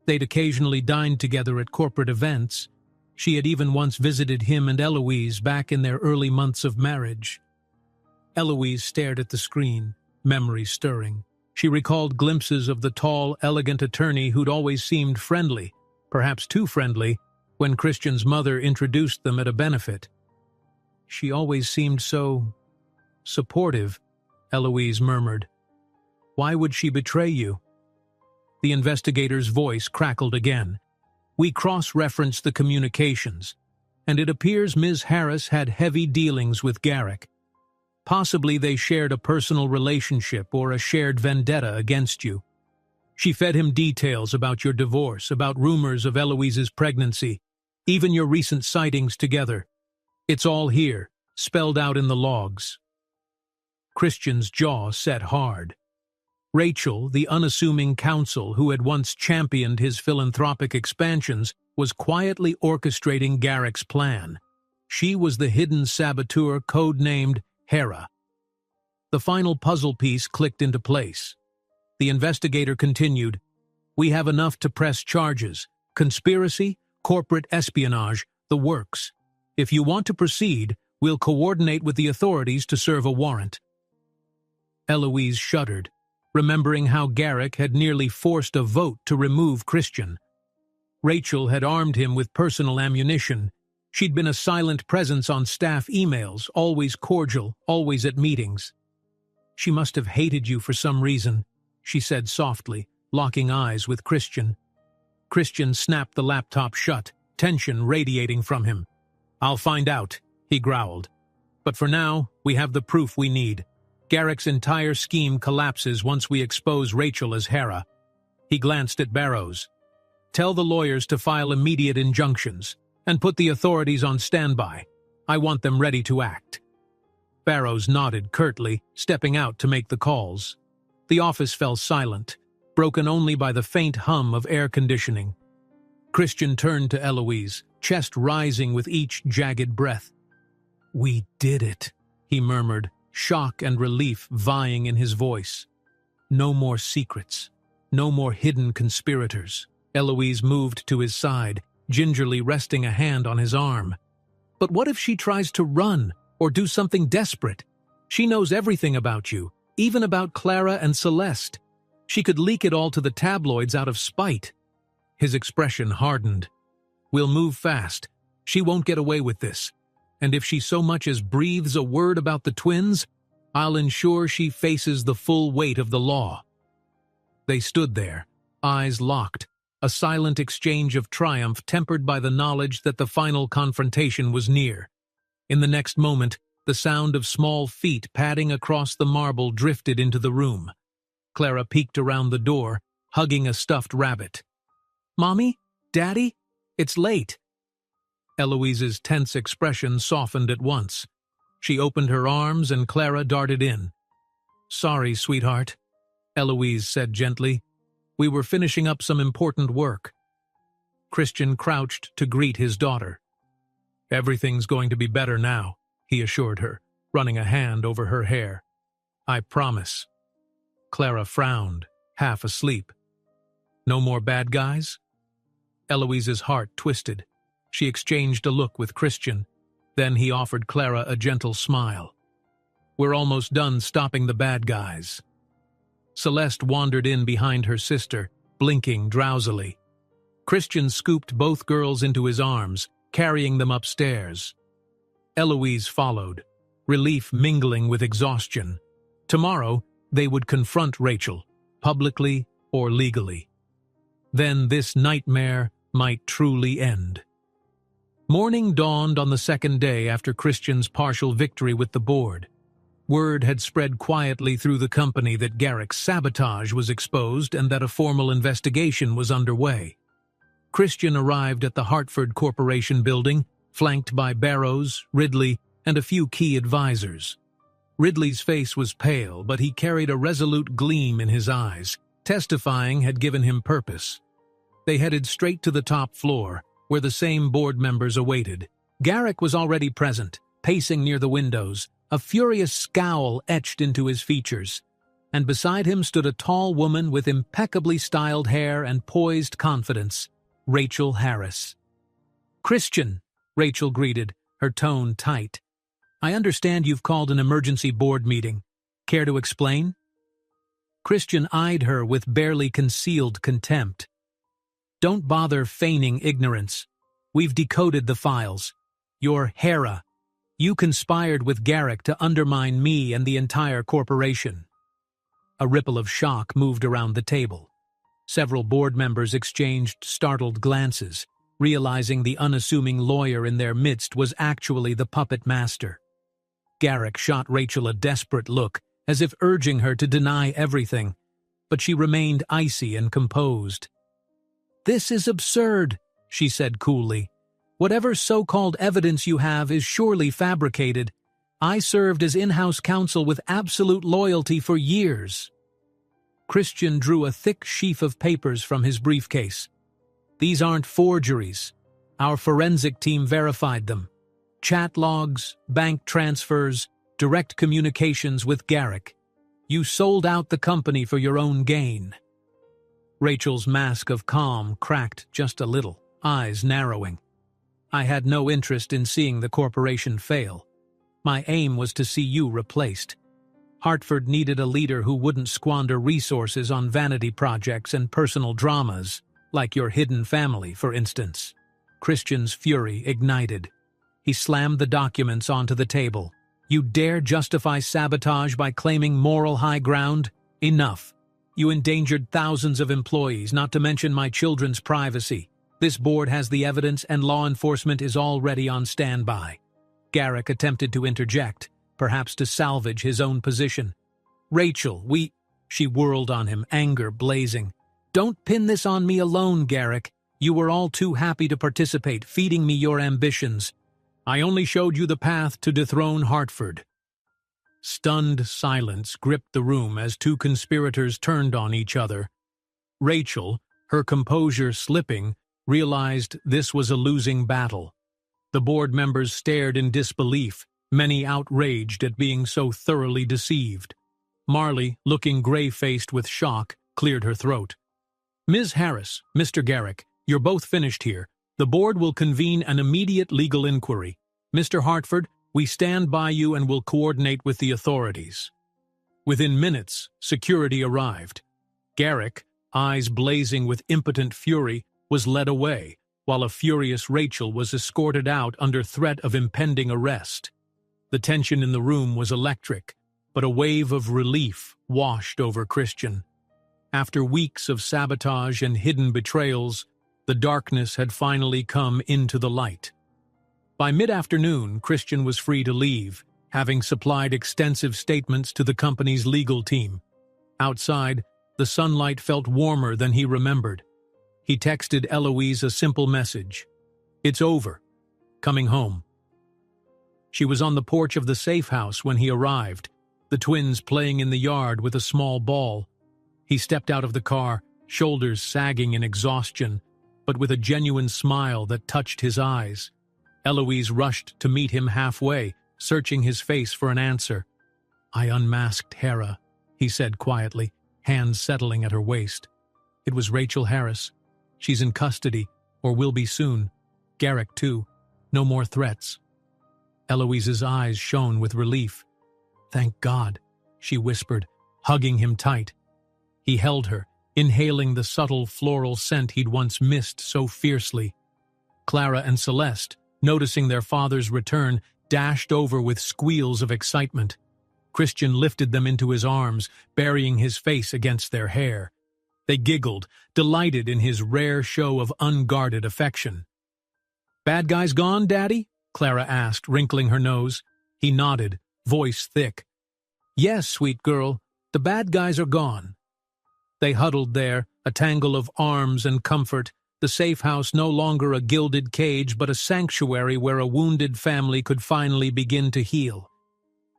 They'd occasionally dined together at corporate events. She had even once visited him and Eloise back in their early months of marriage. Eloise stared at the screen, memory stirring. She recalled glimpses of the tall, elegant attorney who'd always seemed friendly, perhaps too friendly, when Christian's mother introduced them at a benefit. "She always seemed so supportive," Eloise murmured. "Why would she betray you?" The investigator's voice crackled again. "We cross-referenced the communications, and it appears Ms. Harris had heavy dealings with Garrick. Possibly they shared a personal relationship or a shared vendetta against you. She fed him details about your divorce, about rumors of Eloise's pregnancy, even your recent sightings together. It's all here, spelled out in the logs." Christian's jaw set hard. Rachel, the unassuming counsel who had once championed his philanthropic expansions, was quietly orchestrating Garrick's plan. She was the hidden saboteur codenamed Hera. The final puzzle piece clicked into place. The investigator continued, "We have enough to press charges. Conspiracy, corporate espionage, the works. If you want to proceed, we'll coordinate with the authorities to serve a warrant." Eloise shuddered, remembering how Garrick had nearly forced a vote to remove Christian. Rachel had armed him with personal ammunition. She'd been a silent presence on staff emails, always cordial, always at meetings. "She must have hated you for some reason," she said softly, locking eyes with Christian. Christian snapped the laptop shut, tension radiating from him. "I'll find out," he growled. "But for now, we have the proof we need. Garrick's entire scheme collapses once we expose Rachel as Hera." He glanced at Barrows. "Tell the lawyers to file immediate injunctions, and put the authorities on standby. I want them ready to act." Barrows nodded curtly, stepping out to make the calls. The office fell silent, broken only by the faint hum of air conditioning. Christian turned to Eloise, chest rising with each jagged breath. "We did it," he murmured, shock and relief vying in his voice. "No more secrets. No more hidden conspirators." Eloise moved to his side, gingerly resting a hand on his arm. "But what if she tries to run, or do something desperate? She knows everything about you, even about Clara and Celeste. She could leak it all to the tabloids out of spite." His expression hardened. "We'll move fast. She won't get away with this. And if she so much as breathes a word about the twins, I'll ensure she faces the full weight of the law." They stood there, eyes locked, a silent exchange of triumph tempered by the knowledge that the final confrontation was near. In the next moment, the sound of small feet padding across the marble drifted into the room. Clara peeked around the door, hugging a stuffed rabbit. "Mommy? Daddy? It's late." Eloise's tense expression softened at once. She opened her arms and Clara darted in. "Sorry, sweetheart," Eloise said gently. "We were finishing up some important work." Christian crouched to greet his daughter. "Everything's going to be better now," he assured her, running a hand over her hair. "I promise." Clara frowned, half asleep. "No more bad guys?" Eloise's heart twisted. She exchanged a look with Christian. Then he offered Clara a gentle smile. "We're almost done stopping the bad guys." Celeste wandered in behind her sister, blinking drowsily. Christian scooped both girls into his arms, carrying them upstairs. Eloise followed, relief mingling with exhaustion. Tomorrow, they would confront Rachel, publicly or legally. Then this nightmare might truly end. Morning dawned on the second day after Christian's partial victory with the board. Word had spread quietly through the company that Garrick's sabotage was exposed and that a formal investigation was underway. Christian arrived at the Hartford Corporation building, flanked by Barrows, Ridley, and a few key advisors. Ridley's face was pale, but he carried a resolute gleam in his eyes. Testifying had given him purpose. They headed straight to the top floor, where the same board members awaited. Garrick was already present, pacing near the windows, a furious scowl etched into his features. And beside him stood a tall woman with impeccably styled hair and poised confidence, Rachel Harris. "Christian," Rachel greeted, her tone tight. "I understand you've called an emergency board meeting. Care to explain?" Christian eyed her with barely concealed contempt. "Don't bother feigning ignorance. We've decoded the files. You're Hera. You conspired with Garrick to undermine me and the entire corporation." A ripple of shock moved around the table. Several board members exchanged startled glances, realizing the unassuming lawyer in their midst was actually the puppet master. Garrick shot Rachel a desperate look, as if urging her to deny everything, but she remained icy and composed. "This is absurd," she said coolly. "Whatever so-called evidence you have is surely fabricated. I served as in-house counsel with absolute loyalty for years." Christian drew a thick sheaf of papers from his briefcase. "These aren't forgeries. Our forensic team verified them. Chat logs, bank transfers, direct communications with Garrick. You sold out the company for your own gain." Rachel's mask of calm cracked just a little, eyes narrowing. "I had no interest in seeing the corporation fail. My aim was to see you replaced. Hartford needed a leader who wouldn't squander resources on vanity projects and personal dramas, like your hidden family, for instance." Christian's fury ignited. He slammed the documents onto the table. "You dare justify sabotage by claiming moral high ground? Enough. You endangered thousands of employees, not to mention my children's privacy. This board has the evidence and law enforcement is already on standby." Garrick attempted to interject, perhaps to salvage his own position. "Rachel, She whirled on him, anger blazing. "Don't pin this on me alone, Garrick. You were all too happy to participate, feeding me your ambitions. I only showed you the path to dethrone Hartford." Stunned silence gripped the room as two conspirators turned on each other. Rachel, her composure slipping, realized this was a losing battle. The board members stared in disbelief, many outraged at being so thoroughly deceived. Marley, looking gray-faced with shock, cleared her throat. "Ms. Harris, Mr. Garrick, you're both finished here. The board will convene an immediate legal inquiry. Mr. Hartford, we stand by you and will coordinate with the authorities." Within minutes, security arrived. Garrick, eyes blazing with impotent fury, was led away, while a furious Rachel was escorted out under threat of impending arrest. The tension in the room was electric, but a wave of relief washed over Christian. After weeks of sabotage and hidden betrayals, the darkness had finally come into the light. By mid-afternoon, Christian was free to leave, having supplied extensive statements to the company's legal team. Outside, the sunlight felt warmer than he remembered. He texted Eloise a simple message. "It's over. Coming home." She was on the porch of the safe house when he arrived, the twins playing in the yard with a small ball. He stepped out of the car, shoulders sagging in exhaustion, but with a genuine smile that touched his eyes. Eloise rushed to meet him halfway, searching his face for an answer. "I unmasked Hera," he said quietly, hands settling at her waist. "It was Rachel Harris. She's in custody, or will be soon. Garrick, too. No more threats." Eloise's eyes shone with relief. "Thank God," she whispered, hugging him tight. He held her, inhaling the subtle floral scent he'd once missed so fiercely. Clara and Celeste, noticing their father's return, dashed over with squeals of excitement. Christian lifted them into his arms, burying his face against their hair. They giggled, delighted in his rare show of unguarded affection. "Bad guys gone, Daddy?" Clara asked, wrinkling her nose. He nodded, voice thick. "Yes, sweet girl, the bad guys are gone." They huddled there, a tangle of arms and comfort, the safe house no longer a gilded cage but a sanctuary where a wounded family could finally begin to heal.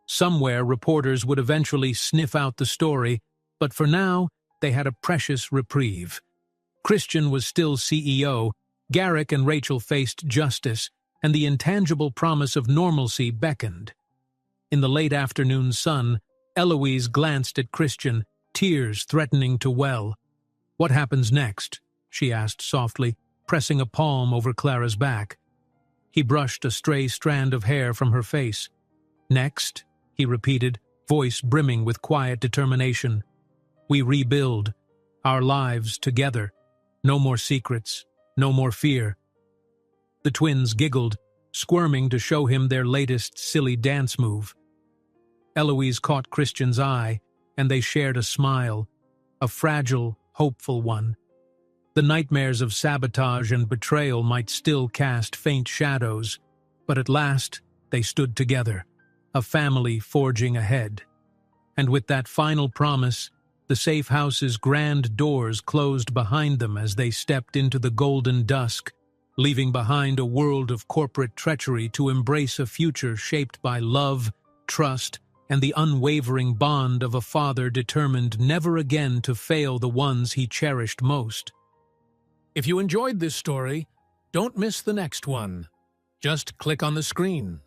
Somewhere reporters would eventually sniff out the story, but for now they had a precious reprieve. Christian was still CEO, Garrick and Rachel faced justice, and the intangible promise of normalcy beckoned. In the late afternoon sun, Eloise glanced at Christian, tears threatening to well. "What happens next?" she asked softly, pressing a palm over Clara's back. He brushed a stray strand of hair from her face. "Next," he repeated, voice brimming with quiet determination. "We rebuild our lives together. No more secrets, no more fear." The twins giggled, squirming to show him their latest silly dance move. Eloise caught Christian's eye, and they shared a smile, a fragile, hopeful one. The nightmares of sabotage and betrayal might still cast faint shadows, but at last they stood together, a family forging ahead. And with that final promise, the safe house's grand doors closed behind them as they stepped into the golden dusk, leaving behind a world of corporate treachery to embrace a future shaped by love, trust, and the unwavering bond of a father determined never again to fail the ones he cherished most. If you enjoyed this story, don't miss the next one. Just click on the screen